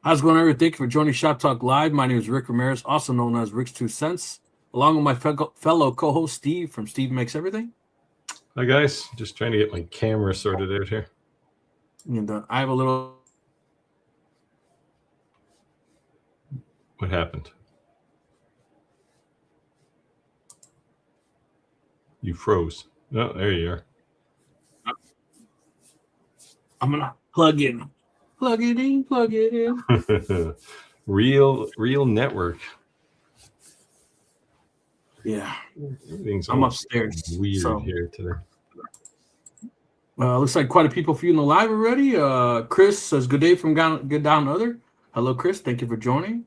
How's it going, everyone? Thank you for joining Shop Talk Live. My name is Rick Ramirez, also known as Rick's 2 Cents, along with my fellow co-host Steve from Steve Makes Everything. Hi guys, just trying to get my camera sorted out here. And I have a little. What happened? You froze. Oh, there you are. I'm gonna plug it in. real network. Yeah, Everything's I'm upstairs. weird here today. Looks like quite a people for you in the live already. Chris says, "Good day from Good Down Under." Hello, Chris. Thank you for joining.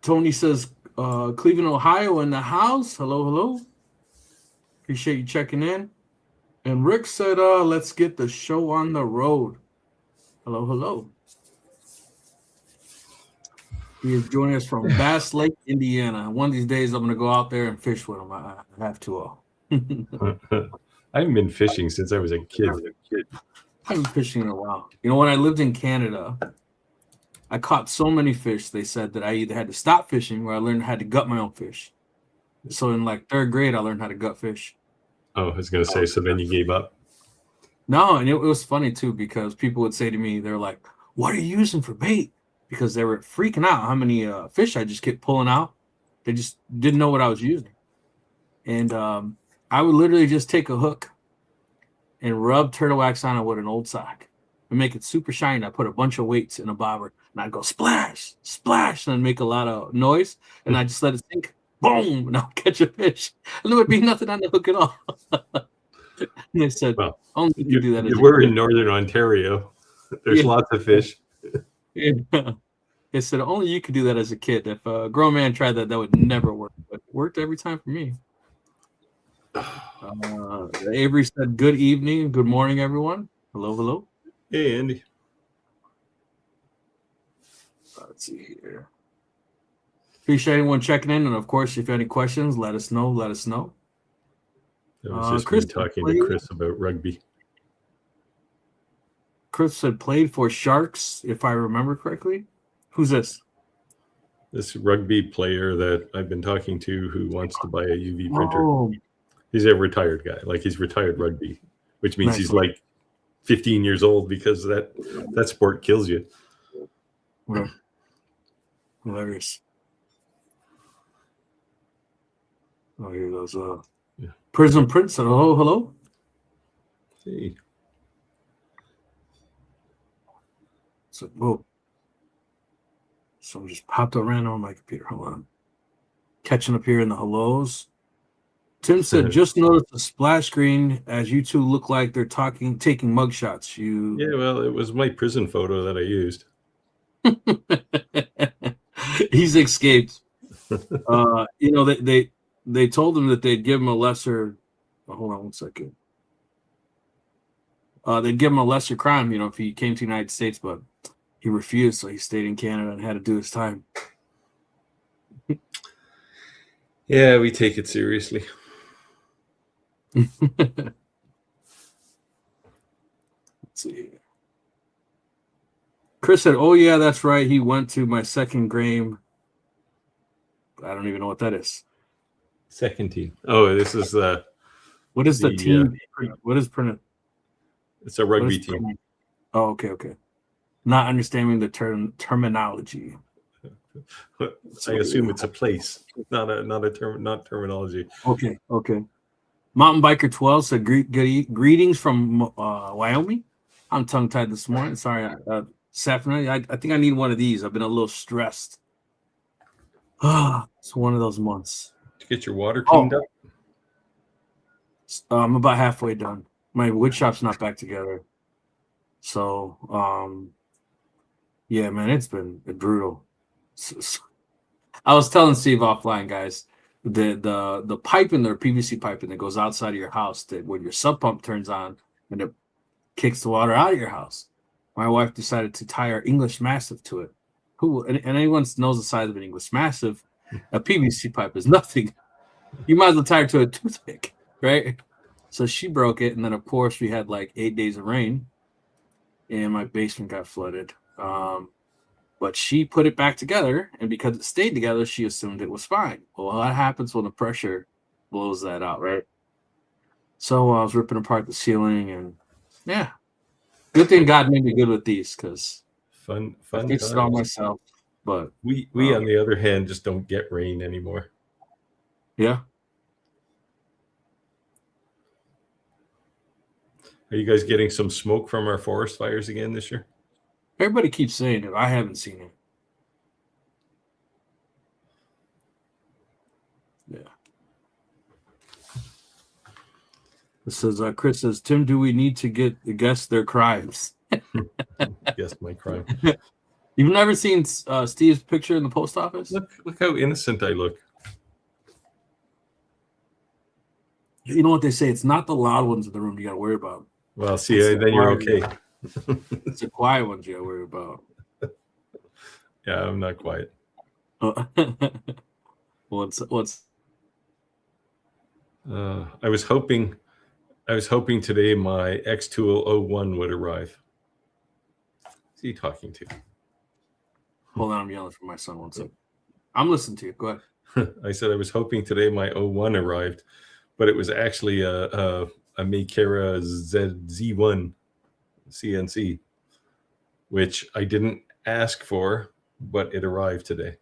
Tony says, "Cleveland, Ohio, in the house." Hello. Appreciate you checking in. And Rick said, "Let's get the show on the road." Hello. He is joining us from Bass Lake, Indiana. One of these days, I'm going to go out there and fish with him. I have to. I haven't been fishing since I was a kid. I haven't been fishing in a while. You know, when I lived in Canada, I caught so many fish, they said, that I either had to stop fishing or I learned how to gut my own fish. So in like third grade, I learned how to gut fish. Oh, I was going to say, so then you gave up? No, and it was funny, too, because people would say to me, they're like, "What are you using for bait?" Because they were freaking out how many fish I just kept pulling out. They just didn't know what I was using. And I would literally just take a hook and rub turtle wax on it with an old sock and make it super shiny. I put a bunch of weights in a bobber, and I'd go splash, splash, and make a lot of noise. And I just let it sink. Boom! And I'll catch a fish. And there would be nothing on the hook at all. And they said, well, only you do that. You were in Northern Ontario. There's lots of fish. They said, only you could do that as a kid. If a grown man tried that, that would never work. But it worked every time for me. Avery said, "Good evening. Good morning, everyone." Hello. Hey, Andy. Let's see here. Appreciate anyone checking in. And, of course, if you have any questions, let us know. That was just Chris talking to Chris about rugby. Chris said played for Sharks, if I remember correctly. Who's this? This rugby player that I've been talking to who wants to buy a UV printer. Oh. He's a retired guy. Like, he's retired rugby, which means he's like 15 years old because that sport kills you. Well, hilarious. Oh, here goes. Prison Prince said, hello. Hey. So, whoa. Someone just popped up random on my computer. Hold on. Catching up here in the hellos. Tim said, "Just noticed the splash screen as you two look like they're taking mugshots." Yeah, well, it was my prison photo that I used. He's escaped. You know, they told him that they'd give him a lesser. Hold on one second. They'd give him a lesser crime, you know, if he came to the United States, but he refused, so he stayed in Canada and had to do his time. Yeah, we take it seriously. Let's see. Chris said, "Oh yeah, that's right. He went to my second game." I don't even know what that is. Second team. Oh, this is what is the team? What is printed? It's a rugby team. Oh, okay. Not understanding the terminology. I assume it's a place, not terminology. Okay. Mountain Biker 12 said, greetings from Wyoming. I'm tongue-tied this morning. Sorry, this afternoon. I think I need one of these. I've been a little stressed. It's one of those months. To get your water cleaned up? I'm about halfway done. My wood shop's not back together. So, yeah, man, it's been brutal. I was telling Steve offline, guys, the pipe in there, PVC piping that goes outside of your house, that when your sub pump turns on and it kicks the water out of your house. My wife decided to tie our English Mastiff to it. And anyone knows the size of an English Mastiff, a PVC pipe is nothing. You might as well tie her to a toothpick, right? So she broke it, and then of course we had like 8 days of rain. and my basement got flooded. But she put it back together, and because it stayed together, she assumed it was fine. Well, what happens when the pressure blows that out, right? So I was ripping apart the ceiling, and yeah, good thing God made me good with these because Fun I fixed it all times. myself. But We on the other hand just don't get rain anymore. yeah. Are you guys getting some smoke from our forest fires again this year? Everybody keeps saying it. I haven't seen it. Yeah. It says, Chris says, Tim, do we need to guess their crimes? Guess my crime. You've never seen Steve's picture in the post office? Look how innocent I look. You know what they say? It's not the loud ones in the room you got to worry about. Well, see, then you're okay. It's the quiet ones you got to worry about. Yeah, I'm not quiet. What's? I was hoping today my X201 would arrive. Who's he talking to? Hold on, I'm yelling for my son. 1 second. I'm listening to you. Go ahead. I said I was hoping today my 01 arrived, but it was actually a Makera Z1 CNC, which I didn't ask for, but it arrived today.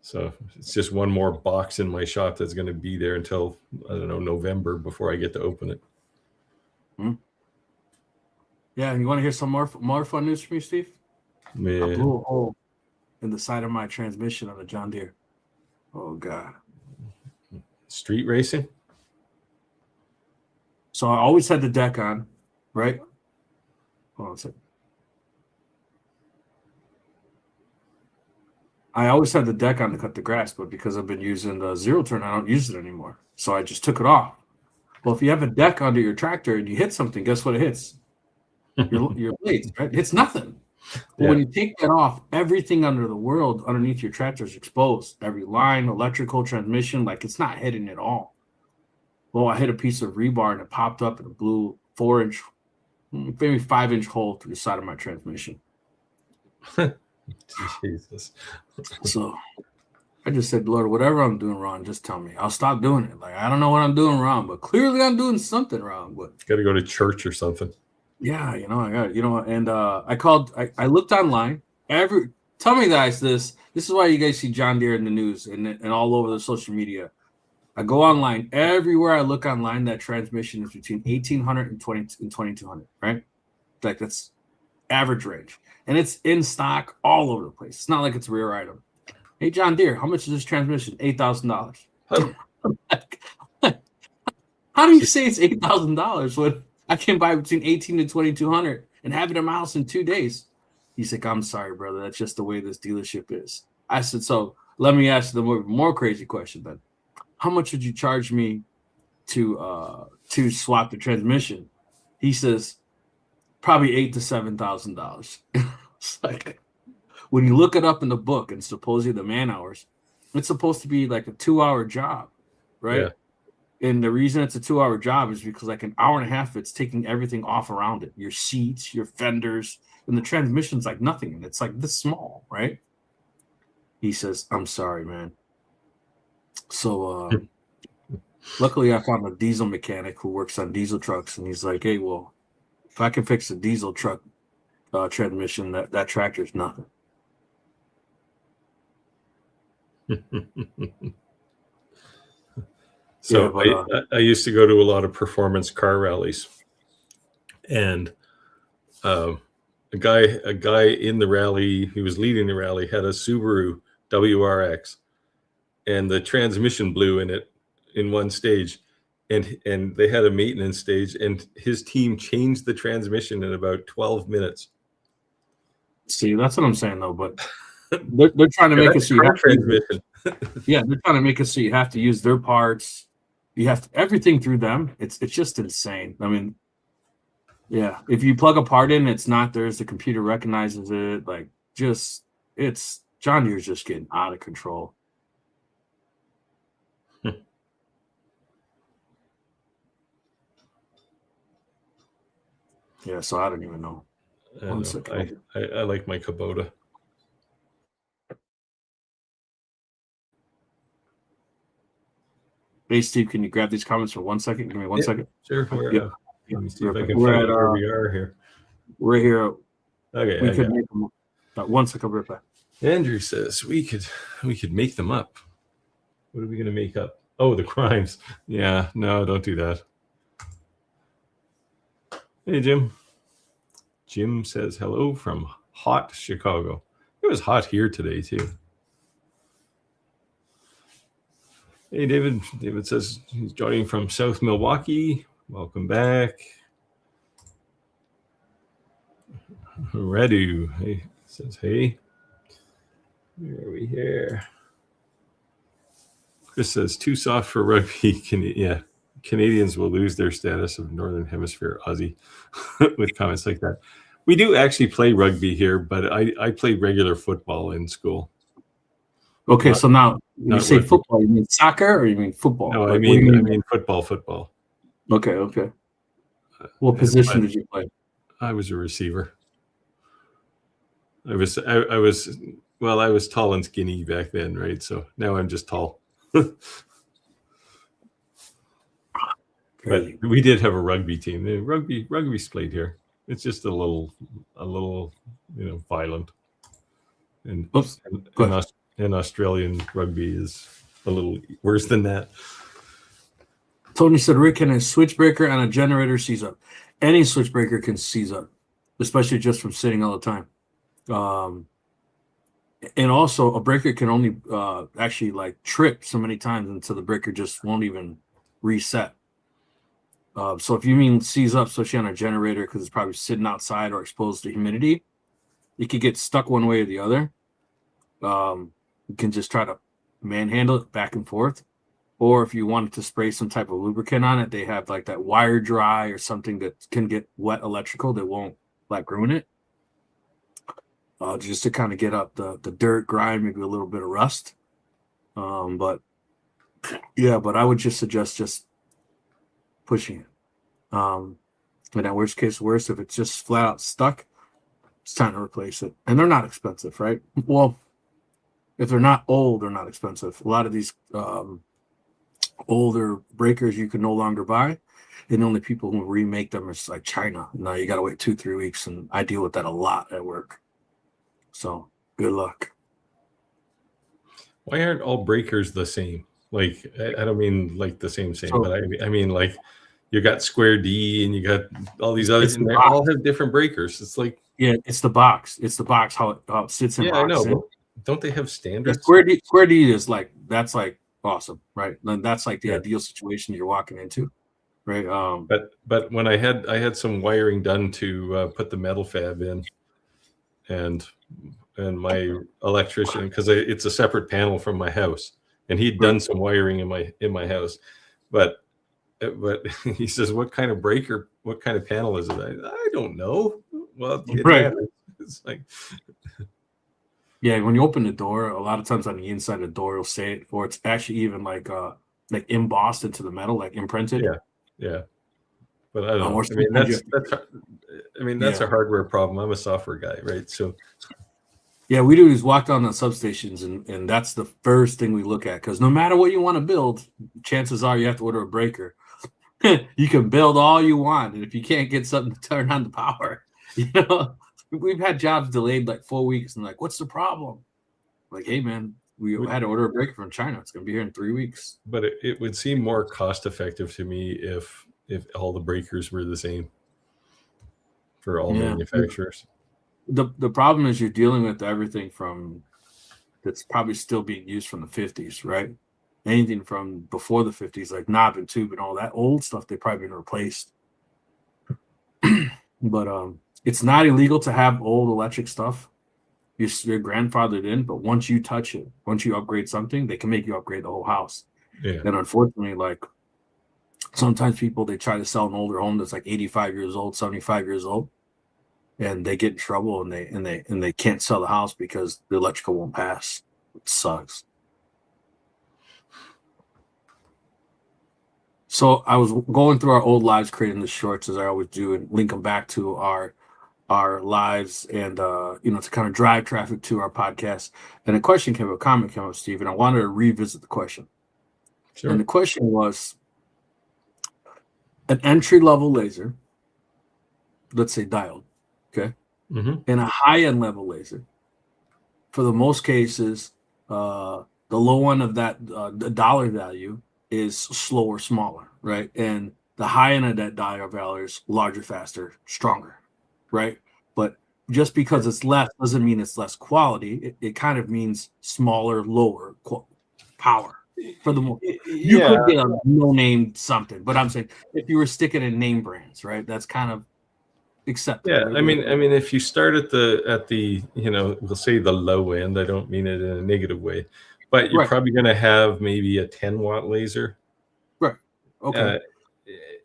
So it's just one more box in my shop that's going to be there until, I don't know, November before I get to open it. Yeah, you want to hear some more fun news from me, Steve? Yeah. I blew a hole in the side of my transmission on a John Deere. Oh, God. Street racing? So I always had the deck on, right? Hold on a second. I always had the deck on to cut the grass, but because I've been using the zero turn, I don't use it anymore. So I just took it off. Well, if you have a deck under your tractor and you hit something, guess what it hits? Your blades, right? It's nothing. But when you take that off, everything under the world underneath your tractor is exposed. Every line, electrical, transmission, like it's not hitting at all. Well, I hit a piece of rebar and it popped up and it blew 4-inch, maybe 5-inch hole through the side of my transmission. Jesus. So I just said, Lord, whatever I'm doing wrong, just tell me. I'll stop doing it. Like, I don't know what I'm doing wrong, but clearly I'm doing something wrong. But got to go to church or something. Yeah, I got, and I looked online. Tell me guys this is why you guys see John Deere in the news and all over the social media. I go online, everywhere I look online, that transmission is between 1,800 and 2,200, right? Like that's average range. And it's in stock all over the place. It's not like it's a rare item. Hey, John Deere, how much is this transmission? $8,000. How do you say it's $8,000 when I can buy between 1,800 to 2,200 and have it in my house in 2 days? He's like, I'm sorry, brother. That's just the way this dealership is. I said, so let me ask the more crazy question then. How much would you charge me to swap the transmission? He says, probably $8,000 to $7,000. It's like, when you look it up in the book and supposedly the man hours, it's supposed to be like a 2-hour job, right? Yeah. And the reason it's a 2-hour job is because like an hour and a half, it's taking everything off around it, your seats, your fenders, and the transmission's like nothing. And it's like this small, right? He says, I'm sorry, man. So luckily I found a diesel mechanic who works on diesel trucks. And he's like, hey, well, if I can fix a diesel truck transmission, that tractor's nothing. So yeah, but, I used to go to a lot of performance car rallies, and a guy in the rally, he was leading the rally, had a Subaru WRX, and the transmission blew in it in one stage, and they had a maintenance stage, and his team changed the transmission in about 12 minutes. See, that's what I'm saying though, but they're trying to make it so you have transmission. Yeah, they're trying to make it so you have to use their parts. You have to, everything through them. It's just insane. I mean, yeah, if you plug a part in, it's not theirs. The computer recognizes it. Like, it's John Deere's just getting out of control. Yeah, so I don't even know. One second. I like my Kubota. Hey, Steve, can you grab these comments for 1 second? Give me 1 second. Sure. Yeah. Let me see if I can We're find at, out where we are here. We're here. Okay, We could make them. 1 second, I'll be right back. Andrew says we could make them up. What are we going to make up? Oh, the crimes. Yeah, no, don't do that. Hey, Jim. Jim says hello from hot Chicago. It was hot here today too. Hey, David. David says he's joining from South Milwaukee. Welcome back. Redu, hey, says hey. Where are we here? Chris says too soft for rugby. Yeah, Canadians will lose their status of Northern Hemisphere Aussie with comments like that. We do actually play rugby here, but I played regular football in school. Okay, so now when you say rugby. Football, you mean soccer or you mean football? No, I mean football. Okay. What position did you play? I was a receiver. I was tall and skinny back then, right? So now I'm just tall. But we did have a rugby team. Rugby's played here. It's just a little violent. And Australian rugby is a little worse than that. Tony said, Rick, can a switchbreaker on a generator seize up? Any switchbreaker can seize up, especially just from sitting all the time. And also a breaker can only actually like trip so many times until the breaker just won't even reset. So if you mean seize up, especially on a generator, because it's probably sitting outside or exposed to humidity, it could get stuck one way or the other. You can just try to manhandle it back and forth. Or if you wanted to spray some type of lubricant on it, they have like that wire dry or something that can get wet electrical that won't like ruin it. Just to kind of get up the dirt, grime, maybe a little bit of rust. But I would just suggest just pushing it. And at worst case, if it's just flat out stuck, it's time to replace it. And they're not expensive, right? Well, if they're not old, they're not expensive. A lot of these older breakers you can no longer buy. And the only people who remake them is like China. Now you got to wait 2-3 weeks. And I deal with that a lot at work. So good luck. Why aren't all breakers the same? Like, I don't mean like the same, but I mean like you got Square D and you got all these others, and they all have different breakers. It's like, yeah, it's the box. It's the box how it sits in. Yeah, I know. But don't they have standards? Yeah, Square D is like awesome, right? And that's like the ideal situation you're walking into, right? But when I had some wiring done to put the metal fab in, and my electrician, because it's a separate panel from my house, and he'd done some wiring in my house, but he says, what kind of breaker, what kind of panel is it? I don't know. Well, it's like, yeah, when you open the door, a lot of times on the inside of the door you'll say it, or it's actually even like embossed into the metal, like imprinted. Yeah. But I don't know. That's a hardware problem. I'm a software guy, right? So yeah, we do is walk down the substations, and that's the first thing we look at, because no matter what you want to build, chances are you have to order a breaker. You can build all you want, and if you can't get something to turn on the power, we've had jobs delayed like 4 weeks, and like, what's the problem? Like, hey man, we had to order a breaker from China. It's gonna be here in 3 weeks. But it would seem more cost effective to me if all the breakers were the same for all manufacturers. The problem is you're dealing with everything from that's probably still being used from the 50s, right? Anything from before the 50s, like knob and tube and all that old stuff, they've probably been replaced. But it's not illegal to have old electric stuff. You're grandfathered in, but once you touch it, once you upgrade something, they can make you upgrade the whole house. Yeah. And unfortunately, like sometimes people, they try to sell an older home that's like 85 years old, 75 years old, and they get in trouble, and they can't sell the house because the electrical won't pass. It sucks. So I was going through our old lives, creating the shorts as I always do, and link them back to our lives, and to kind of drive traffic to our podcast. And a comment came up, Steve, and I wanted to revisit the question. And Sure. the question was an entry level laser, let's say diode, okay, Mm-hmm. and a high end level laser. For the most cases, the low one of that the dollar value is slower, smaller, right? And the high end of that dollar value is larger, faster, stronger, right? But just because Sure. it's less doesn't mean it's less quality. It kind of means smaller, lower power. For the most, you Yeah. could get a no name something, but I'm saying if you were sticking in name brands, right? That's kind of acceptable, Yeah, right? I mean, if you start at the we'll say the low end. I don't mean it in a negative way, but you're Right, probably going to have maybe a 10-watt laser. right, okay, Uh,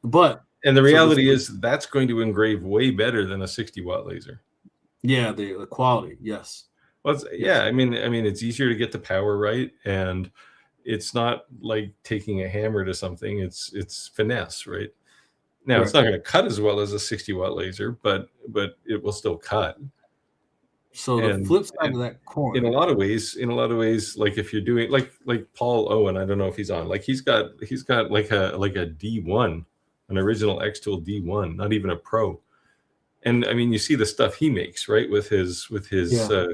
but and the so this. reality is that's going to engrave way better than a 60-watt laser. Yeah, the quality, yes, Well, yes, I mean, it's easier to get the power right, and it's not like taking a hammer to something. It's finesse, right? Now, it's right. not going to cut as well as a 60-watt laser, but it will still cut. So the And flip side of that in a coin, lot of ways, like if you're doing like Paul Owen, I don't know if he's on, like he's got like a D1, an original X Tool D1, not even a Pro. And I mean, you see the stuff he makes, right, with his yeah.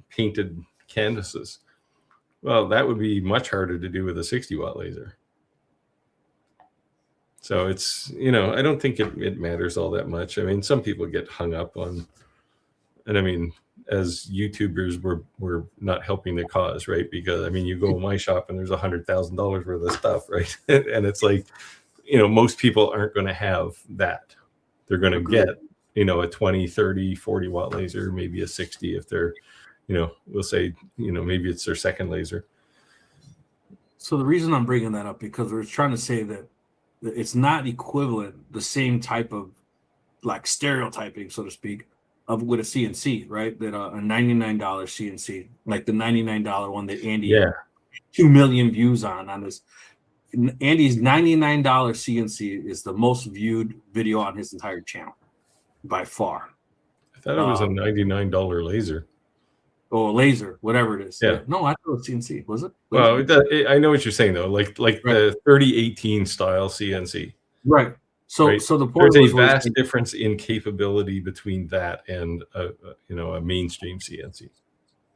painted canvases. Well, that would be much harder to do with a 60-watt laser. So it's, I don't think it matters all that much. I mean, some people get hung up on, and I mean, as YouTubers, we're not helping the cause, right? Because I mean, you go in my shop and there's $100,000 worth of stuff, right? And it's like, most people aren't going to have that. They're going to Agreed. get, a 20, 30, 40-watt laser, maybe a 60 if they're, we'll say, maybe it's their second laser. So the reason I'm bringing that up because we're trying to say that it's not equivalent, the same type of like stereotyping, so to speak, of with a CNC, right? That a $99 CNC, like the $99 one that Andy Yeah. had 2 million views on this. Andy's $99 CNC is the most viewed video on his entire channel by far. I thought it was a $99 laser. Or laser, whatever it is. Yeah. Yeah. No, I thought it was CNC. Was it? Well, Laser? I know what you're saying though, like Right. the 3018 style CNC, Right. So right? so the point There's a was vast difference in capability between that and a mainstream CNC.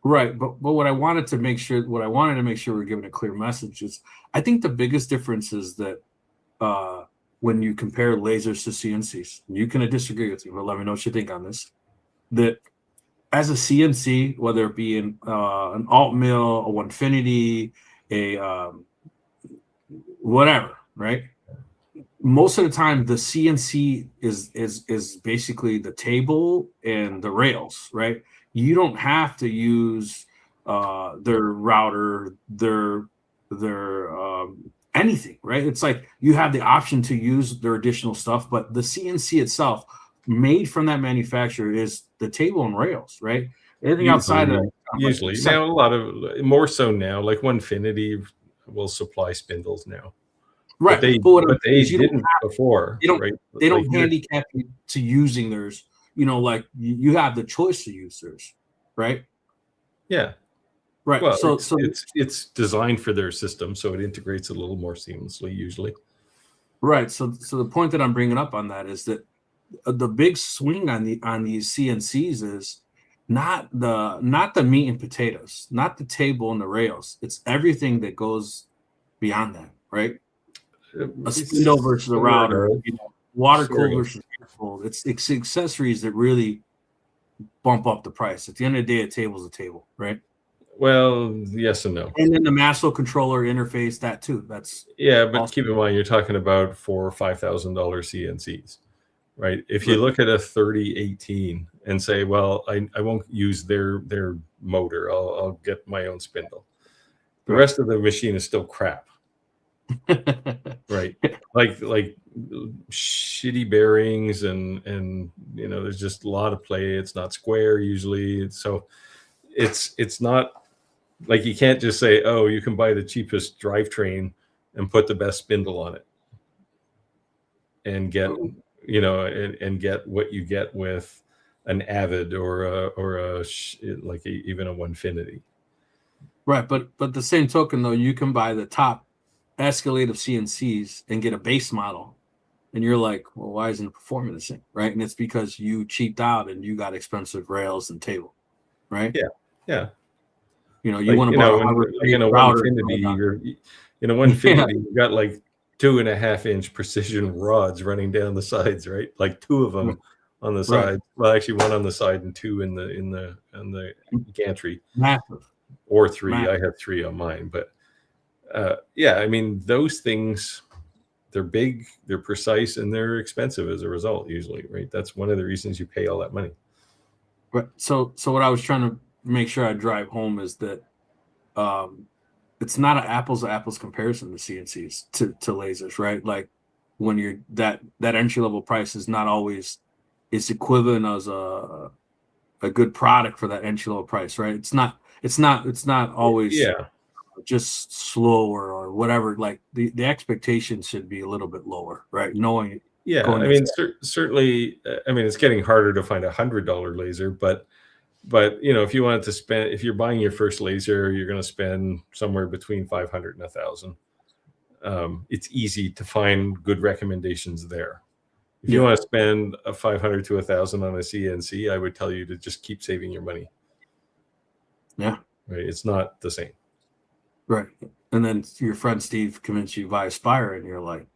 right. But what I wanted to make sure we're giving a clear message is I think the biggest difference is that when you compare lasers to CNCs, you can disagree with me, but let me know what you think on this. That as a CNC, whether it be an alt mill, a Onefinity, a whatever, right? Most of the time the CNC is basically the table and the rails, right? You don't have to use their router, their anything, right? It's like you have the option to use their additional stuff, but the CNC itself, made from that manufacturer, is the table and rails, right? Anything outside of that, Usually now, a lot of more so now, like Onefinity will supply spindles now, but right. they But what I'm but saying they is you don't didn't before, they don't right? they Like don't handicap you to using theirs. Like you have the choice to use theirs, right? yeah. Right. Well, So it's designed for their system, so it integrates a little more seamlessly usually. right. So the point that I'm bringing up on that is that the big swing on these CNCs is not the meat and potatoes, not the table and the rails. It's everything that goes beyond that, right? A spindle versus a Sort router, of, water sort cool of. versus air cooled. It's accessories that really bump up the price. At the end of the day, a table's a table, right? Well, yes and no. And then the Maslow controller interface, that too. That's Yeah, but also keep in mind you're talking about $4,000 or $5,000 CNCs, right? If you right. look at a 3018 and say, well, I won't use their motor, I'll get my own spindle. The Right. rest of the machine is still crap, right? Like shitty bearings and there's just a lot of play. It's not square usually, so it's not like you can't just say, oh, you can buy the cheapest drivetrain and put the best spindle on it. and get, you know, and get what you get with an Avid even a Onefinity. Right, but the same token though, you can buy the top escalate of CNCs and get a base model, and you're like, well, why isn't it performing the same, right? And it's because you cheaped out and you got expensive rails and table, right? Yeah, yeah. You know, you Like, want to you buy know, a when Howard like in a router. Onefinity, you're in a Yeah, Onefinity, you got like 2.5-inch precision rods running down the sides, right? Like two of them on the right, side. Well, actually, one on the side and two in the gantry, massive, or three. I massive. have three on mine, but yeah, I mean, those things, they're big, they're precise, and they're expensive as a result. Usually, right? That's one of the reasons you pay all that money. Right. So what I was trying to make sure I drive home is that um, it's not an apples to apples comparison to CNCs to lasers, right? Like when you're that entry level price is not always is equivalent as a good product for that entry level price, right? It's not always Yeah, just slower or whatever. Like the expectation should be a little bit lower, right? Knowing yeah. going I into mean, certainly. I mean, it's getting harder to find $100 laser, but you know, if you wanted to spend, if you're buying your first laser, you're going to spend somewhere between 500 and 1,000. It's easy to find good recommendations there. If you yeah, want to spend a 500 to 1,000 on a CNC, I would tell you to just keep saving your money. yeah, Right? It's not the same. right. And then your friend Steve convinced you to buy Aspire, and you're like,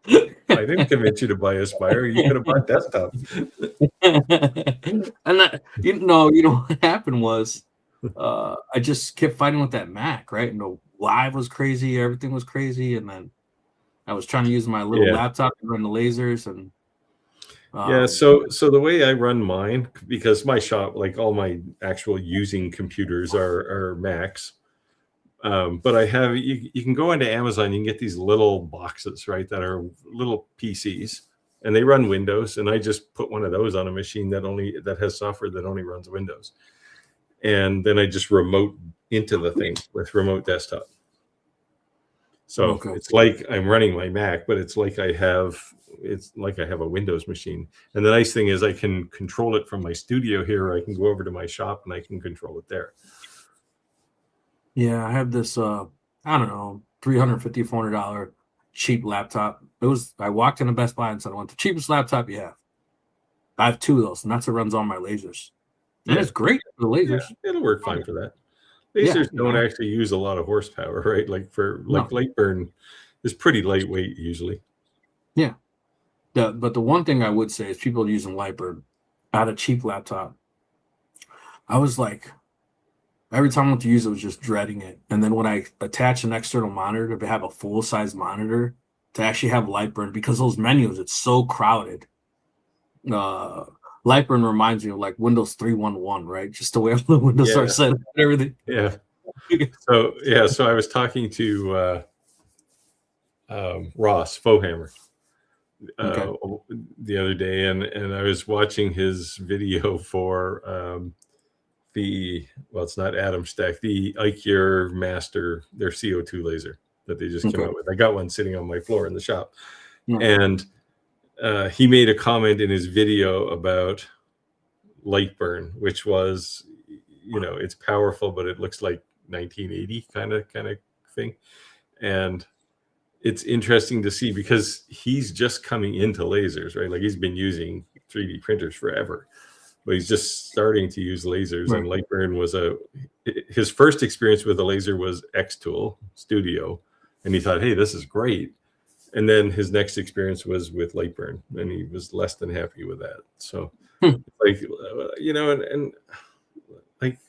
I didn't convince you to buy Aspire. You could have bought desktop. and that, what happened was I just kept fighting with that Mac, right? And the live was crazy, everything was crazy, and then I was trying to use my little Yeah. laptop to run the lasers, and Yeah, um, so the way I run mine, because my shop, like all my actual using computers are Macs, but I have, you can go into Amazon, you can get these little boxes, right, that are little PCs, and they run Windows, and I just put one of those on a machine that has software that only runs Windows, and then I just remote into the thing with remote desktop. So okay, it's like I'm running my Mac, but it's like I have a Windows machine. And the nice thing is I can control it from my studio here, or I can go over to my shop and I can control it there. yeah, I have this I don't know, $350, $400 cheap laptop. I walked into Best Buy and said, I want the cheapest laptop you have. I have two of those, and that's what runs all my lasers. And Yeah, it's great for the yeah, lasers. it'll work fine for that. Yeah, Lasers don't actually use a lot of horsepower, right? Like no, Lightburn is pretty lightweight usually. yeah. But the one thing I would say is people using Lightbird. I had a cheap laptop. I was like, every time I went to use it, I was just dreading it. And then when I attach an external monitor to have a full size monitor to actually have Lightburn, because those menus, it's so crowded. Uh, Lightburn reminds me of like Windows 3.1, right? Just the way all the windows are Yeah, set up and everything. yeah. So I was talking to Ross Fohammer Okay. the other day, and I was watching his video for it's not Atom Stack, the IKEA Master, their CO2 laser that they just came Okay. out with. I got one sitting on my floor in the shop, Yeah. and he made a comment in his video about Lightburn, which was, it's powerful, but it looks like 1980 kind of thing, and it's interesting to see because he's just coming into lasers, right? Like he's been using 3D printers forever, but he's just starting to use lasers. Right. And Lightburn was his first experience with a laser was Xtool Studio, and he thought, hey, this is great. And then his next experience was with Lightburn, and he was less than happy with that. So, like, and like,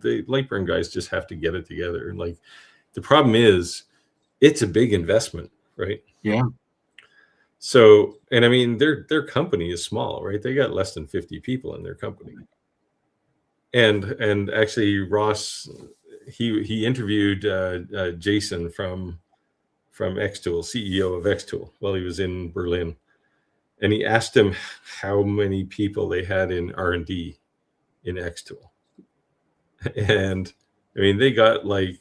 the Lightburn guys just have to get it together. And like, the problem is, it's a big investment, right? Yeah. So, and I mean, their company is small, right? They got less than 50 people in their company. And actually, Ross, he interviewed Jason from Xtool, CEO of Xtool, while he was in Berlin, and he asked him how many people they had in R&D in Xtool, and I mean, they got like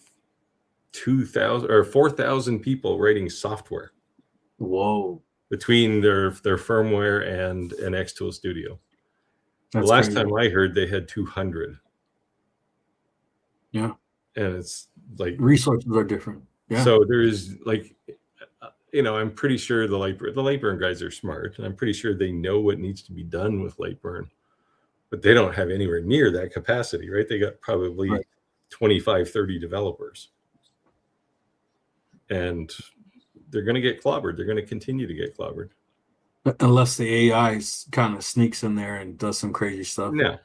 2,000 or 4,000 people writing software Whoa, between their firmware and an Xtool Studio. The that's last crazy. time I heard, they had 200. Yeah, And it's like, resources are different. Yeah, so there's like, I'm pretty sure the Lightburn guys are smart, and I'm pretty sure they know what needs to be done with Lightburn, but they don't have anywhere near that capacity, right? They got probably right. 25, 30 developers, and they're going to get clobbered. They're going to continue to get clobbered. Unless the AI kind of sneaks in there and does some crazy stuff. No,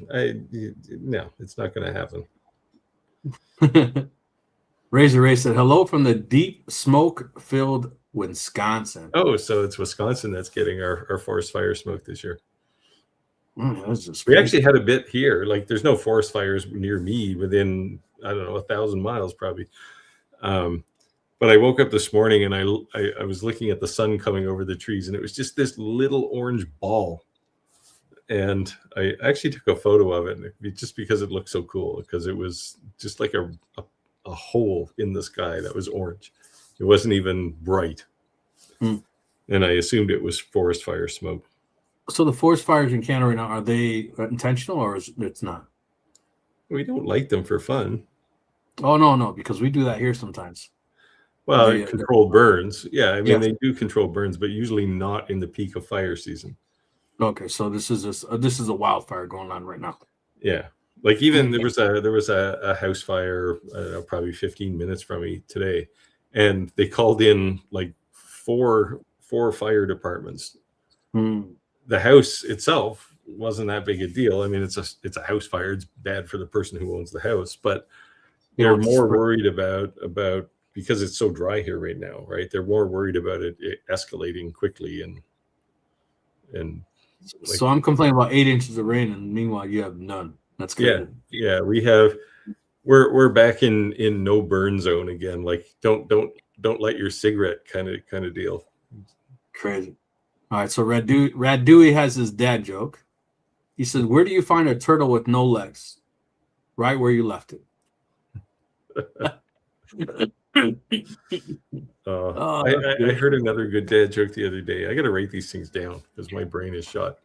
no, it's not going to happen. Razor Ray said, "Hello from the deep smoke-filled Wisconsin." Oh, so it's Wisconsin that's getting our forest fire smoke this year. That's just We crazy. actually had a bit here. Like, there's no forest fires near me within, I don't know, 1,000 miles probably. But I woke up this morning and I was looking at the sun coming over the trees, and it was just this little orange ball. And I actually took a photo of it just because it looked so cool, because it was just like a hole in the sky that was orange. It wasn't even bright. And I assumed it was forest fire smoke. So the forest fires in Canada right now, are they intentional or it's not? We don't light them for fun. Oh, no, because we do that here sometimes. Well, controlled burns. Yeah, I mean, yes. they do control burns, but usually not in the peak of fire season. Okay, so this is a wildfire going on right now. Yeah, like even there was a house fire, I don't know, probably 15 minutes from me today, and they called in like four fire departments. The house itself wasn't that big a deal. I mean, it's a house fire. It's bad for the person who owns the house, but they're more worried about because it's so dry here right now, right? They're more worried about it escalating quickly and. Like, so I'm complaining about 8 inches of rain, and meanwhile you have none. That's crazy. Yeah. We're back in no burn zone again. Like, don't light your cigarette kind of deal. Crazy. All right, so Rad Dewey has his dad joke. He says, "Where do you find a turtle with no legs? Right where you left it." I heard another good dad joke the other day. I got to write these things down because my brain is shot.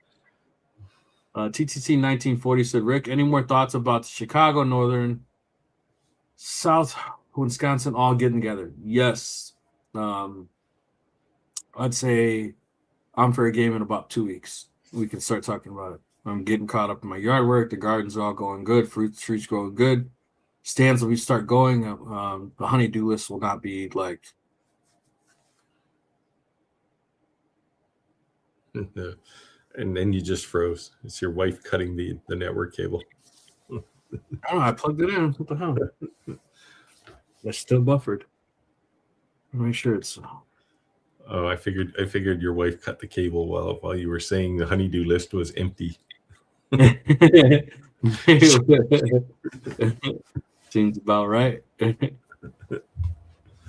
TTC 1940 said, "Rick, any more thoughts about the Chicago, Northern, South Wisconsin all getting together?" Yes. I'd say I'm for a game in about 2 weeks. We can start talking about it. I'm getting caught up in my yard work. The gardens are all going good. Fruit trees growing good. Stands will start going. The honeydew list will not be like. And then you just froze. It's your wife cutting the network cable. I don't know. I plugged it in. What the hell? That's still buffered. Make sure it's. Oh, I figured your wife cut the cable while you were saying the honeydew list was empty. Seems about right.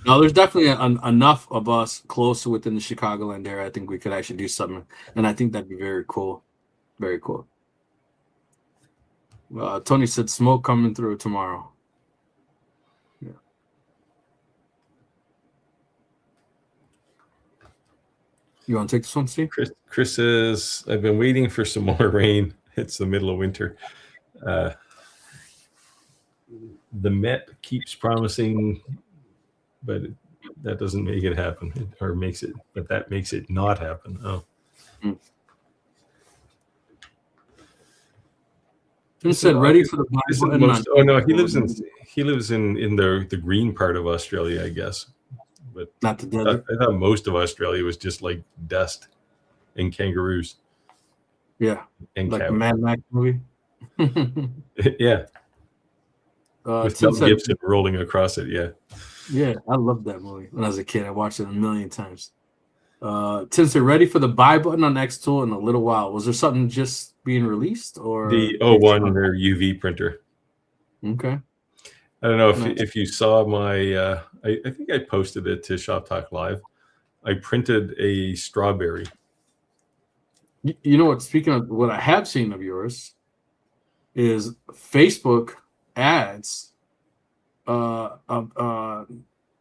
No, there's definitely enough of us close to within the Chicagoland area. I think we could actually do something, and I think that'd be very cool. Very cool. Tony said smoke coming through tomorrow. Yeah. You want to take this one, Steve? Chris says, "I've been waiting for some more rain. It's the middle of winter. The Met keeps promising, but that doesn't make it happen, but that makes it not happen." Oh. He said, "Ready for the Bible." Oh no, he lives in the green part of Australia, I guess. But not the desert. I thought most of Australia was just like dust and kangaroos. Yeah, and like the Mad Max movie. Yeah. With Mel Gibson rolling across it, yeah. Yeah, I loved that movie when I was a kid. I watched it a million times. Tim said, "Ready for the buy button on Xtool in a little while." Was there something just being released, or the O1 or UV printer? Okay. I don't know if you saw my. I think I posted it to Shop Talk Live. I printed a strawberry. You know what? Speaking of what I have seen of yours, is Facebook ads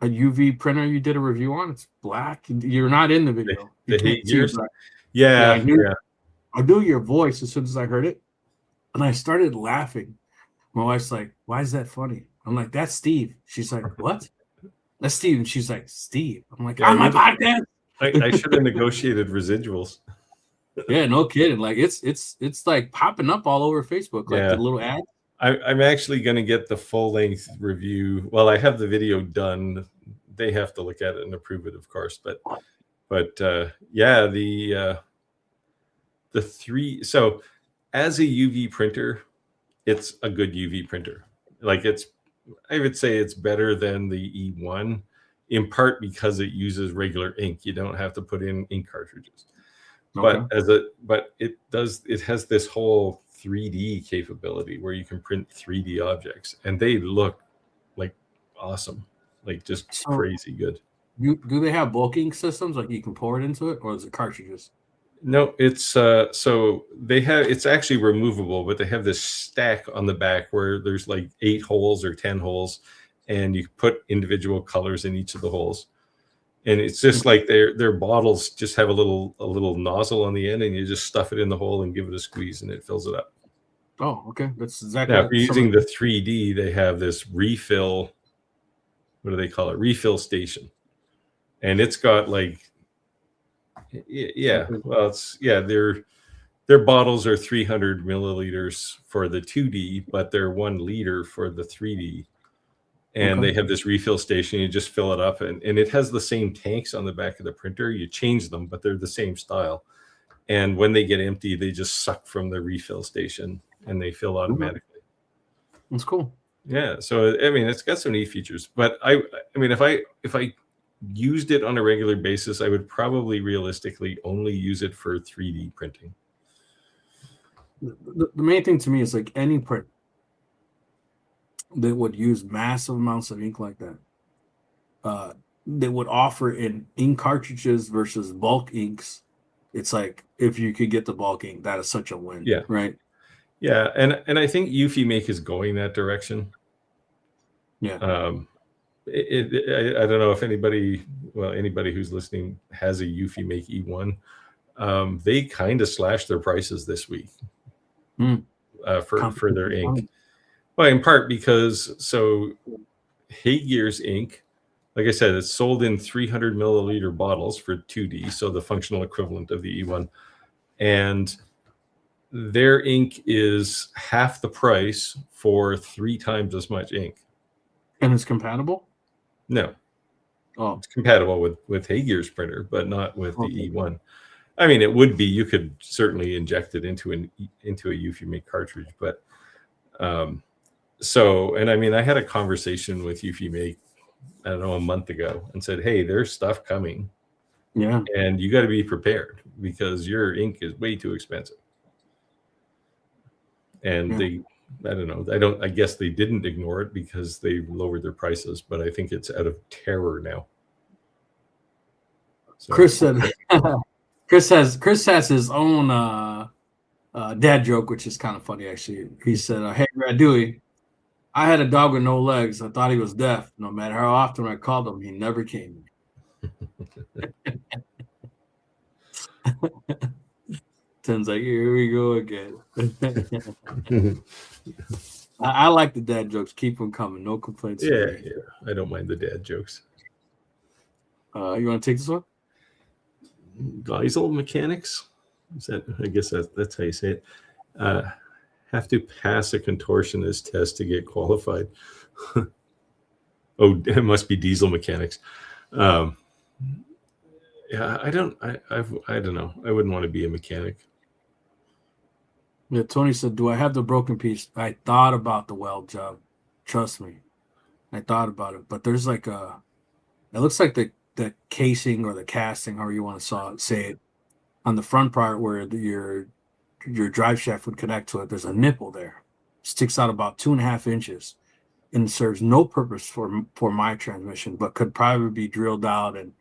a UV printer you did a review on. It's black. You're not in the video. You The can't Hate see, Gears. but yeah, Yeah, yeah. I knew your voice as soon as I heard it, and I started laughing. My wife's like, "Why is that funny?" I'm like, "That's Steve." She's like, "What?" That's Steve. And she's like, "Steve." I'm like, Yeah, "On my podcast." I should have negotiated residuals. Yeah, no kidding. Like it's like popping up all over Facebook, like the Yeah. little ad. I'm actually going to get the full length review. Well, I have the video done. They have to look at it and approve it, of course. But yeah, the three. So as a UV printer, it's a good UV printer. Like I would say it's better than the E1, in part because it uses regular ink. You don't have to put in ink cartridges. Okay. But it has this whole 3D capability where you can print 3D objects, and they look like awesome, like just So crazy good. do they have bulking systems like you can pour it into it, or is it cartridges? No, it's so it's actually removable, but they have this stack on the back where there's like 8 holes or 10 holes, and you put individual colors in each of the holes. And it's just like their bottles just have a little nozzle on the end, and you just stuff it in the hole and give it a squeeze, and it fills it up. Oh, okay. That's exactly Now, if what you're some using of the 3D, they have this refill. What do they call it? Refill station, and it's got like, yeah. Well, their bottles are 300 milliliters for the 2D, but they're 1 liter for the 3D. And Okay. they have this refill station. You just fill it up, and it has the same tanks on the back of the printer. You change them, but they're the same style. And when they get empty, they just suck from the refill station and they fill automatically. That's cool. Yeah. So I mean, it's got some neat features. But I mean, if I used it on a regular basis, I would probably realistically only use it for 3D printing. The main thing to me is like any print that would use massive amounts of ink like that, they would offer in ink cartridges versus bulk inks. It's like if you could get the bulk ink, that is such a win. Yeah. Right. Yeah, and I think Eufy Make is going that direction. Yeah. I don't know if anybody who's listening has a Eufy Make E1. They kind of slashed their prices this week for their ink. Well, in part because Gears ink, like I said, it's sold in 300 milliliter bottles for 2D, so the functional equivalent of the E1, and their ink is half the price for 3 times as much ink. And it's compatible? No. Oh. It's compatible with Gears printer, but not with the E1. I mean, it would be. You could certainly inject it into a Eufy Make cartridge, but and I mean, I had a conversation with Eufy Make, I don't know, a month ago, and said, "Hey, there's stuff coming. Yeah. And you got to be prepared because your ink is way too expensive." And I don't know. I guess they didn't ignore it because they lowered their prices, but I think it's out of terror now. So, Chris said, Chris has his own dad joke, which is kind of funny actually. He said, "Hey, Brad Dewey, I had a dog with no legs. I thought he was deaf. No matter how often I called him, he never came." Tim's like, "Here we go again." I like the dad jokes. Keep them coming. No complaints. Yeah. I don't mind the dad jokes. You want to take this one? Geisel mechanics? I guess that's how you say it. Have to pass a contortionist test to get qualified. Oh, it must be diesel mechanics. Yeah, I don't know. I wouldn't want to be a mechanic. Yeah, Tony said, "Do I have the broken piece?" I thought about the weld job. Trust me, I thought about it. But there's like it looks like the casing or the casting, however you want to say it, on the front part where your drive shaft would connect to it. There's a nipple there, sticks out about 2.5 inches, and serves no purpose for my transmission, but could probably be drilled out and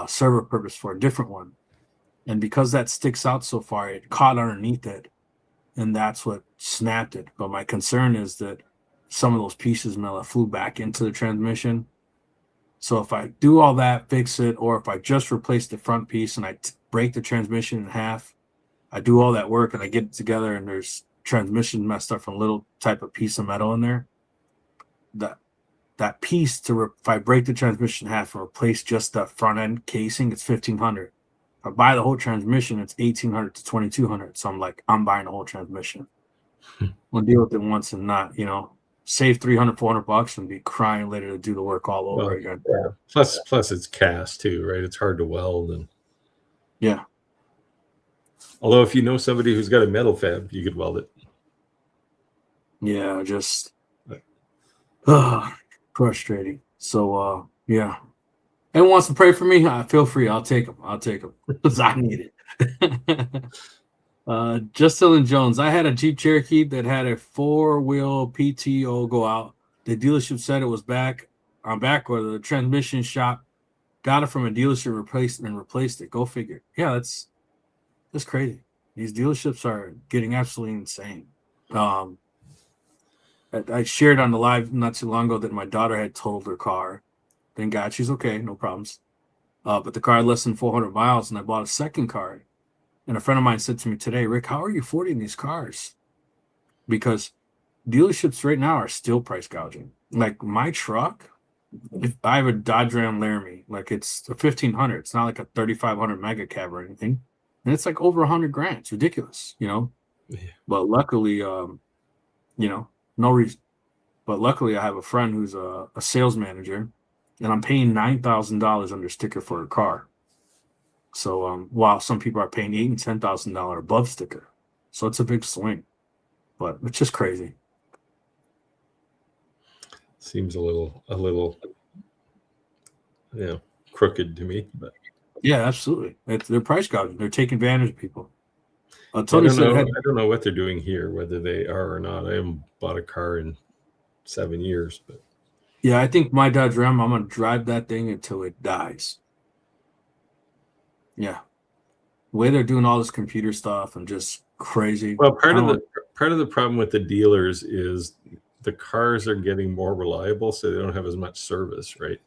serve a purpose for a different one. And because that sticks out so far, it caught underneath it, and that's what snapped it. But my concern is that some of those pieces may have flew back into the transmission, So if I do all that, fix it, or if I just replace the front piece and I break the transmission in half, I do all that work and I get it together and there's transmission messed up from a little type of piece of metal in there. That piece if I break the transmission in half and replace just the front end casing, it's $1,500. If I buy the whole transmission, it's $1,800 to $2,200. So I'm like, I'm buying the whole transmission. We'll deal with it once and not, save $300-$400 and be crying later to do the work all over again. Yeah. Plus it's cast too, right? It's hard to weld and yeah. Although if you know somebody who's got a metal fab, you could weld it. Yeah, just frustrating. So yeah. Anyone wants to pray for me? Feel free. I'll take them because I need it. Justin Jones. I had a Jeep Cherokee that had a 4-wheel PTO go out. The dealership said it was back order. The transmission shop got it from a dealership, replaced it. Go figure. Yeah, that's crazy. These dealerships are getting absolutely insane. I shared on the live not too long ago that my daughter had totaled her car. Thank God she's okay, no problems. But the car had less than 400 miles, and I bought a second car. And a friend of mine said to me today, Rick, how are you affording these cars? Because dealerships right now are still price gouging. Like my truck, if I have a Dodge Ram Laramie, like it's a 1,500. It's not like a 3,500 mega cab or anything. And it's like over $100,000. It's ridiculous, Yeah. But luckily, no reason. But luckily, I have a friend who's a sales manager, and I'm paying $9,000 under sticker for a car. So while some people are paying $8,000 and $10,000 above sticker, so it's a big swing. But it's just crazy. Seems a little, crooked to me. But yeah, absolutely. They're price gouging. They're taking advantage of people. Tony said I don't know what they're doing here, whether they are or not. I haven't bought a car in 7 years, but yeah, I think my Dodge Ram, I'm gonna drive that thing until it dies. Yeah, the way they're doing all this computer stuff and just crazy. Well, part of the problem with the dealers is the cars are getting more reliable, so they don't have as much service, right?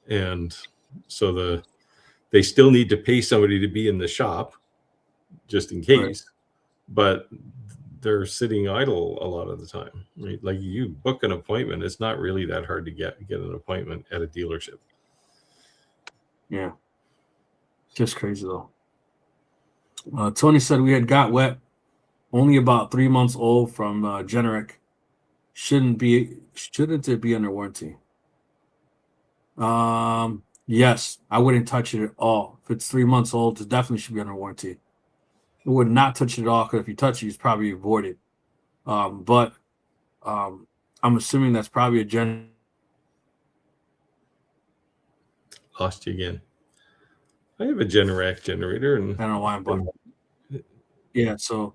And so they still need to pay somebody to be in the shop just in case, right. But they're sitting idle a lot of the time, right? Like you book an appointment, it's not really that hard to get an appointment at a dealership. Yeah, just crazy though. Tony said we had got wet, only about 3 months old from generic. Shouldn't it be under warranty? Yes, I wouldn't touch it at all. If it's 3 months old, it definitely should be under warranty. I would not touch it at all because if you touch it, it's probably avoided. But I'm assuming that's probably a Lost you again. I have a Generac generator, and I don't know why I'm buying. Yeah, so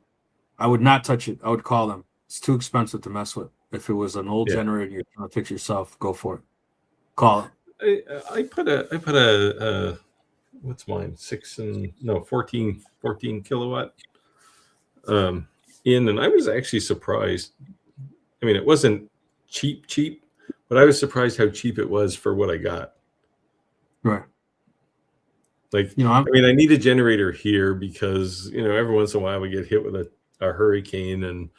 I would not touch it. I would call them. It's too expensive to mess with. If it was an old generator you're trying to fix yourself, go for it. Call it. I put a what's mine? 14 kilowatt in, and I was actually surprised. I mean, it wasn't cheap, but I was surprised how cheap it was for what I got. Right. Like, I need a generator here because, every once in a while we get hit with a hurricane and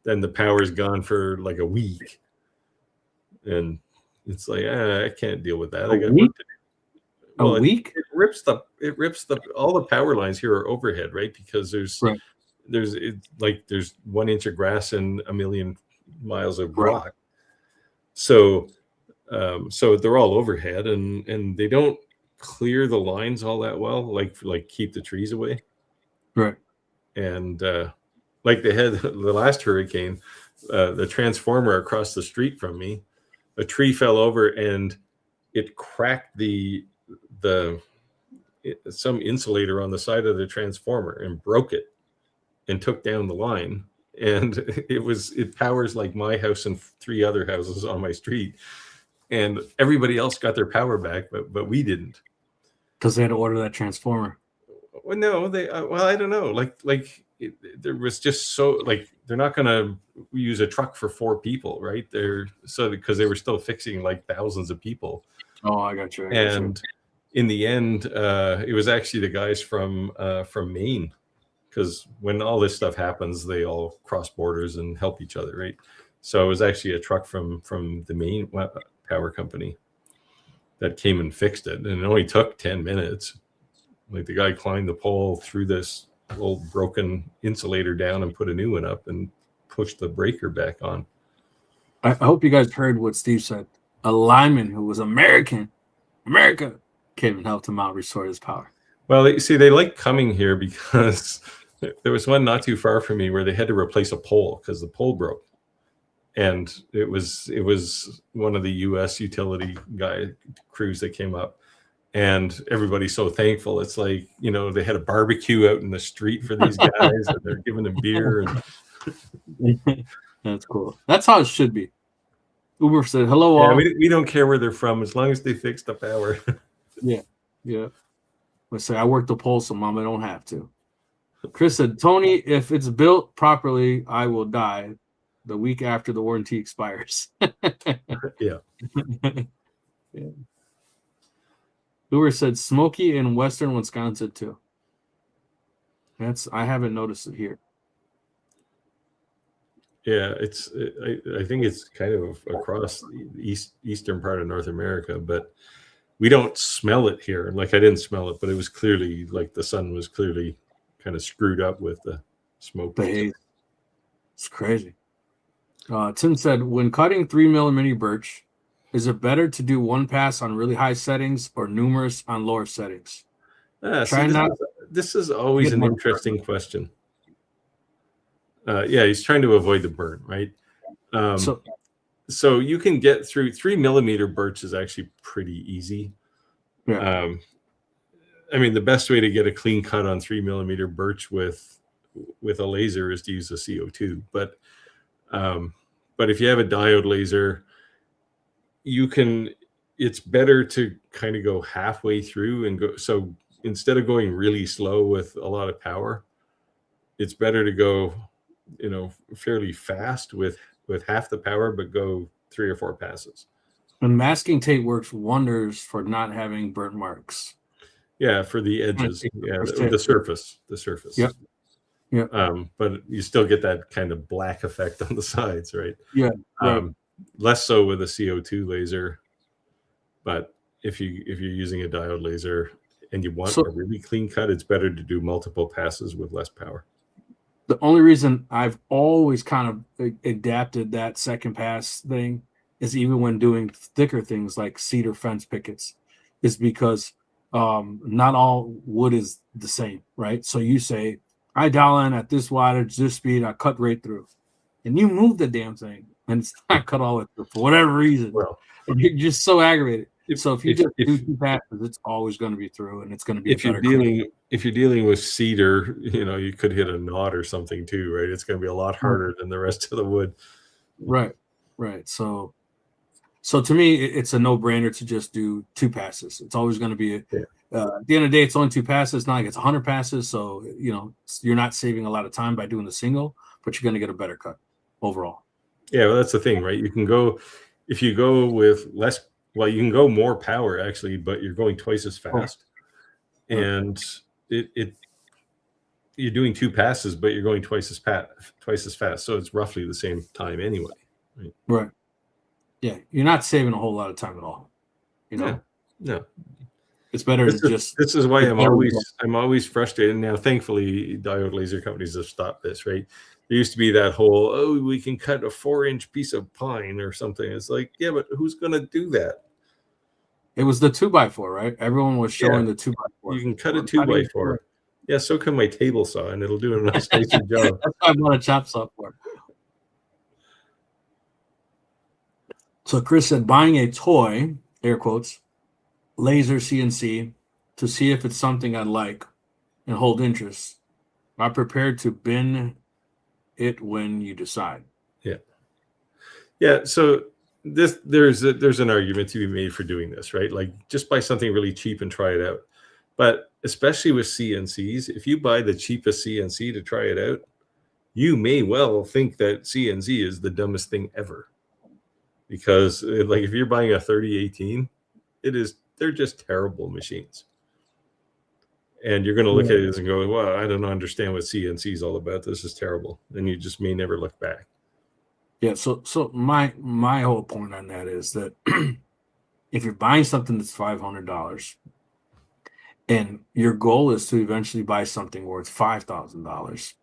then the power's gone for like a week. And it's like, I can't deal with that. I got work to do. Well, a week? It rips all the power lines here are overhead, right? Because there's 1 inch of grass and a million miles of rock. So they're all overhead and they don't clear the lines all that well, like keep the trees away. Right. And like they had the last hurricane, the transformer across the street from me, a tree fell over and it cracked some insulator on the side of the transformer and broke it and took down the line. And it powers like my house and 3 other houses on my street. And everybody else got their power back, but we didn't. Because they had to order that transformer. Well, no, I don't know. There was just so they're not going to use a truck for 4 people, right? Because they were still fixing like thousands of people. Oh, I got you. And in the end, it was actually the guys from Maine, because when all this stuff happens, they all cross borders and help each other, right? So it was actually a truck from the Maine power company that came and fixed it, and it only took 10 minutes. Like, the guy climbed the pole, threw this old broken insulator down, and put a new one up, and pushed the breaker back on. I hope you guys heard what Steve said. A lineman who was America, came and helped him out restore his power. Well, you see, they like coming here because there was one not too far from me where they had to replace a pole because the pole broke. And it was one of the U.S. utility crews that came up, and everybody's so thankful. It's like, they had a barbecue out in the street for these guys, and they're giving them beer. And that's cool. That's how it should be. Uber said, "Hello, all." Yeah, we don't care where they're from as long as they fix the power. Yeah. Let's say I work the pole, so Mama don't have to. Chris said, "Tony, if it's built properly, I will die the week after the warranty expires." Yeah. Yeah. Uber said, "Smoky in western Wisconsin too." I haven't noticed it here. Yeah, I think it's kind of across the eastern part of North America, but we don't smell it here. Like, I didn't smell it, but it was clearly like the sun was clearly kind of screwed up with the smoke. The haze. It's crazy. Tim said, when cutting 3mm birch, is it better to do one pass on really high settings or numerous on lower settings? This is always an interesting question. Yeah, he's trying to avoid the burn, right? So you can get through 3mm birch is actually pretty easy. Yeah. I mean, the best way to get a clean cut on 3mm birch with a laser is to use a CO2. But if you have a diode laser, it's better to kind of go halfway through and go. So instead of going really slow with a lot of power, it's better to go, fairly fast with half the power, but go 3 or 4 passes. And masking tape works wonders for not having burnt marks. Yeah, for the edges. Yeah, the surface. Yep. But you still get that kind of black effect on the sides, right? Yeah. Right. Less so with a CO2 laser. But if you're using a diode laser and you want a really clean cut, it's better to do multiple passes with less power. The only reason I've always kind of adapted that second pass thing is even when doing thicker things like cedar fence pickets, is because not all wood is the same, right? So you say, I dial in at this wattage, this speed, I cut right through. And you move the damn thing, and it's not cut all the way through for whatever reason. Well, and you're just so aggravated. So if you do 2 passes, it's always going to be through, and it's going to be if you're dealing with cedar, you could hit a knot or something too, right? It's going to be a lot harder than the rest of the wood. Right. So to me, it's a no-brainer to just do 2 passes. It's always going to be at the end of the day, it's only 2 passes. It's not like it's 100 passes, so you're not saving a lot of time by doing the single, but you're going to get a better cut overall. Yeah, well, that's the thing, right? You can go, if you go with less. Well, you can go more power actually, but you're going twice as fast, and you're doing 2 passes, but you're going twice as fast. So it's roughly the same time anyway. Right. Yeah, you're not saving a whole lot of time at all. No. It's better to just. This is why I'm always frustrated. Now, thankfully, diode laser companies have stopped this, right? There used to be that whole, we can cut a 4-inch piece of pine or something. It's like, yeah, but who's going to do that? It was the 2x4, right? Everyone was showing the 2x4. You can cut a 2x4. Yeah, so can my table saw, and it'll do a nicer job. That's what I bought a chop saw for. So Chris said, buying a toy, air quotes, laser CNC to see if it's something I like and hold interest. I'm prepared to bin it when you decide. Yeah. So there's an argument to be made for doing this, right? Like, just buy something really cheap and try it out. But especially with CNCs, if you buy the cheapest CNC to try it out, you may well think that CNC is the dumbest thing ever. Because like, if you're buying a 3018, They're just terrible machines. And you're going to look at it and go, well, I don't understand what CNC is all about. This is terrible. And you just may never look back. Yeah. So my whole point on that is that if you're buying something that's $500 and your goal is to eventually buy something worth $5,000,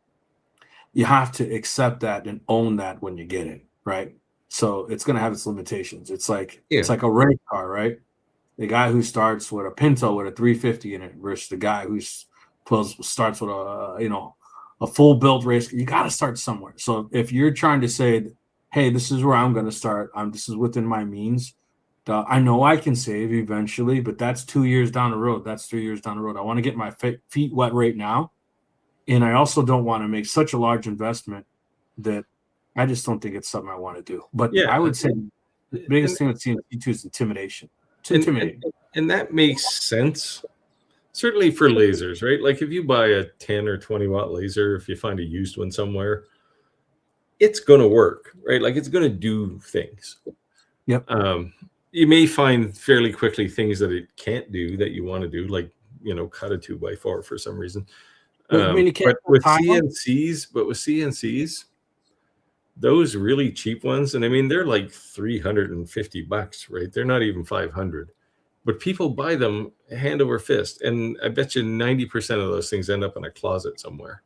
you have to accept that and own that when you get it, right? So it's going to have its limitations. It's like a race car, right? The guy who starts with a Pinto with a 350 in it versus the guy who starts with a full built race. You got to start somewhere. So if you're trying to say, hey, this is where I'm going to start, this is within my means. I know I can save eventually, but that's 2 years down the road. That's 3 years down the road. I want to get my feet wet right now. And I also don't want to make such a large investment that I just don't think it's something I want to do. But I would say the biggest thing with CNC2 is intimidation. It's intimidating. And that makes sense. Certainly for lasers, right? Like if you buy a 10 or 20 watt laser, if you find a used one somewhere, it's going to work, right? Like it's going to do things. Yep. You may find fairly quickly things that it can't do that you want to do, like, cut a 2x4 for some reason. But with CNCs, those really cheap ones, and I mean, they're like $350, right? They're not even 500, but people buy them hand over fist. And I bet you 90% of those things end up in a closet somewhere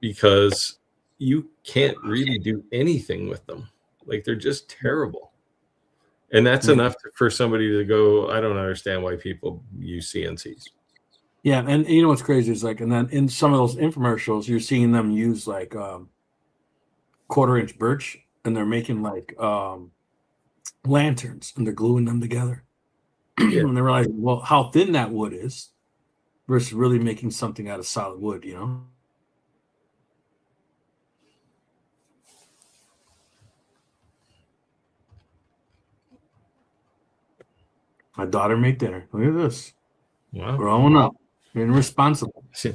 because you can't really do anything with them. Like they're just terrible. And that's enough for somebody to go, I don't understand why people use CNCs. Yeah, and you know what's crazy is like, and then in some of those infomercials, you're seeing them use like 1/4-inch birch, and they're making like lanterns, and they're gluing them together. And they're realizing, well, how thin that wood is versus really making something out of solid wood, My daughter made dinner. Look at this. Wow. Growing up. Being responsible. She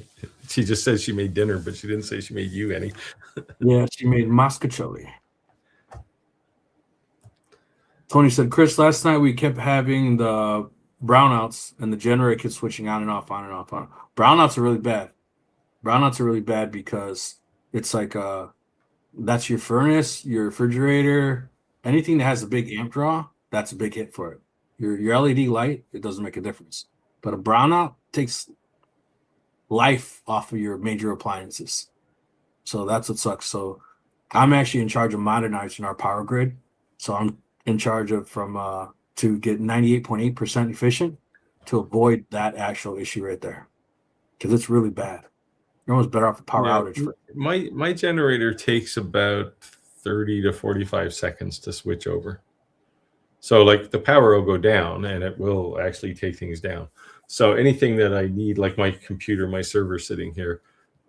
just said she made dinner, but she didn't say she made you any. Yeah, she made mascacholi. Tony said, Chris, last night we kept having the brownouts and the generator kept switching on and off, on and off, on. Brownouts are really bad. Brownouts are really bad because it's like that's your furnace, your refrigerator, anything that has a big amp draw, that's a big hit for it. Your LED light, it doesn't make a difference. But a brownout takes life off of your major appliances. So that's what sucks. So I'm actually in charge of modernizing our power grid. So I'm in charge of to get 98.8% efficient to avoid that actual issue right there. Because it's really bad. You're almost better off a power outage. My generator takes about 30 to 45 seconds to switch over. So like the power will go down and it will actually take things down. So anything that I need, like my computer, my server sitting here,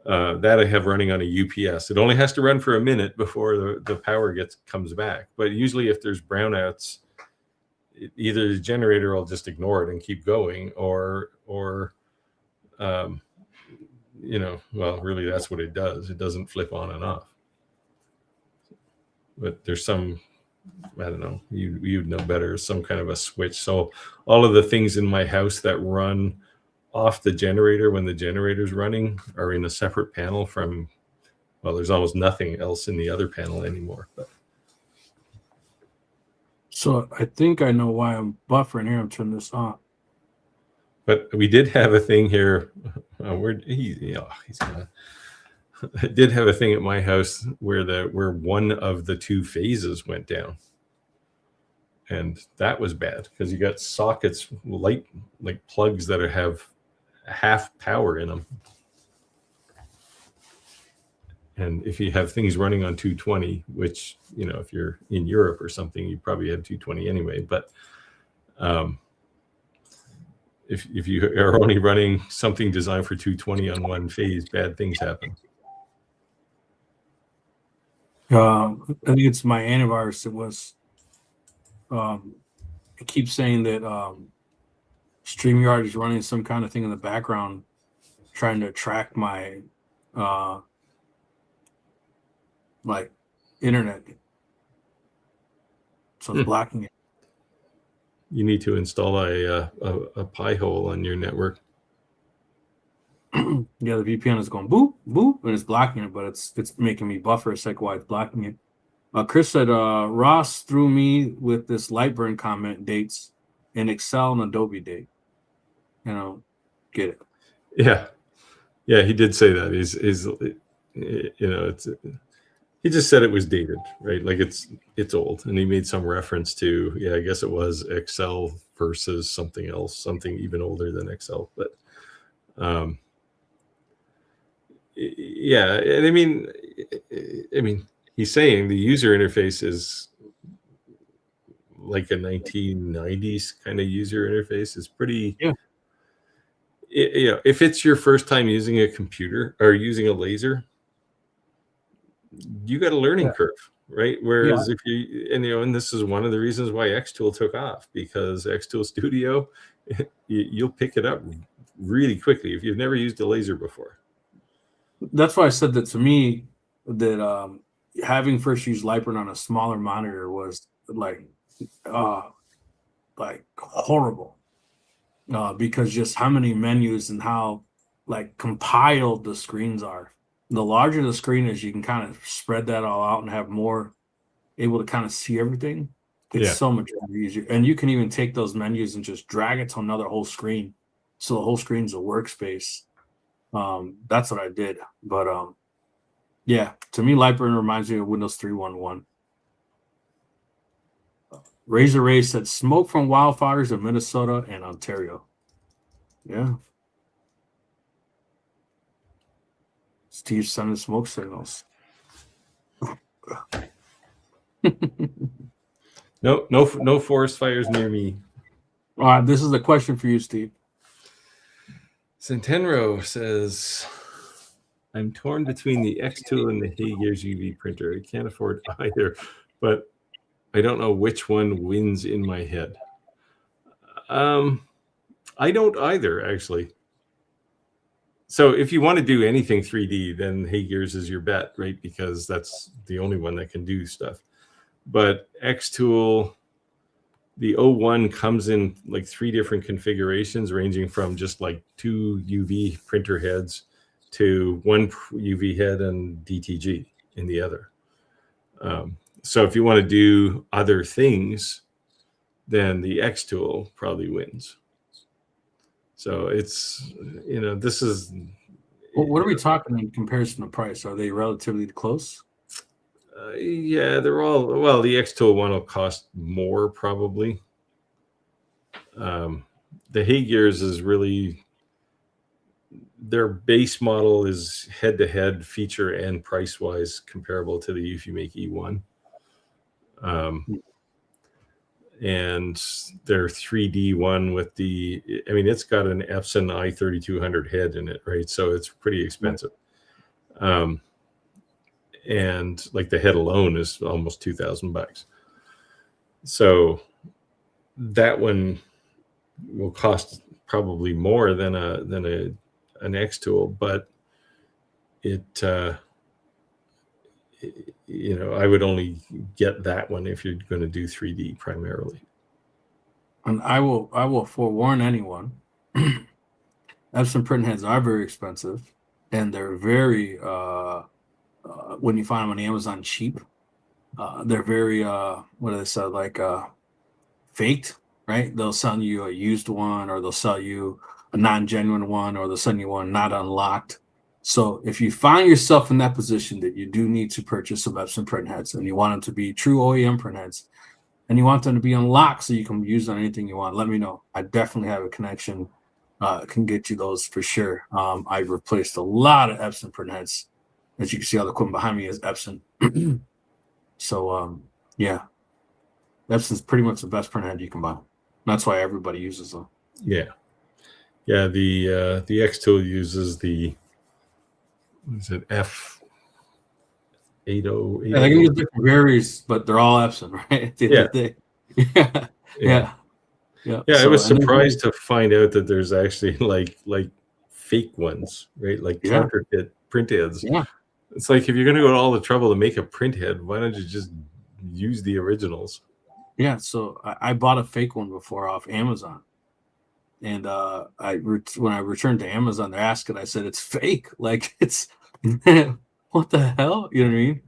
that I have running on a UPS. It only has to run for a minute before the power comes back. But usually if there's brownouts, either the generator will just ignore it and keep going, or really that's what it does. It doesn't flip on and off. But there's some, I don't know, you'd know better, some kind of a switch. So all of the things in my house that run off the generator when the generator's running are in a separate panel from, well, there's almost nothing else in the other panel anymore. So I think I know why I'm buffering here. I'm turning this on. But we did have a thing here. He's gonna. I did have a thing at my house where one of the two phases went down, and that was bad because you got sockets, like plugs that have half power in them, and if you have things running on 220, which if you're in Europe or something, you probably have 220 anyway, but if you are only running something designed for 220 on one phase, bad things happen. I think it's my antivirus. It was. It keeps saying that StreamYard is running some kind of thing in the background, trying to track my internet. So it's blocking it. You need to install a pi hole on your network. Yeah, the VPN is going boop boop and it's blocking it, but it's making me buffer a sec while it's blocking it. Chris said Ross threw me with this Lightburn comment dates in Excel and Adobe date. Get it. Yeah, he did say that. He's it's he just said it was dated, right? Like it's old, and he made some reference to, yeah, I guess it was Excel versus something else, something even older than Excel. But yeah, and I mean, he's saying the user interface is like a 1990s kind of user interface. It's pretty, Yeah. If it's your first time using a computer or using a laser, you got a learning curve, right? Whereas if and this is one of the reasons why Xtool took off, because Xtool Studio, you'll pick it up really quickly if you've never used a laser before. That's why I said that to me, that having first used Lightburn on a smaller monitor was like horrible, because just how many menus and how like compiled the screens are. The larger the screen is, you can kind of spread that all out and have more able to kind of see everything. It's so much easier. And you can even take those menus and just drag it to another whole screen. So the whole screen's a workspace. That's what I did. But yeah, to me, Lightburn reminds me of Windows 3.1.1. Razor Ray said smoke from wildfires in Minnesota and Ontario. Yeah. Steve sending smoke signals. No forest fires near me. All right, this is a question for you, Steve. Centenro says, I'm torn between the Xtool and the Haygears UV printer. I can't afford either, but I don't know which one wins in my head. I don't either, actually. So if you want to do anything 3D, then Haygears is your bet, right? Because that's the only one that can do stuff. But Xtool, the 01 comes in like 3 different configurations, ranging from just like 2 UV printer heads to 1 UV head and DTG in the other. So if you want to do other things, then the Xtool probably wins. So it's, this is... Well, what are we talking in comparison to price? Are they relatively close? Yeah, they're all... Well, the Xtool one will cost more, probably. The Haygears is really... Their base model is head-to-head feature and price-wise comparable to the Eufimake E1. And their 3D one with the... I mean, it's got an Epson i3200 head in it, right? So it's pretty expensive. And like the head alone is almost $2,000. So that one will cost probably more than an Xtool, but I would only get that one if you're going to do 3D primarily. And I will forewarn anyone. Epson printheads are very expensive, and they're very when you find them on Amazon cheap. They're very what do they say, like faked, right? They'll sell you a used one, or they'll sell you a non-genuine one, or they'll send you one not unlocked. So if you find yourself in that position that you do need to purchase some Epson printheads, and you want them to be true OEM printheads, and you want them to be unlocked so you can use on anything you want, let me know. I definitely have a connection. Can get you those for sure. I've replaced a lot of Epson printheads. As you can see, all the equipment behind me is Epson. So yeah, Epson's pretty much the best printhead you can buy. That's why everybody uses them. Yeah. The Xtool uses the... Is it F80? Yeah, they can use different varies, but they're all Epson, right? At the end of the day. Yeah. I was surprised to find out that there's actually like fake ones, right? Like counterfeit printheads. Yeah. It's like, if you're going to go to all the trouble to make a printhead, why don't you just use the originals? Yeah, so I bought a fake one before off Amazon, and when I returned to Amazon, they asked it. I said it's fake, like it's what the hell, you know what I mean?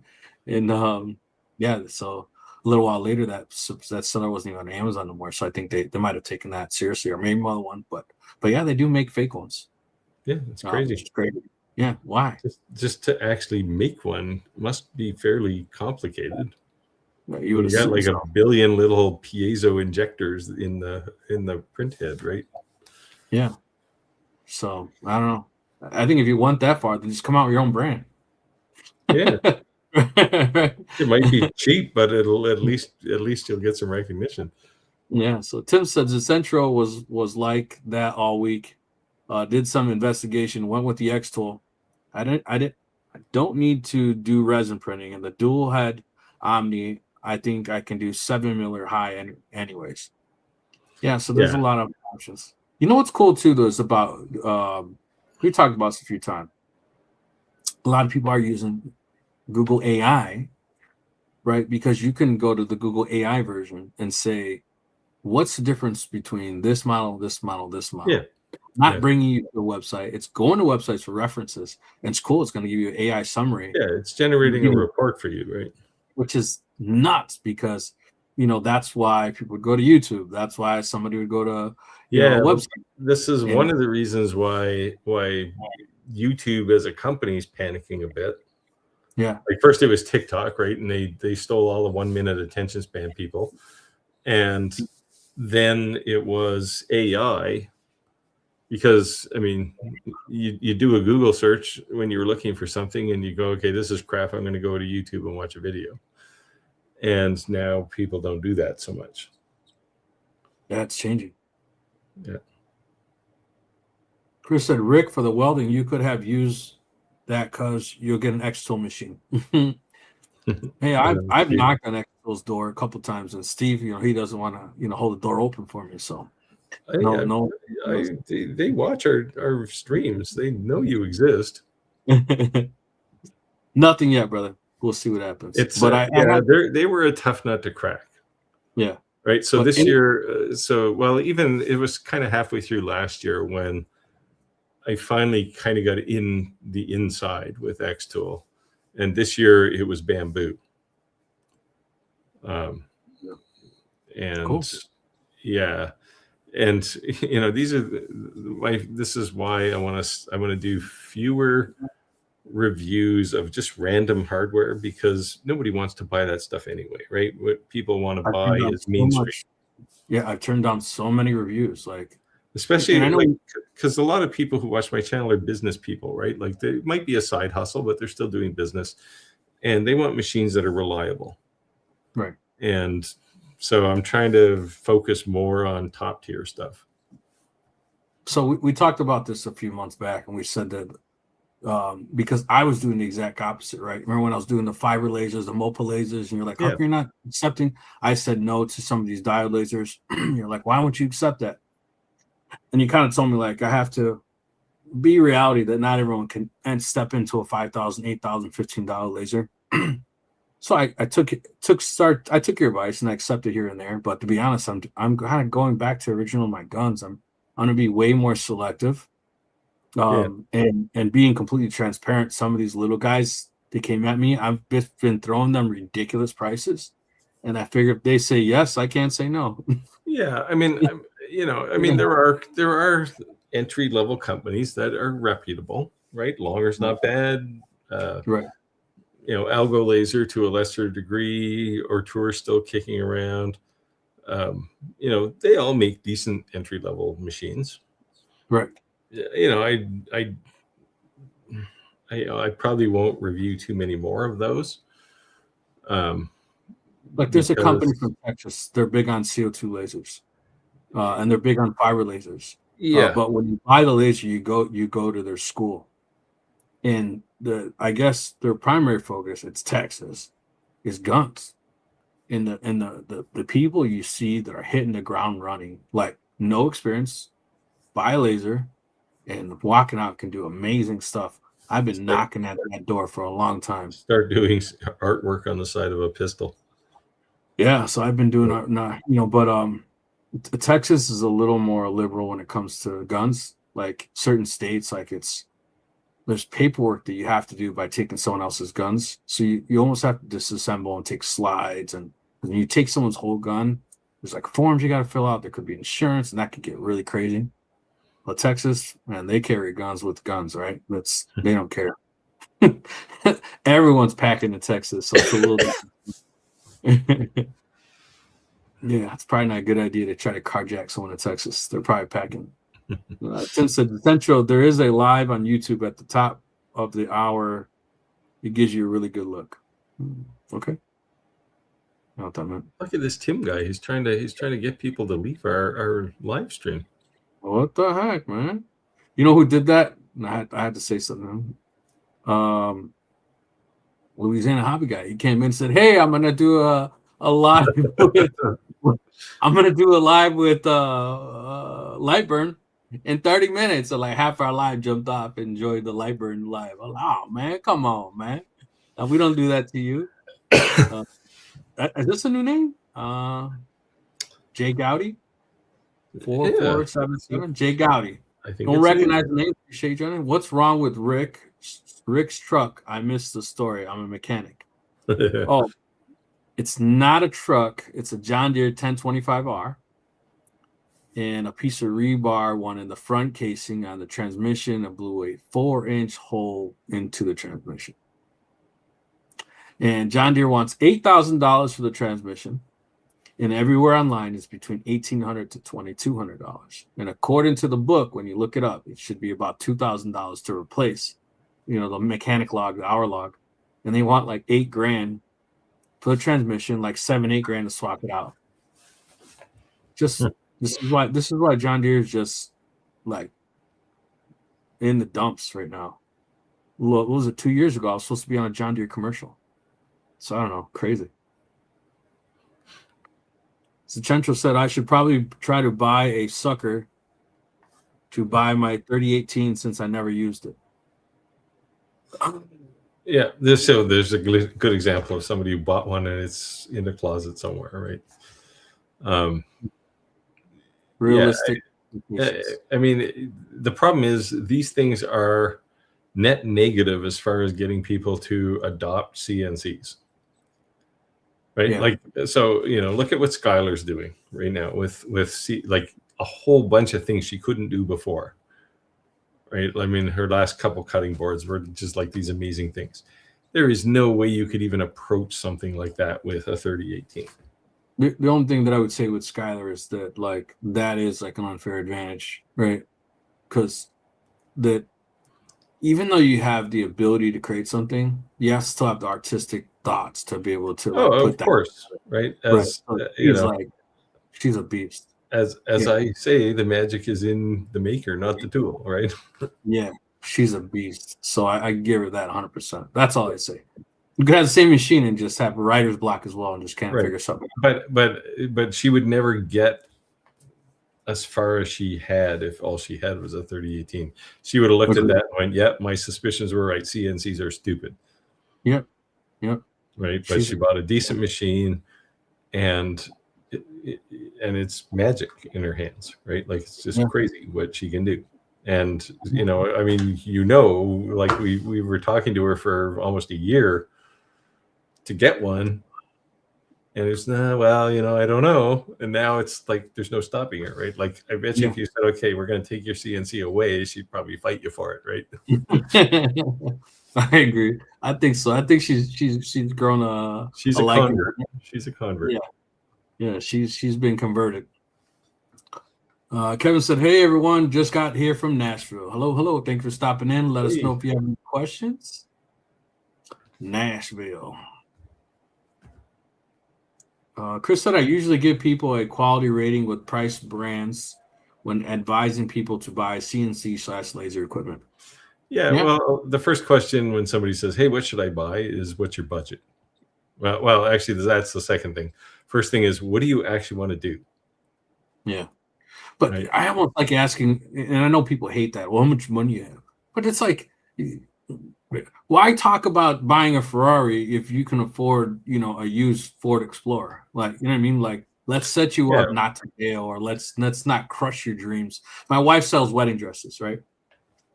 And yeah, so a little while later, that seller wasn't even on Amazon no more. So I think they might have taken that seriously, or maybe another one, but yeah, they do make fake ones, Yeah, it's which crazy. is great. Yeah, why? Just to actually make one must be fairly complicated. Well, I you mean, would you got assume like a so. billion little piezo injectors in the print head, right? Yeah. So I don't know. I think if you want that far, then just come out with your own brand. Yeah, it might be cheap, but it'll at least you'll get some recognition. Yeah. So Tim says the Centro was like that all week. Did some investigation, went with the X tool. I don't need to do resin printing, and the dual head Omni. I think I can do 7 miller high anyways. Yeah. So there's a Yeah, lot of options. You know what's cool too, though, is about we talked about this a few times. A lot of people are using Google AI, right? Because you can go to the Google AI version and say, what's the difference between this model, this model, this yeah, model? Not yeah, bringing you to the website. It's going to websites for references. And it's cool. It's going to give you an AI summary, yeah. It's generating a report for you, right? which is nuts because, that's why people would go to YouTube. That's why somebody would go to, a Yeah, website. this is And one of the reasons why YouTube as a company is panicking a bit. yeah, Like first it was TikTok, right? And they stole all the 1 minute attention span people. And then it was AI because I mean you do a Google search when you're looking for something and you go, okay, this is crap. I'm going to go to YouTube and watch a video. And now people don't do that so much. that's changing. Yeah. Chris said, Rick, for the welding, you could have used that because you'll get an X tool machine. Hey, I've Yeah. knocked on Exo's door a couple times, and Steve, he doesn't want to, hold the door open for me. So no, no, They watch our streams. They know you exist. nothing yet, brother. We'll see what happens. It's But I yeah, have, they were a tough nut to crack, yeah. right? So But this year, so well, even it was kind of halfway through last year when I finally kind of got in the inside with X Tool, and this year it was bamboo. Um, cool. and yeah, and these are this is why I want to do fewer reviews of just random hardware because nobody wants to buy that stuff anyway, right? What people want to I've buy turned down is so mainstream, much. Yeah, I've turned down so many reviews. Like, and especially I like know, because a lot of people who watch my channel are business people, right? Like they might be a side hustle, but they're still doing business, and they want machines that are reliable. right. And so I'm trying to focus more on top tier stuff. So we talked about this a few months back, and we said that because I was doing the exact opposite, right? Remember when I was doing the fiber lasers, the MOPA lasers, and you're like, how Yeah, come you're not accepting? I said no to some of these diode lasers. You're like, why won't you accept that? And you kind of told me like I have to be reality that not everyone can and step into a $5,000, $8,000, $15 laser. So I took your advice and I accepted here and there. But to be honest, I'm kind of going back to original my guns. I'm gonna be way more selective. yeah, And being completely transparent, some of these little guys that came at me, I've been throwing them ridiculous prices, and I figure if they say yes, I can't say no. yeah. I mean, I mean, there are entry level companies that are reputable, right? Longer's not bad. Right. Algo laser to a lesser degree, or Tour still kicking around. They all make decent entry level machines. Right. I I probably won't review too many more of those. Um, Like there's a company because from Texas. They're big on CO2 lasers, and they're big on fiber lasers. yeah, But when you buy the laser, you go to their school, and I guess their primary focus, it's Texas, is guns. And the people you see that are hitting the ground running, like no experience, buy a laser, and walking out can do amazing stuff. I've been start, knocking at that door for a long time. start doing artwork on the side of a pistol. Yeah, so I've been doing but Texas is a little more liberal when it comes to guns. Like certain states, like there's paperwork that you have to do by taking someone else's guns. So you almost have to disassemble and take slides. And when you take someone's whole gun, there's like forms you got to fill out. There could be insurance, and that could get really crazy. But Texas, man, they carry guns with guns, right? They don't care. Everyone's packing in Texas, so it's a little yeah, it's probably not a good idea to try to carjack someone in Texas. They're probably packing. Since the Central, there is a live on YouTube at the top of the hour. It gives you a really good look. Okay. I know what that meant. Look at this Tim guy. He's trying to get people to leave our live stream. What the heck, man? You know who did that? I had to say something. Louisiana hobby guy. He came in and said, "Hey, I'm gonna do a live. I'm gonna do a live with Lightburn in 30 minutes." So like half our live jumped off, enjoyed the Lightburn live. I'm like, oh man, come on, man. We don't do that to you. Is this a new name? Jay Gowdy. 4477. Jay Gowdy. I think don't recognize the name. Appreciate you. What's wrong with Rick's truck? I missed the story. I'm a mechanic. Oh, it's not a truck. It's a John Deere 1025R and a piece of rebar one in the front casing on the transmission and blew a 4-inch hole into the transmission. And John Deere wants $8,000 for the transmission. And everywhere online is between $1,800 to $2,200. And according to the book, when you look it up, it should be about $2,000 to replace, the mechanic log, the hour log. And they want like $8,000 for the transmission, like $7-8 to swap it out. This is why John Deere is just like in the dumps right now. Look, what was it? 2 years ago, I was supposed to be on a John Deere commercial. So I don't know, crazy. Central said I should probably try to buy a sucker to buy my 3018 since I never used it. Yeah, there's a good example of somebody who bought one and it's in the closet somewhere, right? Realistic. Yeah, I mean, the problem is these things are net negative as far as getting people to adopt CNCs. Right. Yeah. Like, so, look at what Skylar's doing right now with like a whole bunch of things she couldn't do before. Right. I mean, her last couple cutting boards were just like these amazing things. There is no way you could even approach something like that with a 3018. The only thing that I would say with Skylar is that like that is like an unfair advantage, right? Because that even though you have the ability to create something, you have to still have the artistic thoughts to be able to put that. Of course, right? As right. She's a beast. As I say, the magic is in the maker, not the tool, right? Yeah, she's a beast. So I give her that 100%. That's all I say. You could have the same machine and just have writer's block as well and just can't figure something out. But she would never get as far as she had if all she had was a 3018. She would have looked at that and went, "Yep, my suspicions were right. CNCs are stupid." Yep. Right, but she bought a decent machine, and it's magic in her hands, right? Like it's just crazy what she can do. And I mean, like we were talking to her for almost a year to get one, and it's I don't know. And now it's like there's no stopping her, right? Like I bet you if you said, "Okay, we're going to take your CNC away," she'd probably fight you for it, right? I agree. I think so. I think she's grown she's a convert. She's a convert. Yeah. She's been converted. Kevin said, "Hey everyone, just got here from Nashville. Hello. Thank you for stopping in. Let us know if you have any questions." Nashville. Chris said, "I usually give people a quality rating with price brands when advising people to buy CNC/laser equipment." Yeah, well, the first question when somebody says, "Hey, what should I buy?" is, "What's your budget?" Well, actually, that's the second thing. First thing is, what do you actually want to do? Yeah, but right. I almost like asking, and I know people hate that. Well, how much money you have? But it's like, Why talk about buying a Ferrari if you can afford, a used Ford Explorer? Like, you know what I mean? Like, let's set you Yeah. up not to fail, or let's not crush your dreams. My wife sells wedding dresses, right?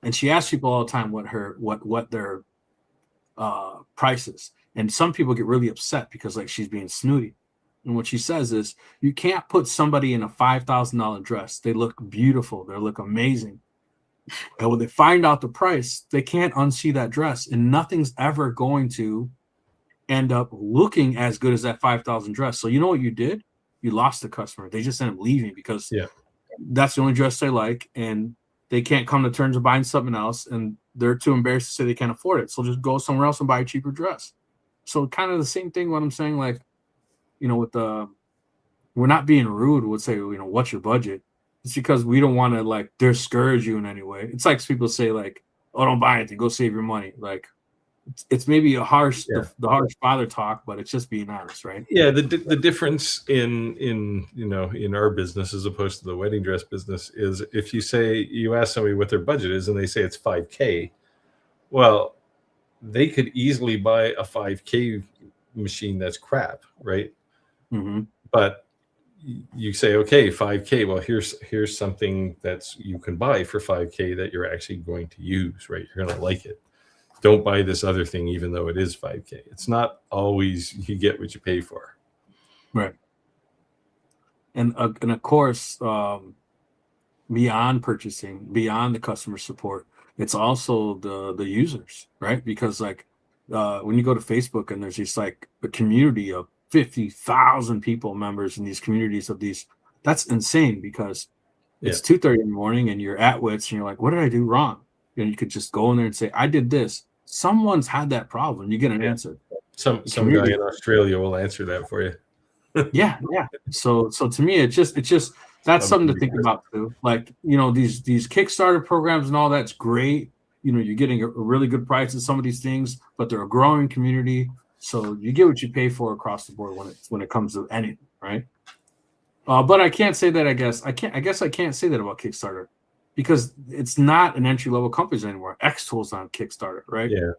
And she asks people all the time what their prices. And some people get really upset because like she's being snooty. And what she says is, you can't put somebody in a $5,000 dress. They look beautiful. They look amazing. And when they find out the price, they can't unsee that dress, and nothing's ever going to end up looking as good as that 5,000 dress. So you know what you did? You lost the customer. They just end up leaving because Yeah. that's the only dress they like, and they can't come to terms of buying something else, and they're too embarrassed to say they can't afford it. So just go somewhere else and buy a cheaper dress. So kind of the same thing. What I'm saying, like, with we're not being rude. We'll say, what's your budget? It's because we don't want to like discourage you in any way. It's like people say like, oh, don't buy anything, go save your money. Like it's maybe a harsh, Yeah. the harsh father talk, but it's just being honest, right? Yeah, the difference in our business as opposed to the wedding dress business is if you ask somebody what their budget is and they say it's $5K, well, they could easily buy a $5K machine that's crap, right? Mm-hmm. But you say, okay, $5K. Well, here's something that's you can buy for $5K that you're actually going to use, right? You're going to like it. Don't buy this other thing, even though it is $5K. It's not always you get what you pay for. Right. And of course, beyond purchasing, beyond the customer support, it's also the users, right? Because like when you go to Facebook and there's just like a community of 50,000 people, members in these communities of these, that's insane because it's 2:30 in the morning and you're at wits and you're like, what did I do wrong? And you could just go in there and say, I did this. Someone's had that problem. You get an answer. Some guy in Australia will answer that for you. Yeah. So to me, it's just that's something to think about too. Like, these Kickstarter programs and all that's great. You're getting a really good price in some of these things, but they're a growing community. So you get what you pay for across the board when it comes to anything, right? But I can't say that. I guess I can't say that about Kickstarter because it's not an entry level company anymore. X-Tools on Kickstarter, right? Yeah.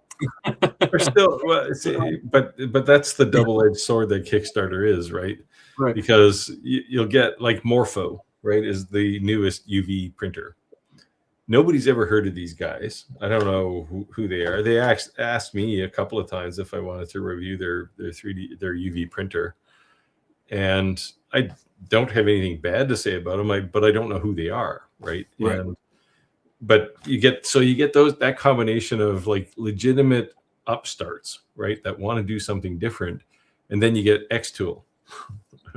We're still, but that's the double-edged sword that Kickstarter is, right? Right. Because you'll get like Morpho, right? Is the newest UV printer. Nobody's ever heard of these guys. I don't know who they are. They asked me a couple of times if I wanted to review their UV printer, and I don't have anything bad to say about them. But I don't know who they are, right? Right. But you get that combination of like legitimate upstarts, right, that want to do something different, and then you get X-Tool,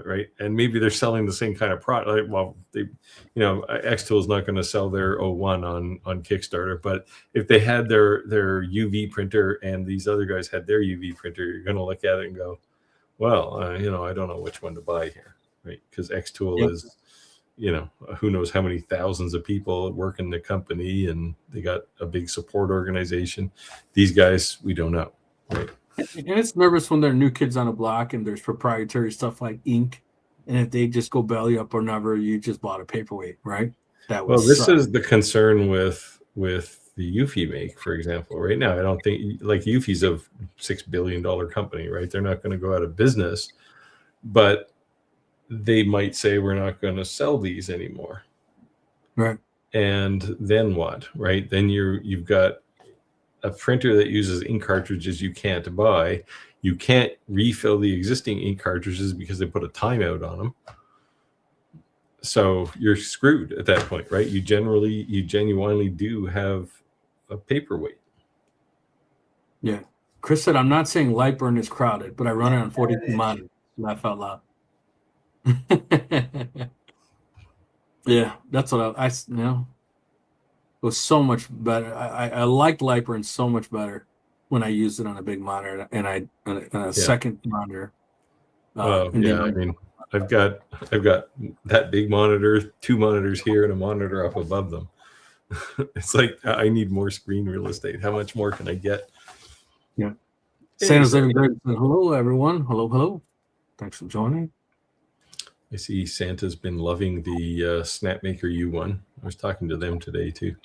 right, and maybe they're selling the same kind of product. Well, X-Tool is not going to sell their O1 on Kickstarter, but if they had their UV printer and these other guys had their UV printer, you're going to look at it and go, well, I don't know which one to buy here, right? Because X-Tool is, who knows how many thousands of people work in the company, and they got a big support organization. These guys, we don't know, right? And it's nervous when there are new kids on the block and there's proprietary stuff like ink, and if they just go belly up or never, you just bought a paperweight, right? This is the concern with the Eufy make, for example. Right now, I don't think like Eufy's a $6 billion company, right? They're not going to go out of business, but they might say we're not going to sell these anymore, right? And then what, right? Then you've got a printer that uses ink cartridges you can't buy. You can't refill the existing ink cartridges because they put a timeout on them. So you're screwed at that point, right? You genuinely do have a paperweight. Yeah. Chris said, I'm not saying Lightburn is crowded, but I run it on 42 monitors. Laugh out loud. Yeah, that's what I it was so much better. I liked Lightburn so much better when I used it on a big monitor and a second monitor. I mean, I've got that big monitor, 2 monitors here, and a monitor up above them. It's like I need more screen real estate. How much more can I get? Yeah. Santa's Living Great said, hello, everyone. Hello. Thanks for joining. I see Santa's been loving the Snapmaker U1. I was talking to them today too.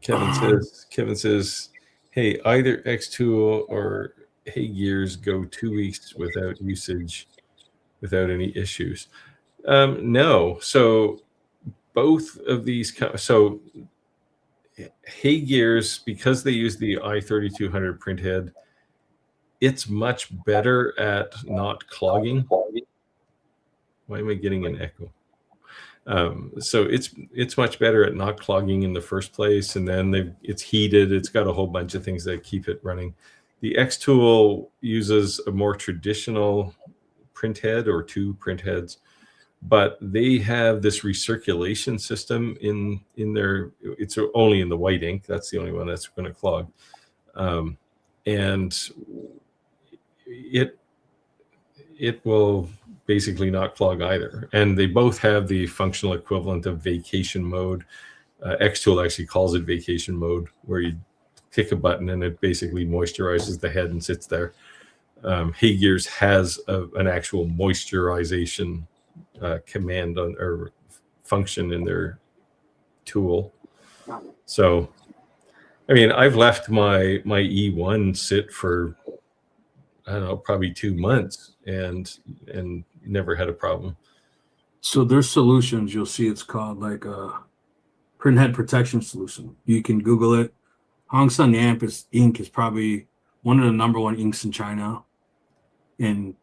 Kevin says, hey, either X2 or Hey Gears go 2 weeks without usage, without any issues. No. So both of these, so Hey Gears, because they use the i3200 printhead, it's much better at not clogging. Why am I getting an echo? So it's much better at not clogging in the first place, and then it's heated. It's got a whole bunch of things that keep it running. The X tool uses a more traditional printhead or two printheads, but they have this recirculation system in their. It's only in the white ink. That's the only one that's going to clog, and it will basically not clog either. And they both have the functional equivalent of vacation mode. Xtool actually calls it vacation mode, where you click a button and it basically moisturizes the head and sits there. Hey Gears has an actual moisturization command or function in their tool. So, I mean, I've left my E1 sit for, I don't know, probably 2 months and never had a problem. So there's solutions. You'll see it's called like a printhead protection solution. You can Google it. Hong Sun ink is probably one of the number one inks in China. And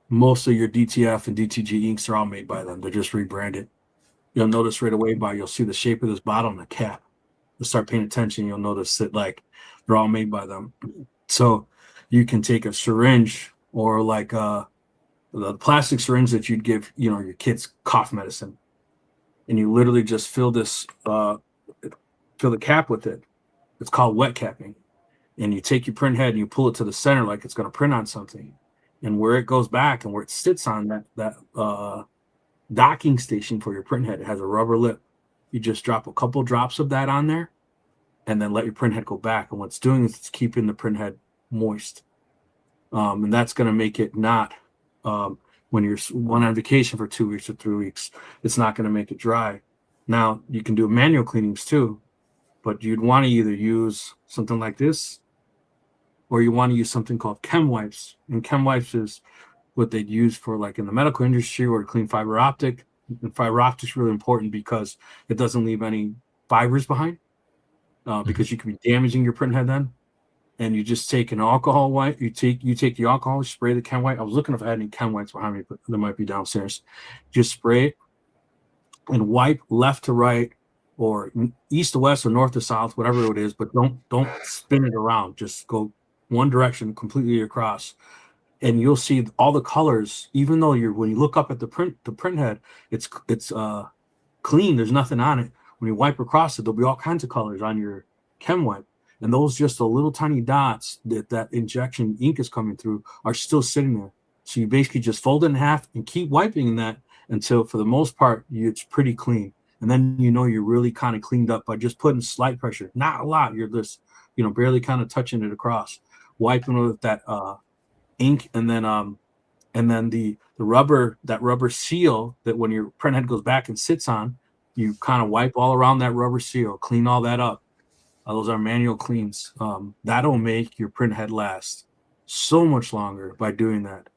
most of your DTF and DTG inks are all made by them. They're just rebranded. You'll notice right away you'll see the shape of this bottle and the cap. You'll start paying attention. You'll notice that like they're all made by them. So you can take a syringe or like the plastic syringe that you'd give, your kids cough medicine, and you literally just fill the cap with it. It's called wet capping. And you take your print head and you pull it to the center like it's going to print on something. And where it goes back and where it sits on that docking station for your print head, it has a rubber lip. You just drop a couple drops of that on there and then let your print head go back. And what it's doing is it's keeping the print head moist. And that's going to make it not, when you're on vacation for 2 weeks or 3 weeks, it's not going to make it dry. Now, you can do manual cleanings too, but you'd want to either use something like this or you want to use something called chem wipes. And chem wipes is what they'd use for like in the medical industry or to clean fiber optic. And fiber optic is really important because it doesn't leave any fibers behind, because you could be damaging your print head then. And you just take an alcohol wipe. You take the alcohol, spray the chem wipe. I was looking if I had any chem wipes behind me, but there might be downstairs. Just spray it and wipe left to right or east to west or north to south, whatever it is. But don't spin it around. Just go one direction completely across, and you'll see all the colors. Even though when you look up at the print head, it's clean. There's nothing on it. When you wipe across it, there'll be all kinds of colors on your chem wipe. And those just the little tiny dots that injection ink is coming through are still sitting there. So you basically just fold it in half and keep wiping that until, for the most part, it's pretty clean. And then you're really kind of cleaned up by just putting slight pressure. Not a lot. You're just, barely kind of touching it across, wiping with that ink, and then the rubber seal that when your print head goes back and sits on, you kind of wipe all around that rubber seal, clean all that up. Those are manual cleans. That'll make your print head last so much longer by doing that.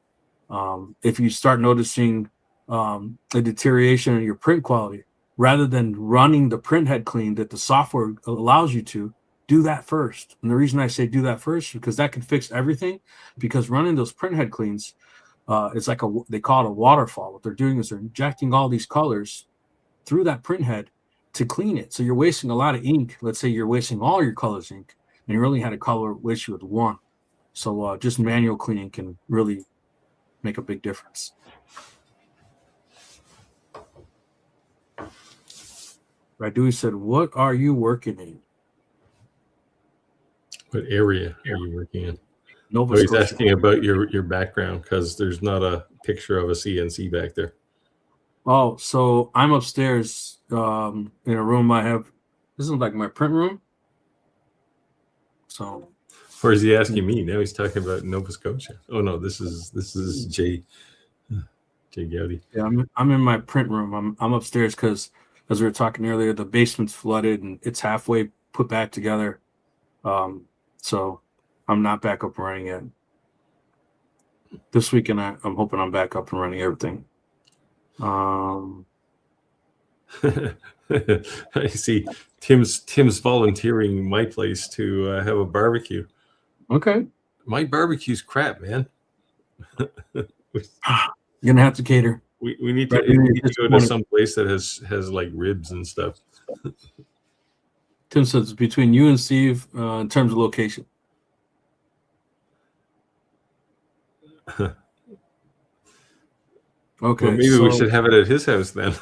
If you start noticing a deterioration in your print quality, rather than running the print head clean that the software allows you to, do that first. And the reason I say do that first is because that can fix everything. Because running those print head cleans, it's like they call it a waterfall. What they're doing is they're injecting all these colors through that print head to clean it. So you're wasting a lot of ink. Let's say you're wasting all your colors ink and you really had a color issue with one. So just manual cleaning can really make a big difference. Radu said, what are you working in? What area are you working in? Nova He's Scotia. asking about your background because there's not a picture of a CNC back there. Oh, so I'm upstairs in a room I have. This is like my print room. So, or is he asking me? Now he's talking about Nova Scotia. Oh no, this is Jay Gowdy. Yeah, I'm in my print room. I'm upstairs because, as we were talking earlier, the basement's flooded and it's halfway put back together. So I'm not back up and running yet. This weekend, I'm hoping I'm back up and running everything. I see Tim's volunteering my place to have a barbecue. Okay. My barbecue's crap, man. You're gonna have to cater. We need Right, to we we need need this to go to morning. some place that has like ribs and stuff. Tim says between you and Steve in terms of location. Okay, Well, maybe so we should have it at his house then.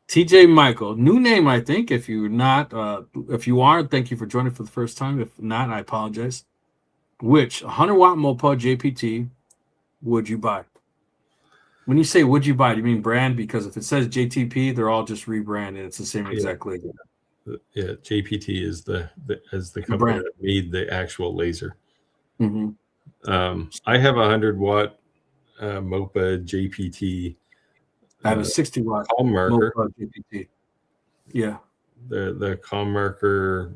TJ Michael, new name, I think. If you're not, if you are, thank you for joining for the first time. If not, I apologize. Which 100-watt Moped JPT would you buy? When you say would you buy, do you mean brand? Because if it says JTP, they're all just rebranded. It's the same exact laser. Yeah, JPT is the company brand. that made the actual laser. Mm-hmm. I have a 100-watt Moped JPT. I have a 60-watt calm marker. Moped JPT. Yeah. The calm marker,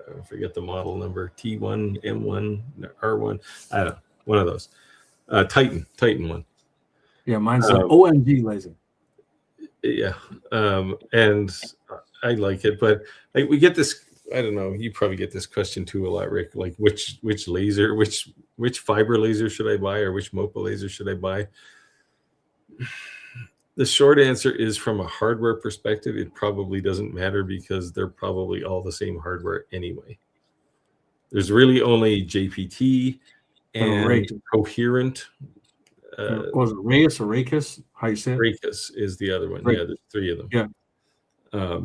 I forget the model number, T1, M1, R1. I don't know, one of those. Titan one. Yeah, mine's an OMG laser. Yeah, and I like it, but like we get this. I don't know. You probably get this question too a lot, Rick. Like which laser, which fiber laser should I buy, or which MOPA laser should I buy? The short answer is, from a hardware perspective, it probably doesn't matter because they're probably all the same hardware anyway. There's really only JPT and Coherent. Was it Reyes or Rakis? How you say it? Rakis is the other one. Rakis. Yeah, there's 3 of them. Yeah.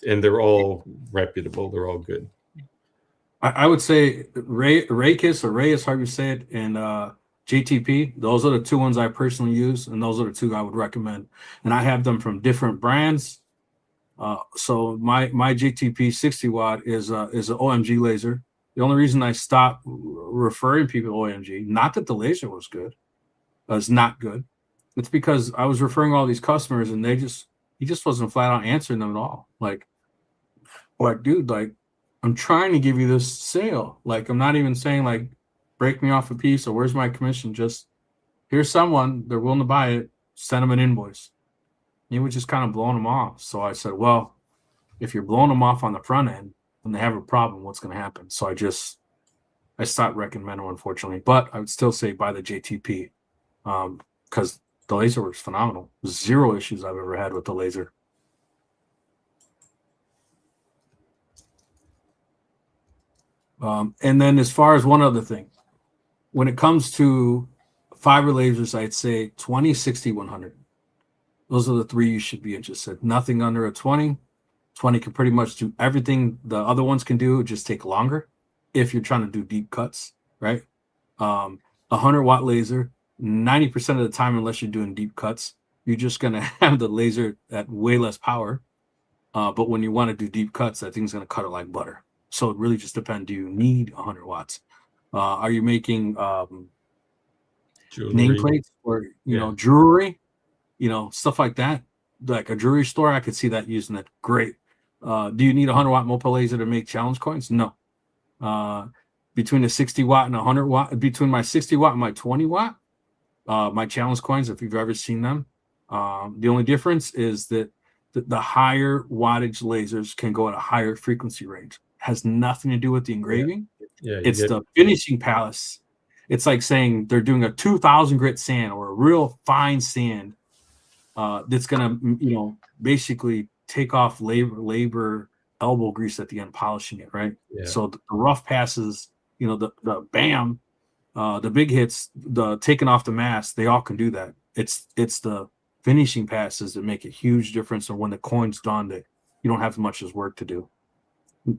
And they're all reputable. They're all good. I would say Rakis or Reyes, however you say it, and JTP. Those are the 2 ones I personally use, and those are the 2 I would recommend. And I have them from different brands. So my JTP 60-watt is an OMG laser. The only reason I stopped referring people to OMG, not that the laser was good, it's not good. It's because I was referring all these customers, and he just wasn't flat out answering them at all. Like, dude, like, I'm trying to give you this sale. Like, I'm not even saying like, break me off a piece or where's my commission. Just here's someone, they're willing to buy it. Send them an invoice. He was just kind of blowing them off. So I said, well, if you're blowing them off on the front end and they have a problem, what's going to happen? So I stopped recommending them, unfortunately. But I would still say buy the JTP because the laser works phenomenal. 0 issues I've ever had with the laser. And then as far as one other thing, when it comes to fiber lasers, I'd say 20, 60, 100. Those are the 3 you should be interested. Nothing under a 20. 20 can pretty much do everything the other ones can do, just take longer if you're trying to do deep cuts, right? 100-watt laser, 90% of the time, unless you're doing deep cuts, you're just going to have the laser at way less power. But when you want to do deep cuts, that thing's going to cut it like butter. So it really just depends. Do you need 100 watts? Are you making nameplates or jewelry, stuff like that? Like a jewelry store, I could see that using it. Great. Do you need a 100-watt MOPA laser to make challenge coins? No. Between the 60-watt and 100-watt, between my 60-watt and my 20-watt, my challenge coins, if you've ever seen them, the only difference is that the higher wattage lasers can go at a higher frequency range. Has nothing to do with the engraving. It's the finishing palace. It's like saying they're doing a 2,000 grit sand or a real fine sand that's gonna, basically take off labor elbow grease at the end, polishing it, right? Yeah. So the rough passes, the bam, the big hits, the taking off the mask, they all can do that. It's the finishing passes that make a huge difference. And when the coin's done, that you don't have much as work to do.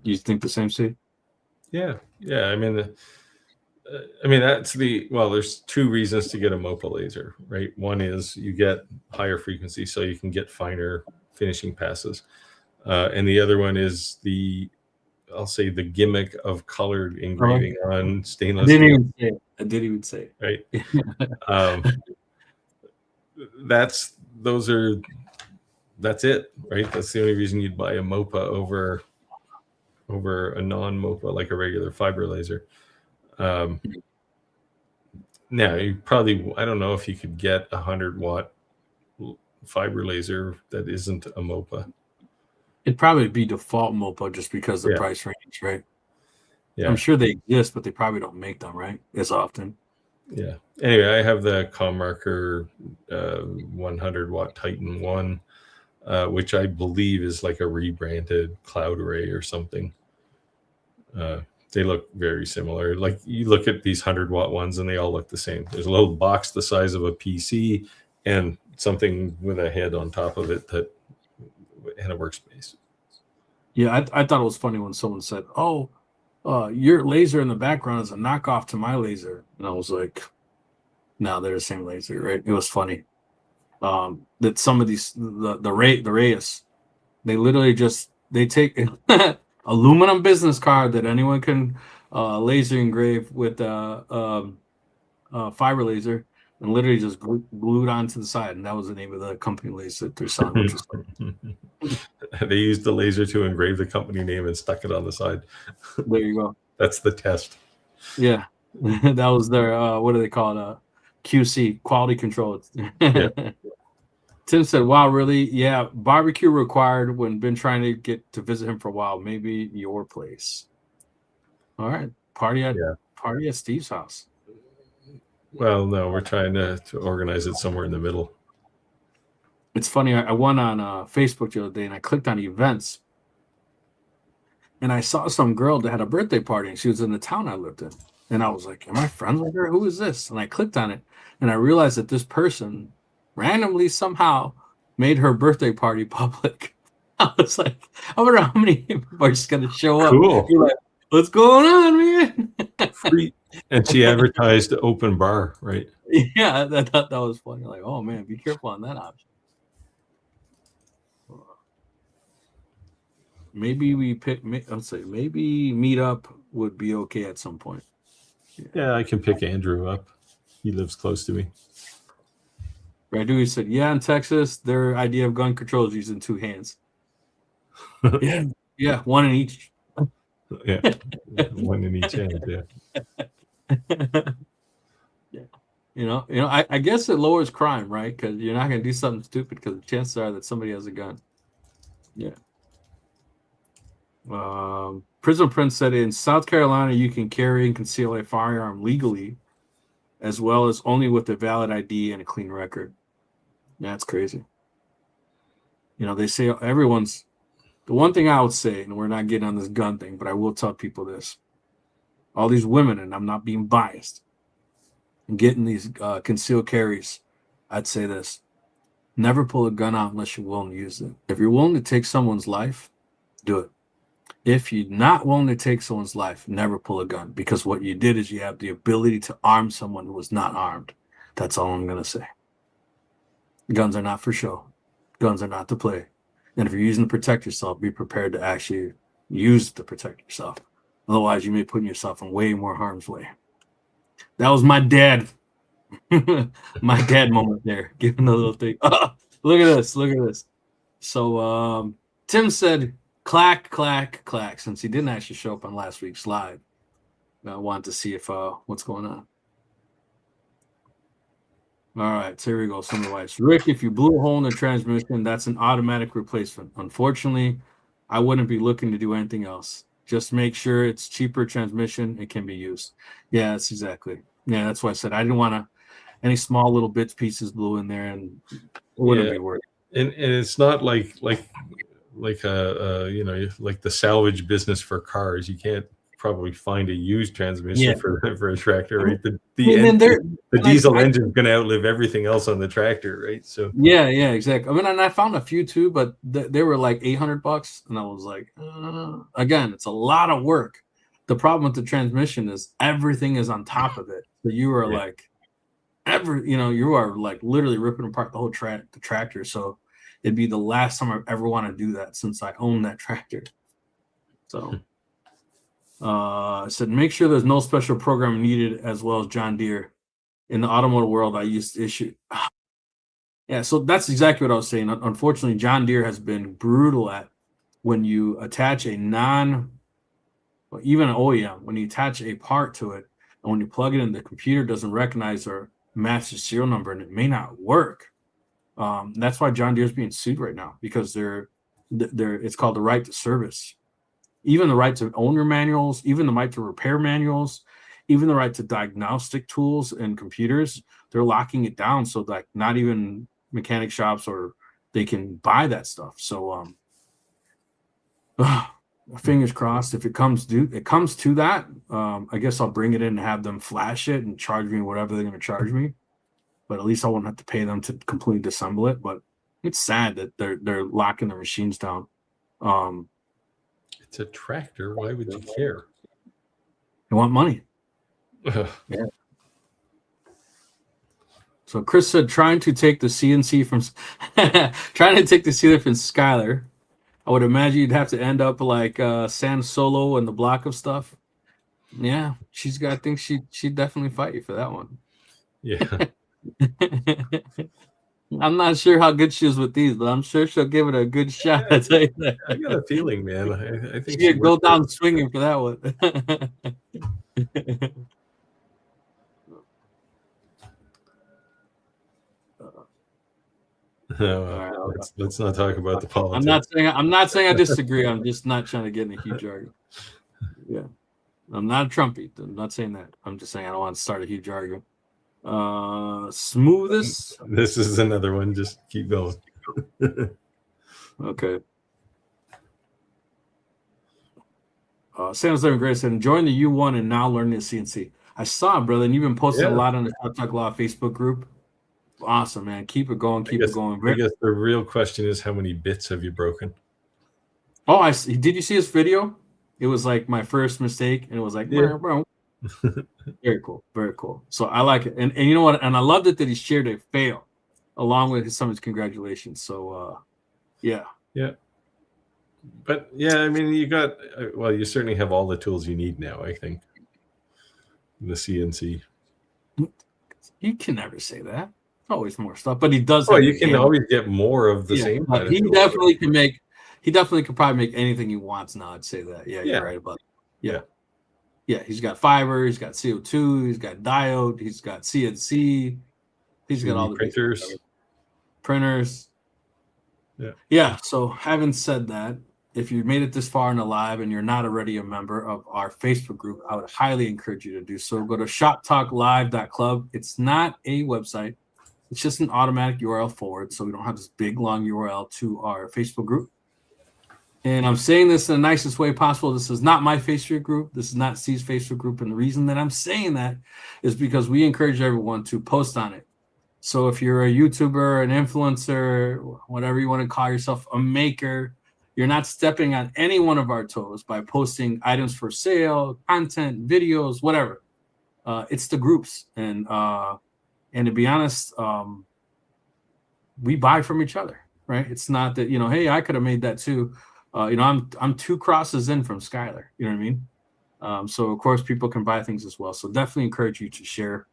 You think the same, Steve? Yeah. I mean, that's there's 2 reasons to get a MOPA laser, right? One is you get higher frequency, so you can get finer finishing passes, and the other one is I'll say the gimmick of colored engraving on stainless steel. I didn't even say it. Right. That's it, right? That's the only reason you'd buy a MOPA over over a non-MOPA, like a regular fiber laser. Now, you probably, I don't know if you could get 100-watt fiber laser that isn't a MOPA. It'd probably be default MOPA just because of the Yeah. price range, right? Yeah. I'm sure they exist, but they probably don't make them, right? As often. Yeah. Anyway, I have the Commarker 100-watt Titan 1, which I believe is like a rebranded Cloud Array or something. They look very similar. Like, you look at these 100-watt ones and they all look the same. There's a little box the size of a PC and something with a head on top of it and a workspace. Yeah, I thought it was funny when someone said, "Oh, your laser in the background is a knockoff to my laser," and I was like, "No, they're the same laser, right?" It was funny that some of these the Reyes, they literally just they take aluminum business card that anyone can laser engrave with fiber laser and literally just glued onto the side, and that was the name of the company laser that they're selling, which was They used the laser to engrave the company name and stuck it on the side. there you go. That's the test. Yeah, that was their what do they call it? QC, quality control. Yeah. Tim said, "Wow, really? Yeah, barbecue required." When been trying to get to visit him for a while, maybe your place. All right, party at Steve's house. Well, no, we're trying to organize it somewhere in the middle. It's funny. I went on Facebook the other day and I clicked on events, and I saw some girl that had a birthday party, and she was in the town I lived in. And I was like, "Am I friends with her? Who is this?" And I clicked on it, and I realized that this person randomly somehow made her birthday party public. I was like, I wonder how many people are just going to show up. Cool. You're like, what's going on, man? Free. And she advertised open bar, right? Yeah, I thought that was funny. Like, oh man, be careful on that option. Maybe we pick. Let's say maybe meetup would be okay at some point. Yeah, I can pick Andrew up. He lives close to me. Radu said, "Yeah, in Texas, their idea of gun control is using two hands." yeah, one in each. Yeah, one in each hand. Yeah. Yeah, I guess it lowers crime, right? Because you're not going to do something stupid because the chances are that somebody has a gun. Yeah. Prism Prince said in South Carolina, you can carry and conceal a firearm legally, as well as only with a valid ID and a clean record. That's crazy. They say everyone's. The one thing I would say, and we're not getting on this gun thing, but I will tell people this: all these women, and I'm not being biased, and getting these concealed carries, I'd say this: never pull a gun out unless you're willing to use it. If you're willing to take someone's life, do it. If you're not willing to take someone's life, never pull a gun, because what you did is you have the ability to arm someone who was not armed. That's all I'm going to say. Guns are not for show. Guns are not to play. And if you're using to protect yourself, be prepared to actually use to protect yourself. Otherwise, you may put yourself in way more harm's way. That was my dad. My dad moment there, giving a little thing. Look at this. Look at this. So Tim said, clack, clack, clack, since he didn't actually show up on last week's live. I wanted to see if what's going on. All right, so here we go. Some of the lights. Rick, if you blew a hole in the transmission, that's an automatic replacement. Unfortunately, I wouldn't be looking to do anything else. Just make sure it's cheaper transmission and can be used. Yeah, that's exactly. Yeah, that's why I said I didn't want to any small little bits pieces blew in there, and it wouldn't be worth it. And it's not like like the salvage business for cars. You can't probably find a used transmission for a tractor, right? The diesel engine is going to outlive everything else on the tractor, right? So yeah, exactly. I mean, and I found a few too, but they were like $800, and I was like, again, it's a lot of work. The problem with the transmission is everything is on top of it, so you are like, you are like literally ripping apart the whole the tractor. So it'd be the last time I ever want to do that since I own that tractor. So I said, make sure there's no special program needed, as well as John Deere. In the automotive world, I used to issue. Yeah, so that's exactly what I was saying. Unfortunately, John Deere has been brutal at when you attach a even an OEM, when you attach a part to it and when you plug it in, the computer doesn't recognize or match the serial number, and it may not work. That's why John Deere's being sued right now, because they're it's called the right to service. Even the right to owner manuals, even the right to repair manuals, even the right to diagnostic tools and computers, they're locking it down so like not even mechanic shops or they can buy that stuff. So fingers crossed, if it comes to that, I guess I'll bring it in and have them flash it and charge me whatever they're going to charge me. But at least I won't have to pay them to completely disassemble it. But it's sad that they're locking their machines down. It's a tractor. Why would you care? They want money. Yeah. So Chris said, trying to take the CNC from Skylar. I would imagine you'd have to end up like San Solo and the block of stuff. Yeah, I think she'd definitely fight you for that one. Yeah. I'm not sure how good she is with these, but I'm sure she'll give it a good shot. Yeah, I got a feeling, man. I think she'd go down swinging for that one. Let's not talk about the politics. I'm not saying I disagree. I'm just not trying to get in a huge argument. Yeah, I'm not a Trumpy. I'm not saying that. I'm just saying I don't want to start a huge argument. Smoothest. This is another one. Just keep going. Okay. Santa's Living Grace said, enjoying the U1 and now learning the CNC. I saw it, brother, and you've been posting a lot on the Shop Talk Law Facebook group. Awesome, man. Keep it going. Keep it going. I guess the real question is, how many bits have you broken? Oh, did you see his video? It was like my first mistake, and it was like, bro. Very cool. Very cool. So I like it. And you know what? And I loved it that he shared a fail along with some of his congratulations. So, yeah. Yeah. But, yeah, I mean, you certainly have all the tools you need now, I think. The CNC. You can never say that. Always more stuff, but he does. Oh, you can always get more of the same. He definitely can make. He definitely could probably make anything he wants now. I'd say that. Yeah, you're right about it. Yeah. He's got fiber. He's got CO2. He's got diode. He's got CNC. He's got all the printers. Yeah. So, having said that, if you made it this far in the live and you're not already a member of our Facebook group, I would highly encourage you to do so. Go to shoptalklive.club. It's not a website. It's just an automatic URL forward, so we don't have this big, long URL to our Facebook group. And I'm saying this in the nicest way possible. This is not my Facebook group. This is not C's Facebook group. And the reason that I'm saying that is because we encourage everyone to post on it. So if you're a YouTuber, an influencer, whatever you want to call yourself, a maker, you're not stepping on any one of our toes by posting items for sale, content, videos, whatever. It's the groups. And to be honest, we buy from each other, right? It's not that, hey, I could have made that too. I'm 2 crosses in from Skylar. You know what I mean? So of course people can buy things as well. So definitely encourage you to share.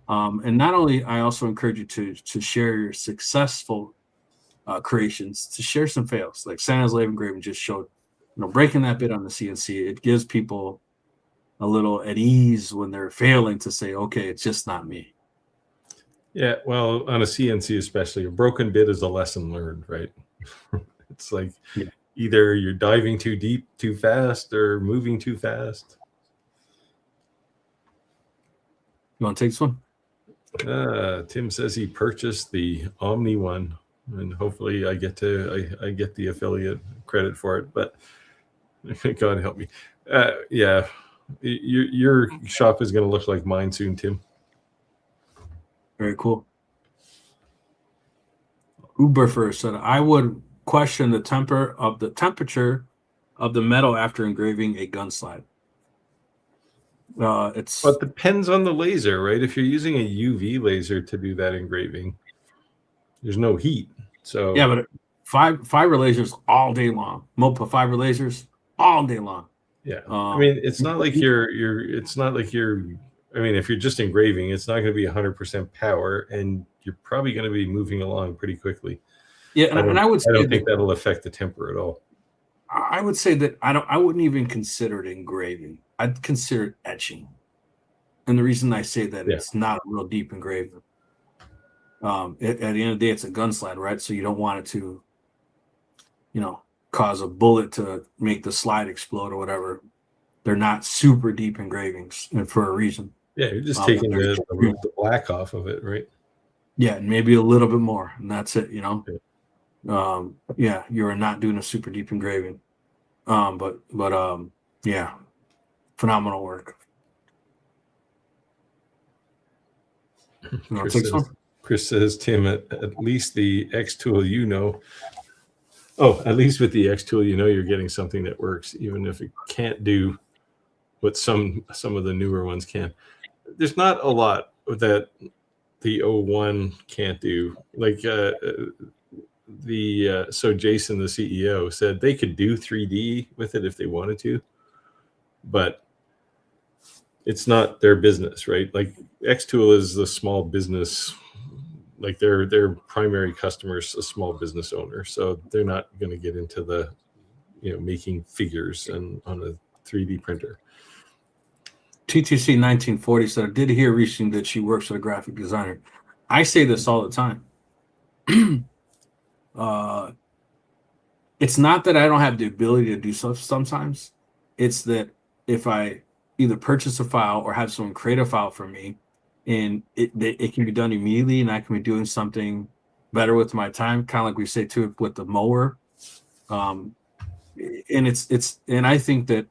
And not only, I also encourage you to share your successful creations, to share some fails. Like Santa's Live Engraving just showed, breaking that bit on the CNC. It gives people a little at ease when they're failing to say, okay, it's just not me. Yeah, well, on a CNC especially, a broken bit is a lesson learned, right? It's like either you're diving too deep, too fast, or moving too fast. You want to take this one? Tim says he purchased the Omni one, and hopefully I get the affiliate credit for it. But God help me. Yeah, your shop is going to look like mine soon, Tim. Very cool. Uberfer said, I would question the temperature of the metal after engraving a gun slide. But it depends on the laser, right? If you're using a UV laser to do that engraving, there's no heat. So yeah, but fiber lasers all day long. MOPA fiber lasers all day long. Yeah, I mean, it's not like you're. I mean, if you're just engraving, it's not going to be 100% power, and you're probably going to be moving along pretty quickly. Yeah, and I would say I don't think that'll affect the temper at all. I would say that I wouldn't even consider it engraving. I'd consider it etching. And the reason I say that, Yeah. it's not a real deep engraving. At the end of the day, it's a gun slide, right? So you don't want it to, cause a bullet to make the slide explode or whatever. They're not super deep engravings, and for a reason. Yeah, you're just But taking the black off of it, right? yeah, and maybe a little bit more, and that's it. Yeah. You are not doing a super deep engraving. But yeah, phenomenal work. You want to take some? Chris says, Tim, at least the X tool, at least with the X tool, you're getting something that works, even if it can't do what some of the newer ones can. There's not a lot that the 01 can't do. Like so Jason, the CEO, said they could do 3D with it if they wanted to, but it's not their business, right? Like Xtool is the small business, like their primary customers, a small business owner, so they're not going to get into the making figures and on a 3D printer. TTC 1940 said, I did hear recently that she works with a graphic designer. I say this all the time. It's not that I don't have the ability to do stuff sometimes. It's that if I either purchase a file or have someone create a file for me, and it can be done immediately, and I can be doing something better with my time, kind of like we say too with the mower. And I think that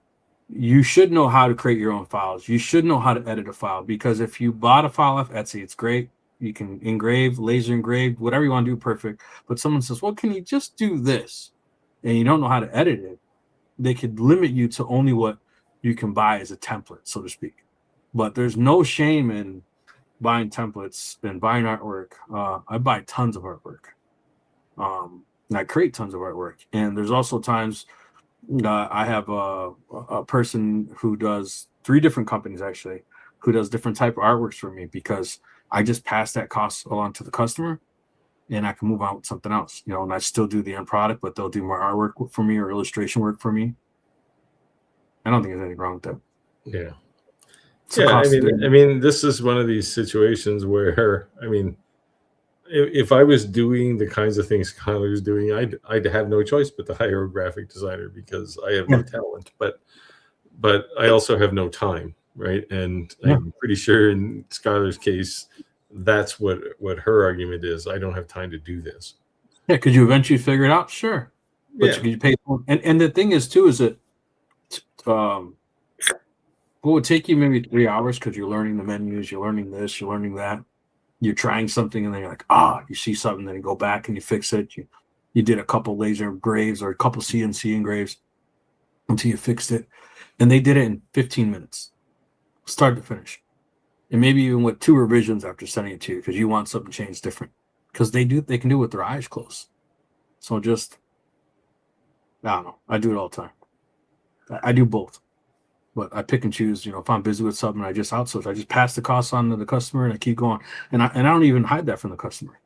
you should know how to create your own files. You should know how to edit a file, because if you bought a file off Etsy, it's great. You can engrave, laser engrave, whatever you want to do, perfect. But someone says, well, can you just do this? And you don't know how to edit it. They could limit you to only what you can buy as a template, so to speak. But there's no shame in buying templates and buying artwork. I buy tons of artwork. And I create tons of artwork. And there's also times I have a person who does 3 different companies, actually, who does different type of artworks for me, because I just pass that cost along to the customer, and I can move on with something else, and I still do the end product, but they'll do more artwork for me or illustration work for me. I don't think there's anything wrong with that. Yeah. I mean, this is one of these situations where, if I was doing the kinds of things Kyler was doing, I'd have no choice but to hire a graphic designer, because I have no talent, but I also have no time, right? And I'm pretty sure in Skylar's case, that's what her argument is. I don't have time to do this. Yeah, could you eventually figure it out? Sure. But could you pay for it? And the thing is too, is that what would take you maybe 3 hours, because you're learning the menus, you're learning this, you're learning that. You're trying something, and then you're like, you see something, then you go back and you fix it. You did a couple laser engraves or a couple CNC engraves until you fixed it. And they did it in 15 minutes, start to finish. And maybe even with 2 revisions after sending it to you, because you want something changed different. Because they can do it with their eyes closed. So I don't know. I do it all the time. I do both. But I pick and choose, if I'm busy with something, I just outsource. I just pass the costs on to the customer, and I keep going. And I don't even hide that from the customer.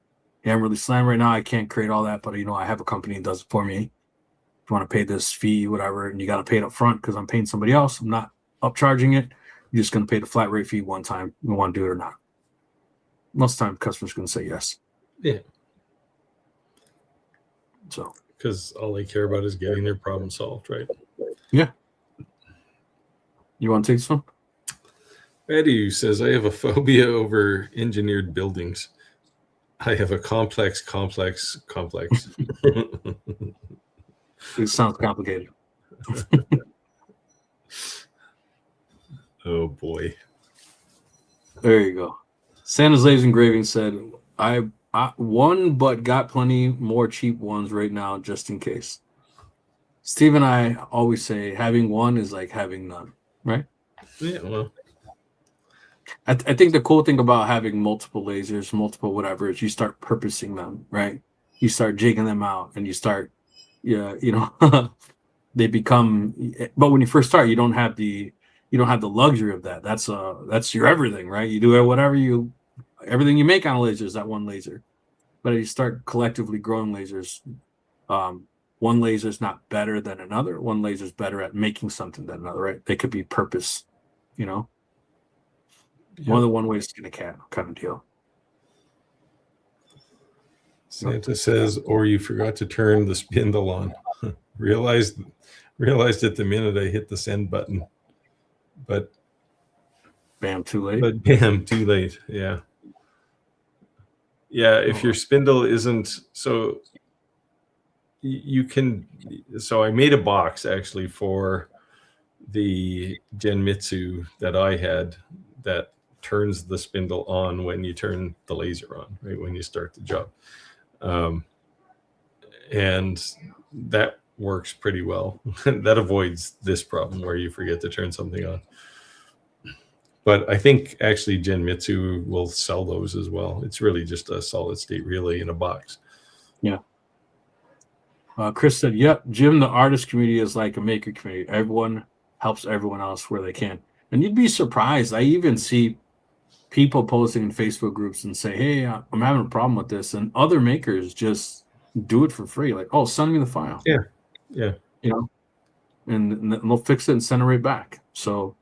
Yeah, I'm really slammed right now. I can't create all that, but I have a company that does it for me. If you want to pay this fee, whatever, and you got to pay it up front because I'm paying somebody else, I'm not upcharging it. You're just going to pay the flat rate fee one time. You want to do it or not. Most of the time, the customer's going to say yes. Yeah. So. Because all they care about is getting their problem solved, right? Yeah. You want to take this one? Eddie says, I have a phobia over engineered buildings. I have a complex. It sounds complicated. Oh, boy. There you go. Santa's Laser Engraving said, I won, but got plenty more cheap ones right now, just in case. Steve and I always say having one is like having none, right? Yeah, well. I think the cool thing about having multiple lasers, multiple whatever, is you start purposing them, right? You start jigging them out, and you start, they become. But when you first start, you don't have the luxury of that. That's your everything, right? You do everything you make on a laser is that one laser. But as you start collectively growing lasers, one laser is not better than another. One laser is better at making something than another, right? They could be purpose, you know, one of the one way to skin a cat kind of deal. Santa says, or you forgot to turn the spindle on. realized it the minute I hit the send button, but bam, too late. But bam, too late. Yeah. If your spindle isn't so, you can. So I made a box actually for the Genmitsu that I had that turns the spindle on when you turn the laser on, right when you start the job. And that works pretty well. That avoids this problem where you forget to turn something on. But I think actually Genmitsu will sell those as well. It's really just a solid state relay in a box. Yeah. Chris said, yep, Jim, the artist community is like a maker community. Everyone helps everyone else where they can. And you'd be surprised. I even see people posting in Facebook groups and say, hey, I'm having a problem with this. And other makers just do it for free. Like, oh, send me the file. Yeah. Yeah. You know, and they'll fix it and send it right back. So,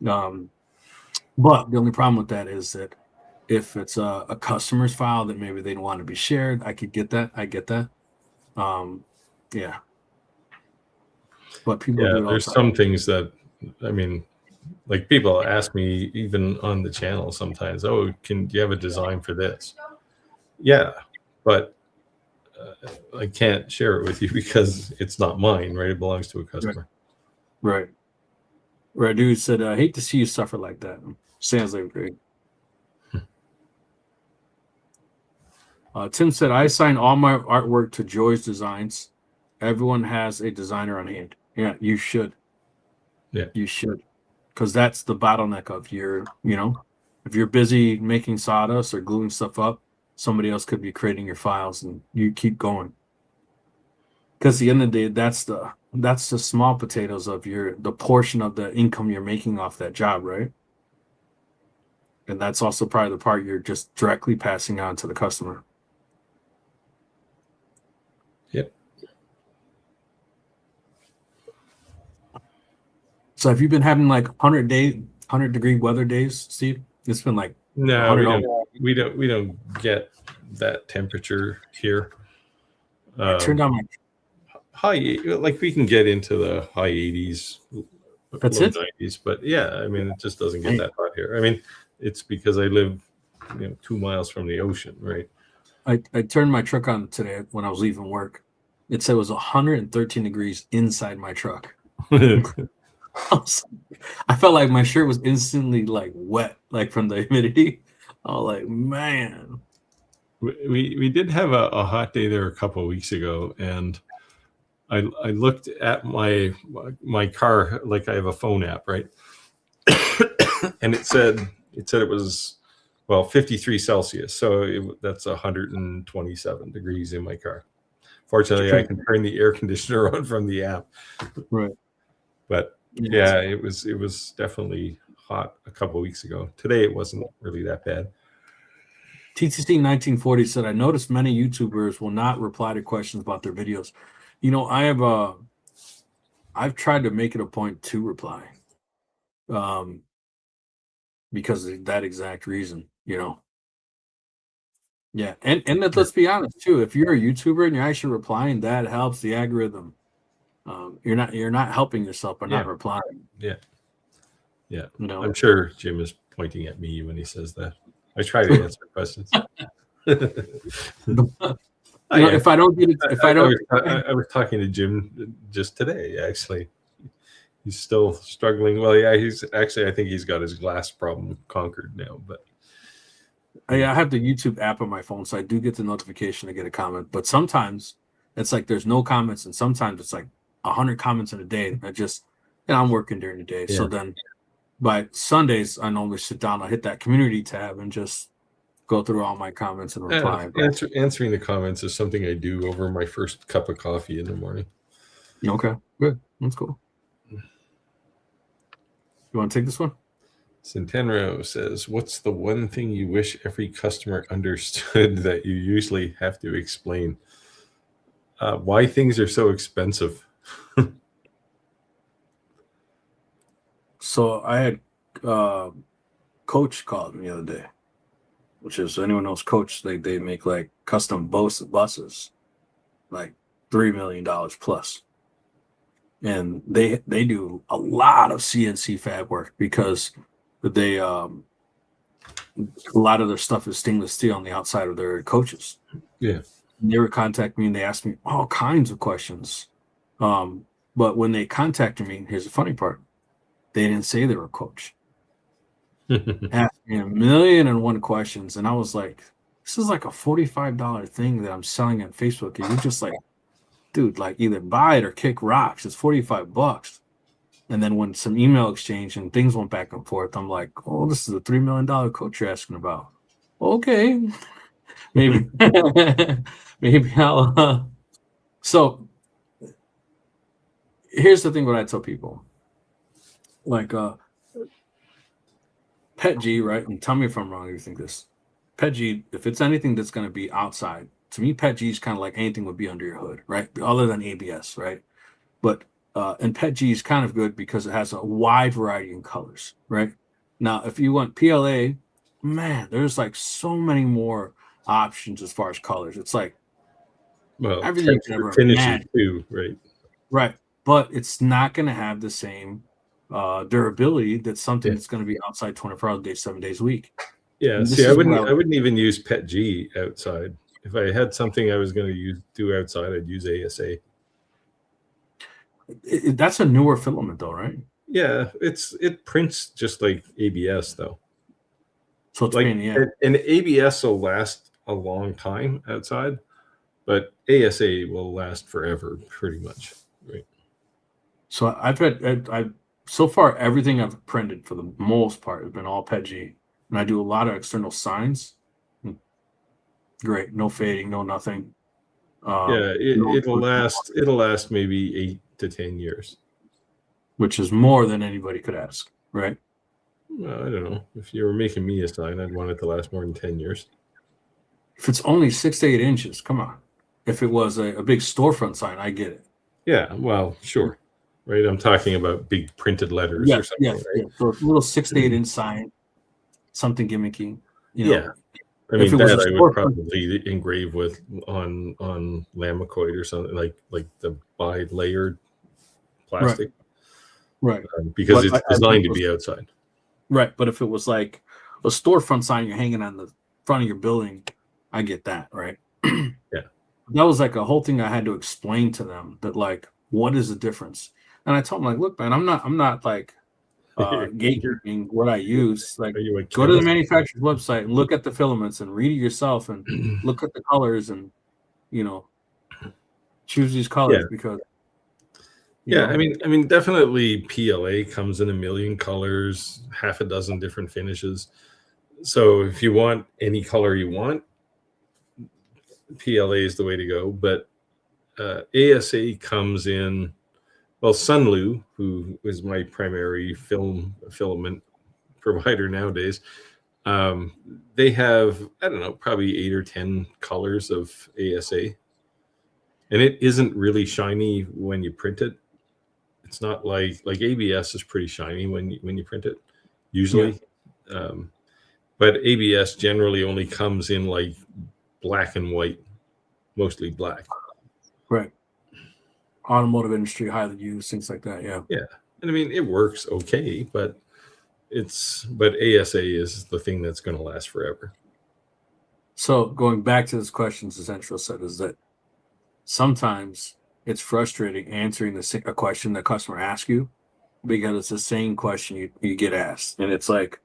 but the only problem with that is that if it's a customer's file that maybe they'd want to be shared, I could get that. I get that. Yeah. But people do it all there's the time. some things that, I mean, like people ask me even on the channel sometimes, oh, do you have a design for this? Yeah, but I can't share it with you because it's not mine, right? It belongs to a customer. Right. Dude said, I hate to see you suffer like that. Sounds like great. Tim said, I assign all my artwork to Joy's Designs. Everyone has a designer on hand. Yeah, you should. Yeah. You should. Because that's the bottleneck of your, if you're busy making sawdust or gluing stuff up, somebody else could be creating your files and you keep going. Because at the end of the day, that's the small potatoes of the portion of the income you're making off that job, right? And that's also probably the part you're just directly passing on to the customer. Yep. So have you been having like 100-degree weather days, Steve? It's been like no, we don't get that temperature here. I turned down my high, like we can get into the high 80s, That's low it? 90s, but yeah, I mean, it just doesn't get that hot here. I mean, it's because I live 2 miles from the ocean, right? I turned my truck on today when I was leaving work. It said it was 113 degrees inside my truck. I felt like my shirt was instantly like wet, like from the humidity. I was like, man. We did have a hot day there a couple of weeks ago, and I looked at my car, like I have a phone app, right? And it said it was 53 Celsius, so that's 127 degrees in my car. Fortunately, I can turn the air conditioner on from the app. Right. But yeah, it was definitely hot a couple of weeks ago. Today it wasn't really that bad. TTC 1940 said, I noticed many YouTubers will not reply to questions about their videos. I've tried to make it a point to reply. Because of that exact reason, Yeah, and let's be honest too. If you're a YouTuber and you're actually replying, that helps the algorithm. You're not helping yourself by not replying. Yeah. I'm sure Jim is pointing at me when he says that. I try to answer questions. If I don't get it, I was talking to Jim just today. Actually, he's still struggling. Well, yeah, I think he's got his glass problem conquered now. But I have the YouTube app on my phone, so I do get the notification to get a comment. But sometimes it's like there's no comments, and sometimes it's like 100 comments in a day. I'm working during the day, so then by Sundays I normally sit down. I hit that community tab and just go through all my comments and reply. Answering the comments is something I do over my first cup of coffee in the morning. Okay, good. That's cool. You want to take this one? Centenro says, what's the one thing you wish every customer understood that you usually have to explain? why things are so expensive. So I had Coach called me the other day, which is anyone knows Coach. They make like custom buses, like $3 million plus, and they do a lot of CNC fab work because they a lot of their stuff is stainless steel on the outside of their coaches. Yeah. And they would contact me and they asked me all kinds of questions. But when they contacted me, here's the funny part: they didn't say they were a coach. Asked me 1,000,001 questions, and I was like, "This is like a $45 thing that I'm selling on Facebook." And you're just like, "Dude, like either buy it or kick rocks. It's $45." And then when some email exchange and things went back and forth, I'm like, "Oh, this is a $3 million coach you're asking about." Okay, maybe, maybe I'll. So here's the thing: what I tell people, like, Pet G, right? And tell me if I'm wrong. If you think this, Pet G, if it's anything that's going to be outside, to me, Pet G is kind of like anything would be under your hood, right? Other than ABS, right? But and Pet G is kind of good because it has a wide variety in colors, right? Now, if you want PLA, man, there's like so many more options as far as colors. It's like Well, everything you can texture ever finishes imagine, too, right? right? But it's not going to have the same durability that something Yeah. that's going to be outside 24 hours a day, 7 days a week. Yeah. And See, this I is what wouldn't I wouldn't even use Pet G outside. If I had something I was going to do outside, I'd use ASA. that's a newer filament, though, right? Yeah, it prints just like ABS though. So it's Like pain in the ass. and ABS will last a long time outside, but ASA will last forever, pretty much. Right. So I've so far everything I've printed for the most part has been all PETG, and I do a lot of external signs. Great, no fading, no nothing. Yeah, No, it'll last maybe 8 to 10 years. which is more than anybody could ask, right? Well, I don't know. If you were making me a sign, I'd want it to last more than 10 years. If it's only 6 to 8 inches, come on. If it was a big storefront sign, I get it. Yeah, well, sure. Right. I'm talking about big printed letters or Yes, something, yes, right? yes. So a little 6 to 8 inch sign, something gimmicky. Yeah. I If mean it was a that I would storefront, probably engrave with on Lamicoid or something like the bi-layered right, plastic, right. because But it's designed to be outside. right, but if it was like a storefront sign you're hanging on the front of your building, I get that, right? Yeah. That was like a whole thing I had to explain to them that like what is the difference? And I told them like, look, man, I'm not like You're- gatekeeping what I use. Like Are you a go to the chemist? manufacturer's website and look at the filaments and read it yourself and look at the colors and you know choose these Yeah. colors because Yeah, I mean, definitely PLA comes in a million colors, half a dozen different finishes. So if you want any color you want, PLA is the way to go. But ASA comes in. Well, Sunlu, who is my primary filament provider nowadays, they have, I don't know, probably 8 or 10 colors of ASA, and it isn't really shiny when you print it. It's not like ABS is pretty shiny when you print it usually. Um, but ABS generally only comes in like black and white, mostly black. right. Automotive industry highly used things like that. Yeah. Yeah, and I mean it works okay, but ASA is the thing that's going to last forever. So going back to this question, Central said is that sometimes it's frustrating answering a question the customer asks you because it's the same question you get asked. And it's like,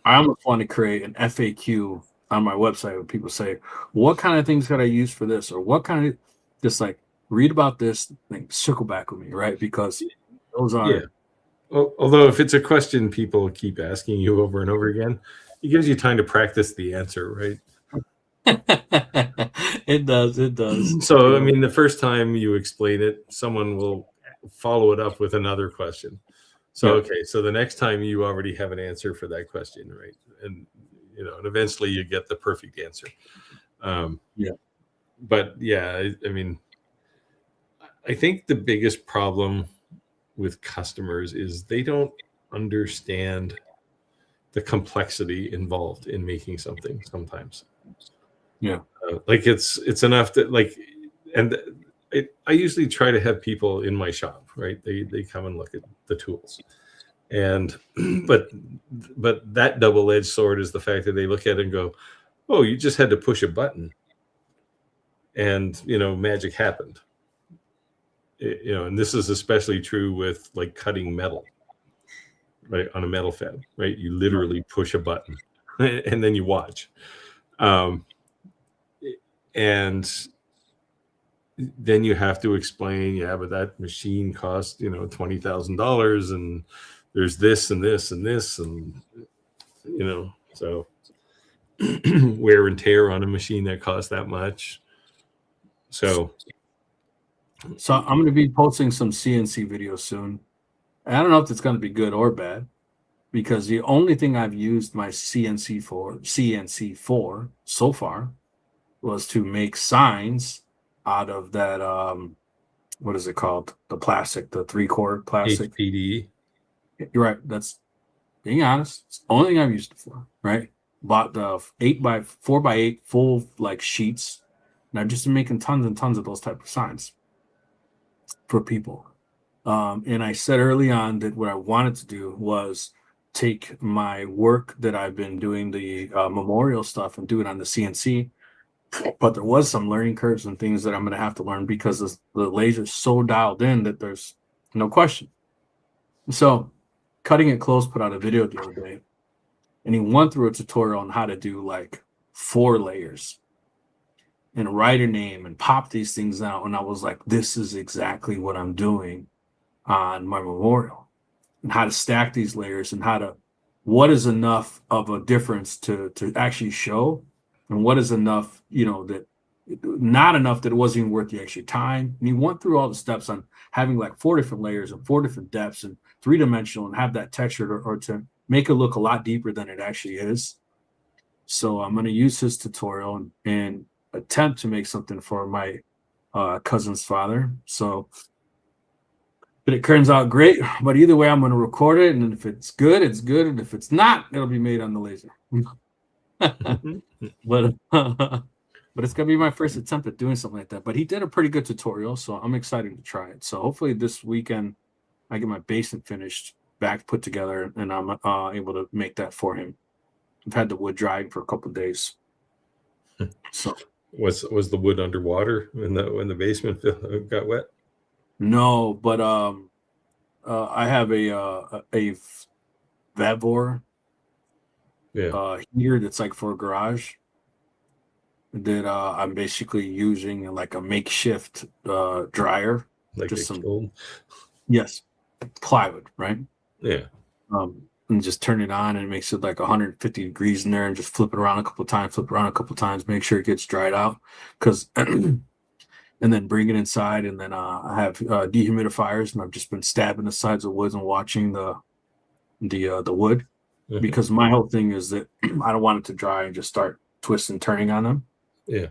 I almost want to create an FAQ on my website where people say, what kind of things could I use for this? Or what kind of, just like, read about this, and circle back with me, right? Because those Yeah. are. Although if it's a question people keep asking you over and over again, it gives you time to practice the answer, right? It does. So, I mean, the first time you explain it, someone will follow it up with another question. So, Yeah. okay, so the next time you already have an answer for that question, right? And and eventually you get the perfect answer. Yeah. But yeah, I mean, I think the biggest problem with customers is they don't understand the complexity involved in making something sometimes. Yeah. Like it's enough that like, and I usually try to have people in my shop, right? They come and look at the tools, and but that double-edged sword is the fact that they look at it and go, "Oh, you just had to push a button, and magic happened." And this is especially true with like cutting metal, right? On a metal fab, right? You literally push a button, and then you watch. Um, and then you have to explain, yeah, but that machine cost $20,000, and there's this and this and this, and so wear and tear on a machine that costs that much. So I'm going to be posting some CNC videos soon. I don't know if it's going to be good or bad, because the only thing I've used my CNC for so far was to make signs out of that what is it called? The plastic, the 3-quart plastic. HPD. You're right. That's being honest. It's the only thing I've used it for, right? Bought the 4x8 full like sheets. And I've just been making tons and tons of those type of signs for people. And I said early on that what I wanted to do was take my work that I've been doing, the memorial stuff, and do it on the CNC. But there was some learning curves and things that I'm going to have to learn, because the laser's so dialed in that there's no question. So Cutting It Close put out a video the other day, and he went through a tutorial on how to do like 4 layers and write a name and pop these things out. And I was like, this is exactly what I'm doing on my memorial, and how to stack these layers, and what is enough of a difference to actually show, and what is enough, that not enough that it wasn't even worth the extra time. And he went through all the steps on having like 4 different layers and 4 different depths and 3-dimensional, and have that textured, or to make it look a lot deeper than it actually is. So I'm going to use his tutorial and attempt to make something for my cousin's father. So, but it turns out great. But either way, I'm going to record it, and if it's good, it's good, and if it's not, it'll be made on the laser. But it's gonna be my first attempt at doing something like that. But he did a pretty good tutorial, so I'm excited to try it. So hopefully this weekend I get my basement finished, back put together, and I'm able to make that for him. I've had the wood drying for a couple of days. So was the wood underwater when the basement got wet? No, but I have a Vavor heater that's like for a garage, that I'm basically using like a makeshift dryer, Like just some kiln? Yes, plywood, right? Yeah. And just turn it on, and it makes it like 150 degrees in there, and just flip it around a couple of times, make sure it gets dried out, because and then bring it inside, and then I have dehumidifiers, and I've just been stabbing the sides of woods and watching the wood, because my whole thing is that I don't want it to dry and just start twisting, turning on them. Yeah.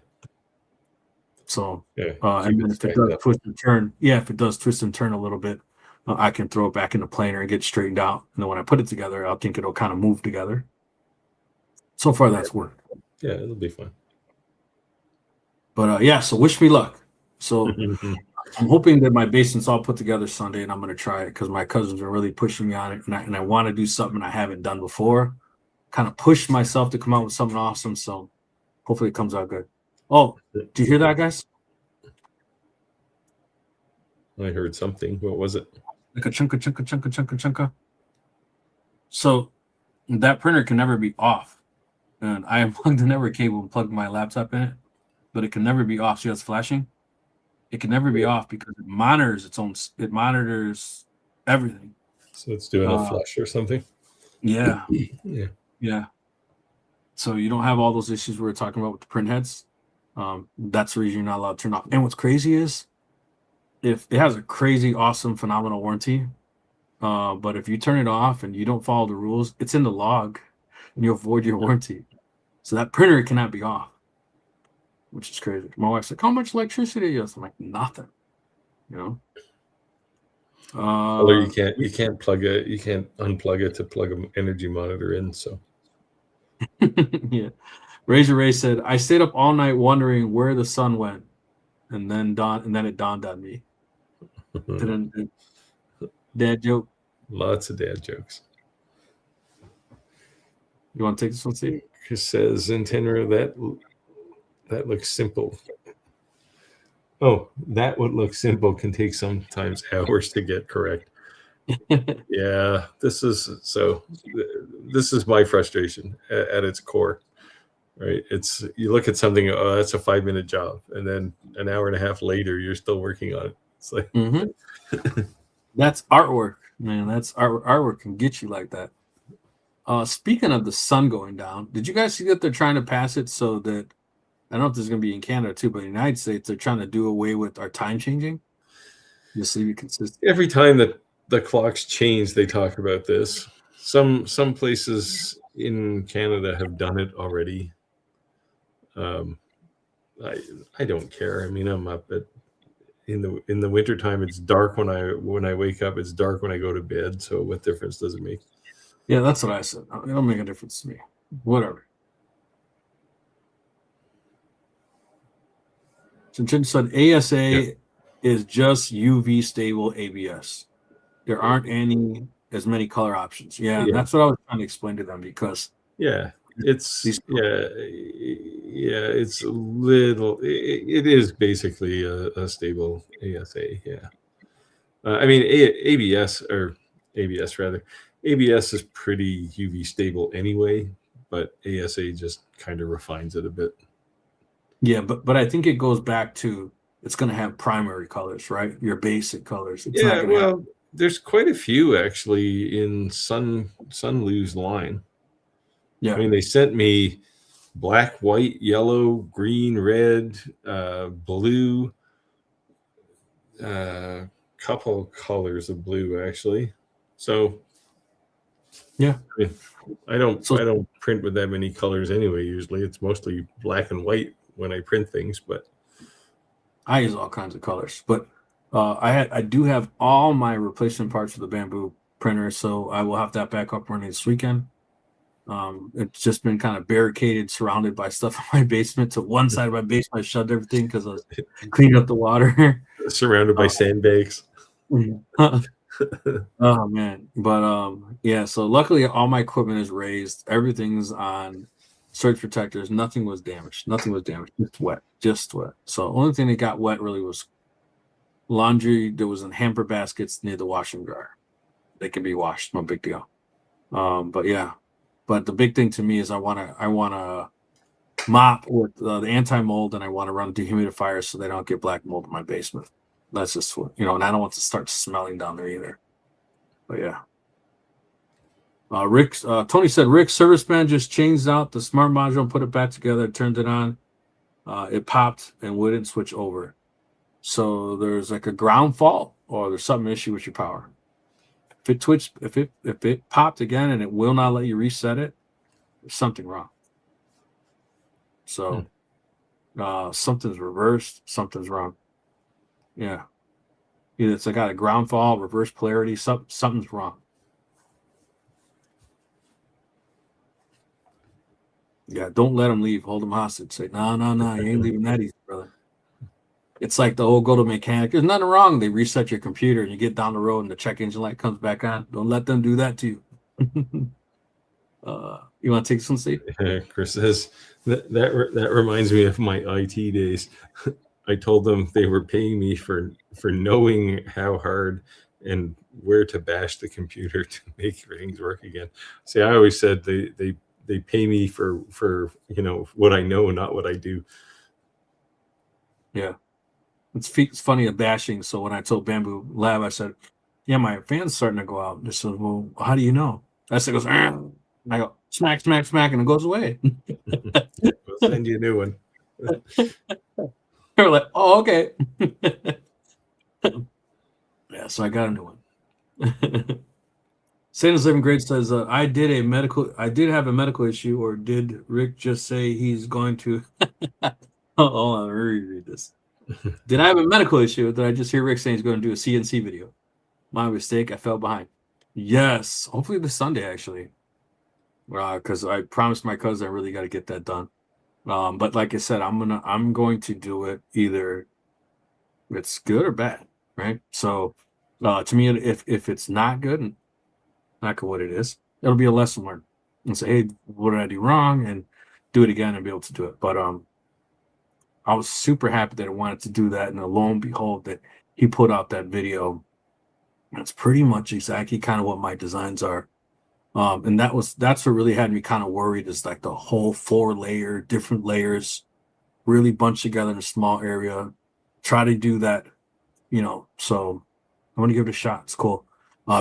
So and then if it does twist and turn, if it does twist and turn a little bit, I can throw it back in the planer and get straightened out. And then when I put it together, I think it'll kind of move together. So far, that's worked. Yeah, it'll be fun. But so wish me luck. So I'm hoping that my basement's all put together Sunday, and I'm going to try it, because my cousins are really pushing me on it, and I want to do something I haven't done before. Kind of push myself to come out with something awesome. So hopefully it comes out good. Oh, do you hear that, guys? I heard something. What was it? Like a chunka. So that printer can never be off. And I unplugged the network cable and plugged my laptop in it, but it can never be off. See how it's flashing? It can never be off, because it monitors it monitors everything. So it's doing a flush or something? Yeah. Yeah. Yeah. So you don't have all those issues we were talking about with the print heads. That's the reason you're not allowed to turn off. And what's crazy is, if it has a crazy, awesome, phenomenal warranty, but if you turn it off and you don't follow the rules, it's in the log, and you avoid your warranty. So that printer cannot be off, which is crazy. My wife's like, how much electricity is? I'm like, nothing. You know. Although you can't unplug it to plug an energy monitor in. So Yeah. Razor Ray said, "I stayed up all night wondering where the sun went, and then it dawned on me." Didn't dad joke? lots of dad jokes. You want to take this one, Steve? Chris says, Zentenra, that looks simple. Oh, that what looks simple can take sometimes hours to get correct. Yeah, this is my frustration at its core, right? It's you look at something, oh, that's a 5-minute job, and then an hour and a half later, you're still working on it. It's like That's artwork, man. That's artwork can get you like that. Speaking of the sun going down, did you guys see that they're trying to pass it so that I don't know if this is going to be in Canada too, but in the United States, they're trying to do away with our time changing. Just leave it consistent. Every time that the clocks change, they talk about this. Some places in Canada have done it already. I don't care. I mean, I'm up in the wintertime. It's dark when I wake up. It's dark when I go to bed. So what difference does it make? Yeah, that's what I said. It don't make a difference to me. Whatever. So Jim said ASA is just UV stable ABS. There aren't as many color options. Yeah, Yeah. that's what I was trying to explain to them because it's it's a little. It is basically a stable ASA. Yeah, I mean ABS rather. ABS is pretty UV stable anyway, but ASA just kind of refines it a bit. Yeah, but I think it goes back to it's going to have primary colors, right? Your basic colors. It's not going to there's quite a few actually in Sunlu's line. Yeah, I mean, they sent me black, white, yellow, green, red, blue, couple colors of blue actually. So yeah, I don't print with that many colors anyway. Usually, it's mostly black and white when I print things, but I use all kinds of colors. But I do have all my replacement parts for the bamboo printer, so I will have that back up running this weekend. It's just been kind of barricaded, surrounded by stuff in my basement. To one side of my basement, I shoved everything because I was cleaning up the water. Surrounded by sandbags. Oh man, but yeah. So luckily, all my equipment is raised. Everything's on surge protectors. Nothing was damaged. Just wet. So only thing that got wet really was laundry. There was in hamper baskets near the washing dryer. They can be washed. No big deal. But yeah. But the big thing to me is I want to mop with the anti-mold, and I want to run dehumidifiers so they don't get black mold in my basement. That's just what, and I don't want to start smelling down there either. But yeah. Tony said, Rick, serviceman just changed out the smart module and put it back together, turned it on. It popped and wouldn't switch over. So there's like a ground fault or there's some issue with your power. If it popped again and it will not let you reset it, there's something wrong. So something's reversed, something's wrong. Yeah. Either it's got a ground fault, reverse polarity, something's wrong. Yeah, don't let them leave. Hold them hostage. Say, no, you ain't leaving that easy, brother. It's like the old go to mechanic. There's nothing wrong. They reset your computer and you get down the road and the check engine light comes back on. Don't let them do that to you. You want to take some, Steve? Chris says that reminds me of my IT days. I told them they were paying me for knowing how hard and where to bash the computer to make things work again. See, I always said they pay me for what I know, not what I do. Yeah. It's funny of bashing. So when I told Bamboo Lab, I said, yeah, my fan's starting to go out. They said, well, how do you know? I said, it goes, and I go, smack, and it goes away. We'll send you a new one. They're like, oh, okay. Yeah, so I got a new one. Santa's Living Great says, I did have a medical issue, or did Rick just say he's going to? Hold on, let me reread this. Did I have a medical issue? Did I just hear Rick saying he's going to do a CNC video? My mistake. I fell behind. Yes. Hopefully this Sunday, actually. Because I promised my cousin I really got to get that done. But like I said, I'm going to do it either it's good or bad, right? So to me, if it's not good, not what it is, it'll be a lesson learned. And say, hey, what did I do wrong? And do it again and be able to do it. But I was super happy that I wanted to do that, and lo and behold, that he put out that video. That's pretty much exactly kind of what my designs are. And that's what really had me kind of worried is like the whole 4-layer, different layers, really bunched together in a small area. Try to do that, so I'm gonna give it a shot. It's cool.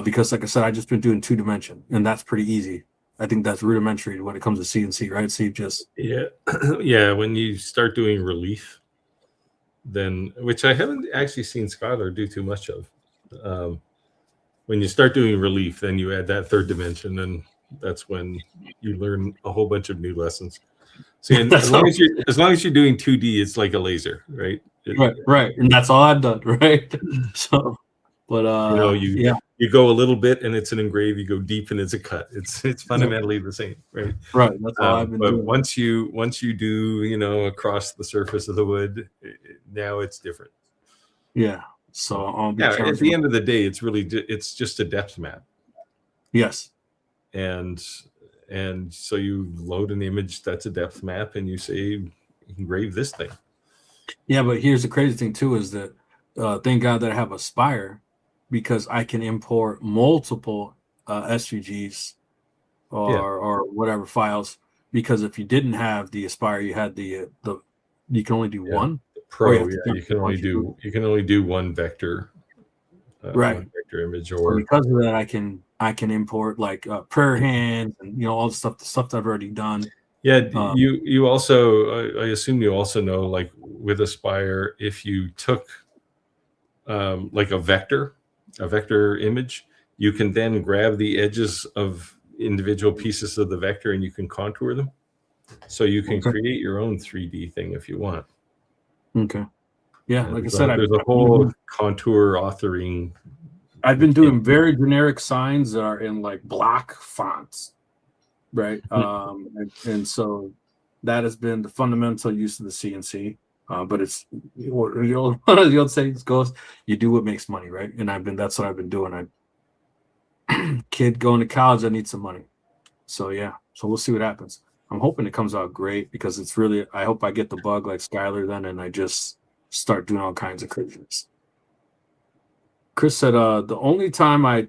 Because like I said, I just been doing 2-dimension, and that's pretty easy. I think that's rudimentary when it comes to CNC, right? So you just yeah. When you start doing relief, then which I haven't actually seen Skylar do too much of. When you start doing relief, then you add that 3rd dimension, and that's when you learn a whole bunch of new lessons. See, and as long as you're doing 2D, it's like a laser, right? Right, and that's all I've done, right? So, but you go a little bit and it's an engrave. You go deep and it's a cut. It's fundamentally the same, right? Right. That's all I've been but doing. once you do across the surface of the wood, now it's different. Yeah. So I'll be at the end of the day, it's just a depth map. Yes. And so you load an image that's a depth map, and you say engrave this thing. Yeah, but here's the crazy thing too is that thank God that I have Aspire, because I can import multiple SVGs or whatever files. Because if you didn't have the Aspire, you had the you can only do one. Pro, you can only do one vector, right? One vector image, or so because of that, I can import like prayer hands and all the stuff that I've already done. Yeah, you also I assume you also know, like with Aspire, if you took like a vector image, you can then grab the edges of individual pieces of the vector and you can contour them, so you can create your own 3D thing if you want. Okay. Yeah, like I said, there's a whole contour authoring. I've been doing very generic signs that are in like block fonts, right? And so that has been the fundamental use of the CNC. But it's one of the old sayings goes, you do what makes money, right? And that's what I've been doing. Kid going to college, I need some money. So yeah, so we'll see what happens. I'm hoping it comes out great, because it's really, I hope I get the bug like Skylar then, and I just start doing all kinds of craziness. Chris said, the only time I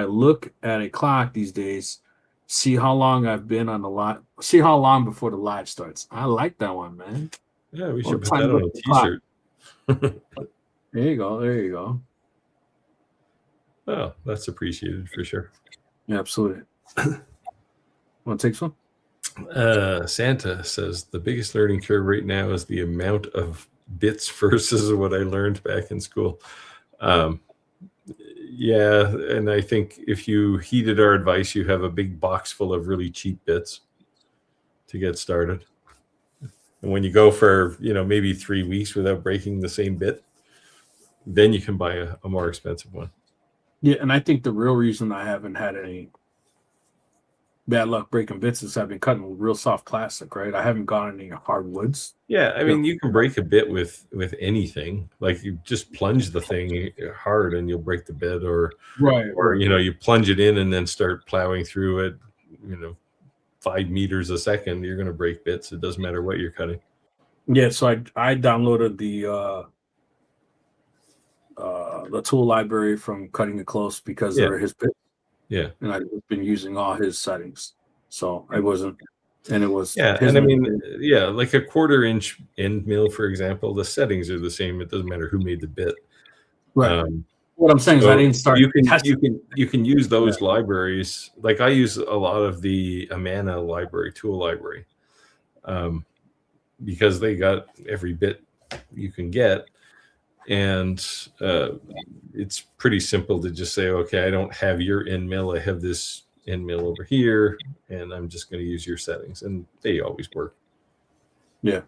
look at a clock these days, see how long I've been on the live, see how long before the live starts. I like that one, man. Yeah, we should put that on a t-shirt. There you go. Oh, that's appreciated for sure. Yeah, absolutely. Want to take some? Santa says the biggest learning curve right now is the amount of bits versus what I learned back in school. Yeah, and I think if you heeded our advice, you have a big box full of really cheap bits to get started. And when you go for maybe 3 weeks without breaking the same bit, then you can buy a more expensive one. Yeah, and I think the real reason I haven't had any bad luck breaking bits is I've been cutting real soft plastic, right? I haven't gone any hardwoods. Yeah, I mean, you can break a bit with anything. Like you just plunge the thing hard and you'll break the bit, or you plunge it in and then start plowing through it, 5 meters a second, you're going to break bits. It doesn't matter what you're cutting. Yeah, so I downloaded the tool library from Cutting It Close because they were his bits. Yeah, and I've been using all his settings, so I wasn't. And it was and I mean, like a 1/4 inch end mill, for example, the settings are the same. It doesn't matter who made the bit. Right. What I'm saying is I didn't start. You can use those libraries. Like I use a lot of the Amana library, tool library, because they got every bit you can get, and it's pretty simple to just say, okay, I don't have your end mill. I have this end mill over here, and I'm just going to use your settings, and they always work. Yeah,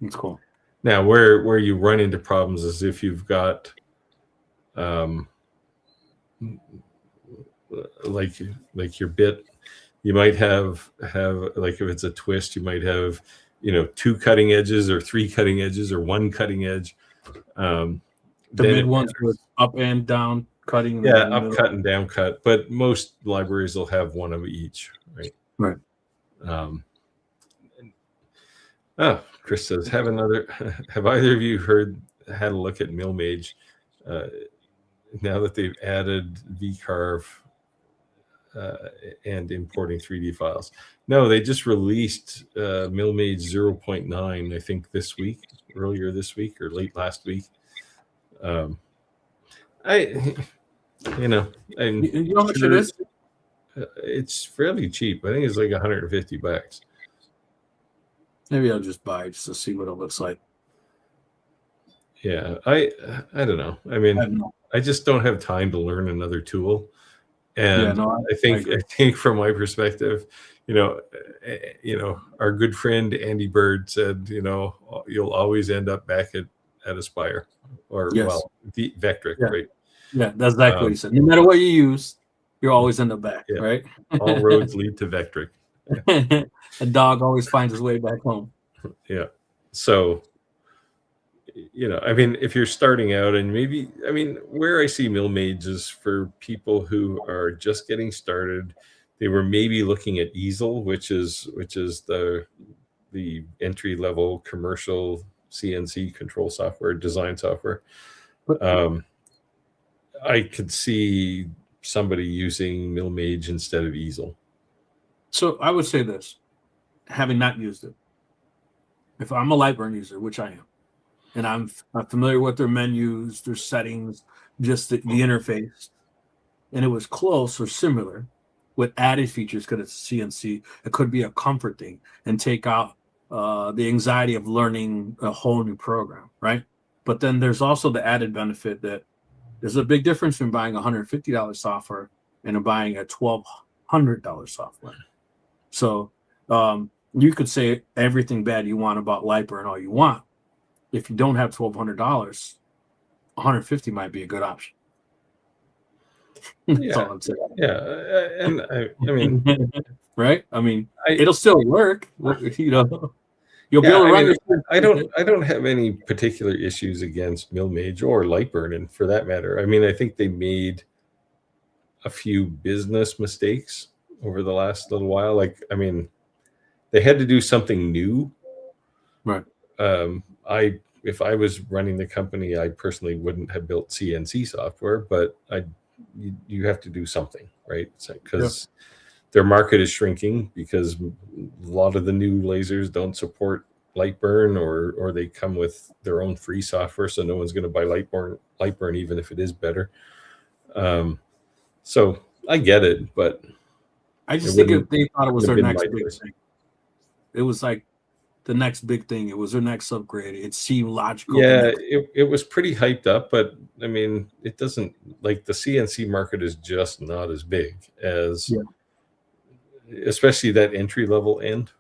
that's cool. Now, where you run into problems is if you've got, like your bit, you might have like if it's a twist, you might have 2 cutting edges or 3 cutting edges or 1 cutting edge. The Then mid it ones with up and down cutting, and Yeah, then the up middle. cut and down cut, but most libraries will have one of each, right? Right. Chris says, have either of you had a look at MillMage now that they've added vcarve and importing 3D files? No, they just released MillMage 0.9, I think earlier this week or late last week. You know how much it is? It's fairly cheap. I think it's like $150. Maybe I'll just buy it just to see what it looks like. Yeah, I don't know. I mean, I just don't have time to learn another tool. And I think from my perspective, our good friend Andy Bird said, you'll always end up back at Aspire or Vectric, right? Yeah, that's exactly what he said. No matter what you use, you'll always end up back, right? All roads lead to Vectric. A dog always finds his way back home. Yeah. So, I mean, if you're starting out and where I see MillMage is for people who are just getting started. They were maybe looking at Easel, which is the entry level commercial CNC control software, design software. I could see somebody using MillMage instead of Easel. So I would say this, having not used it, if I'm a Lightburn user, which I am, and I'm familiar with their menus, their settings, just the interface, and it was close or similar with added features because it's CNC, it could be a comfort thing and take out the anxiety of learning a whole new program, right? But then there's also the added benefit that there's a big difference in buying $150 software and buying a $1,200 software. So you could say everything bad you want about Lightburn all you want. If you don't have $1,200, $150 might be a good option. That's all I'm saying. Yeah, and I mean, right? I mean, it'll still work. You'll be able to run your. I don't have any particular issues against MillMage or Lightburn, and for that matter, I mean, I think they made a few business mistakes over the last little while. Like, I mean, they had to do something new. Right. If I was running the company, I personally wouldn't have built CNC software, but you have to do something, right? Because their market is shrinking because a lot of the new lasers don't support Lightburn or they come with their own free software, so no one's going to buy Lightburn even if it is better. So I get it, but I just think they thought it was their next big thing. It was like the next big thing. It was their next upgrade. It seemed logical. Yeah, it was pretty hyped up, but I mean, it doesn't, like, the CNC market is just not as big as, especially that entry level end.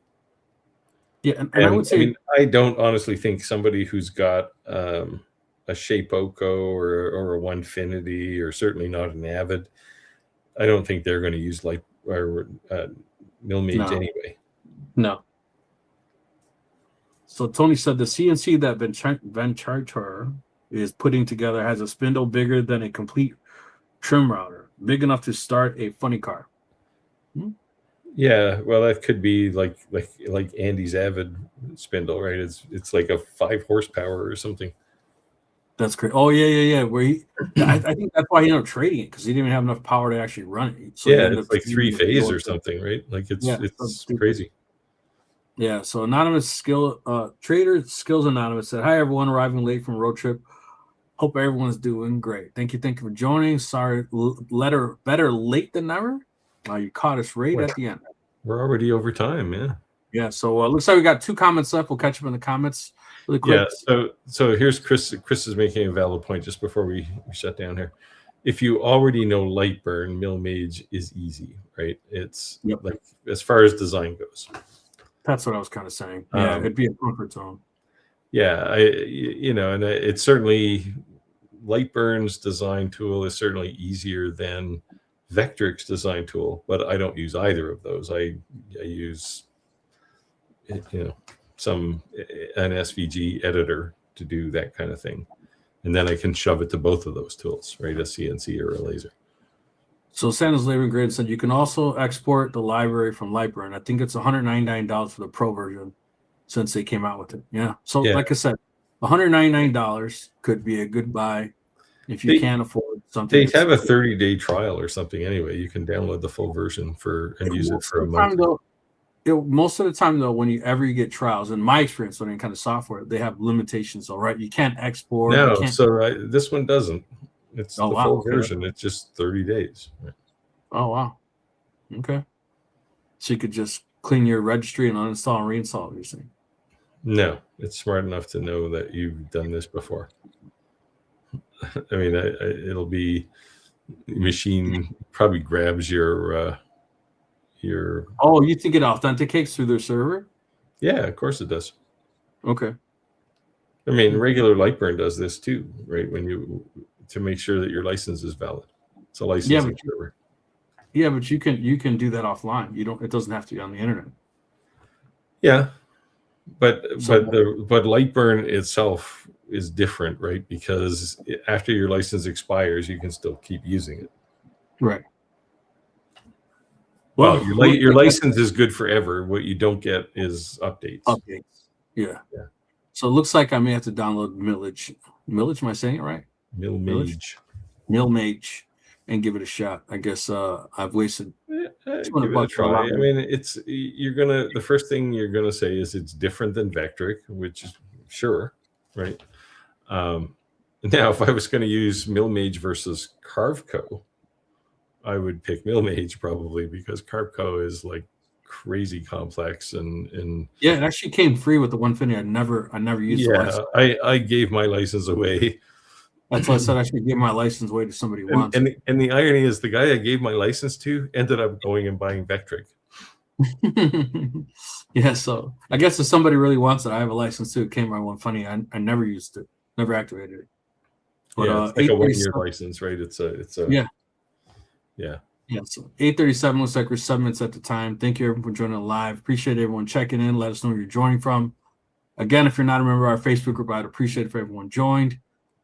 Yeah, and I would say, I don't honestly think somebody who's got a Shapeoko or a Onefinity, or certainly not an Avid, I don't think they're going to use MillMage anyway. No. So Tony said the CNC that Venturter is putting together has a spindle bigger than a complete trim router, big enough to start a funny car. Yeah, well, that could be like Andy's Avid spindle, right? It's like a 5 horsepower or something. That's great. Oh yeah. Where I think that's why he ended up trading it, because he didn't even have enough power to actually run it. So it's like 3-phase or something, right? Like it's crazy. Yeah. So anonymous trader skills anonymous said, "Hi everyone, arriving late from road trip. Hope everyone's doing great. Thank you for joining. Sorry, better late than never. You caught us right at the end. We're already over time, yeah. Yeah. So looks like we got 2 comments left. We'll catch up in the comments really quick. Yeah. So here's Chris. Chris is making a valid point just before we shut down here. If you already know Lightburn, MillMage is easy, right? It's like, as far as design goes. That's what I was kind of saying. Yeah, it'd be a comfort zone. Yeah, and it's certainly Lightburn's design tool is certainly easier than Vectric's design tool, but I don't use either of those. I use some an SVG editor to do that kind of thing, and then I can shove it to both of those tools, right? A CNC or a laser. So Santa's Labor Grid said you can also export the library from Lightburn. I think it's $199 for the pro version since they came out with it. Yeah. So like I said, $199 could be a good buy if you can't afford something. They have a 30-day trial or something anyway. You can download the full version and use it for a month. Most of the time, though, when you get trials, in my experience on any kind of software, they have limitations. All right, you can't export. No, this one doesn't. It's the full version. It's just 30 days. Oh wow. Okay. So you could just clean your registry and uninstall and reinstall. You're saying? No, it's smart enough to know that you've done this before. I mean, it'll be machine probably grabs your. Oh, you think it authenticates through their server? Yeah, of course it does. Okay. I mean, regular Lightburn does this too, right? To make sure that your license is valid. It's a licensing server. Yeah, but you can do that offline. It doesn't have to be on the internet. Yeah, but Lightburn itself is different, right? Because after your license expires, you can still keep using it. Right. Well, your license is good forever. What you don't get is updates. Yeah. So it looks like I may have to download Millage. Millage, am I saying it right? Millmage, and give it a shot. I guess I've wasted. Give it a try. I mean, the first thing you're gonna say is it's different than Vectric, which is sure, right? Now, if I was going to use Millmage versus Carveco, I would pick Millmage probably because Carveco is like crazy complex and yeah, it actually came free with the 150. I never used. Yeah, I gave my license away. That's why I said I should give my license away to somebody who wants. And the irony is, the guy I gave my license to ended up going and buying Vectric. Yeah, so I guess if somebody really wants it, I have a license too. It came by 150. I never used it, never activated it. But, yeah, it's like a 1-year license, right? It's a yeah. Yeah, so 8:37 looks like we're 7 minutes at the time. Thank you everyone for joining live. Appreciate everyone checking in. Let us know where you're joining from. Again, if you're not a member of our Facebook group, I'd appreciate it if everyone joined.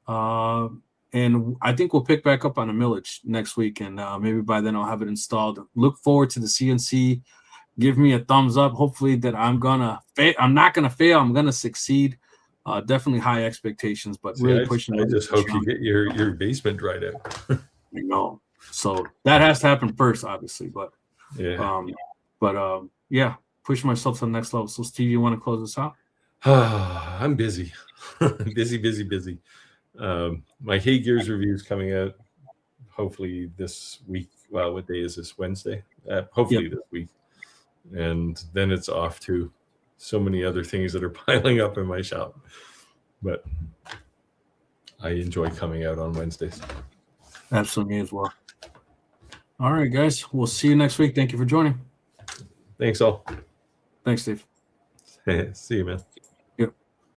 And I think we'll pick back up on a Millage next week, and maybe by then I'll have it installed. Look forward to the CNC. Give me a thumbs up. Hopefully that I'm not gonna fail. I'm gonna succeed. Definitely high expectations, but really pushing. I just hope you get your basement dried out. I know. So that has to happen first, obviously. But yeah, yeah, pushing myself to the next level. So Steve, you want to close this out? I'm busy, busy. My Hay Gears review is coming out hopefully this week. Well, what day is this? Wednesday. Hopefully this week, and then it's off to so many other things that are piling up in my shop. But I enjoy coming out on Wednesdays. Absolutely, as well. All right, guys. We'll see you next week. Thank you for joining. Thanks, all. Thanks, Steve. See you, man.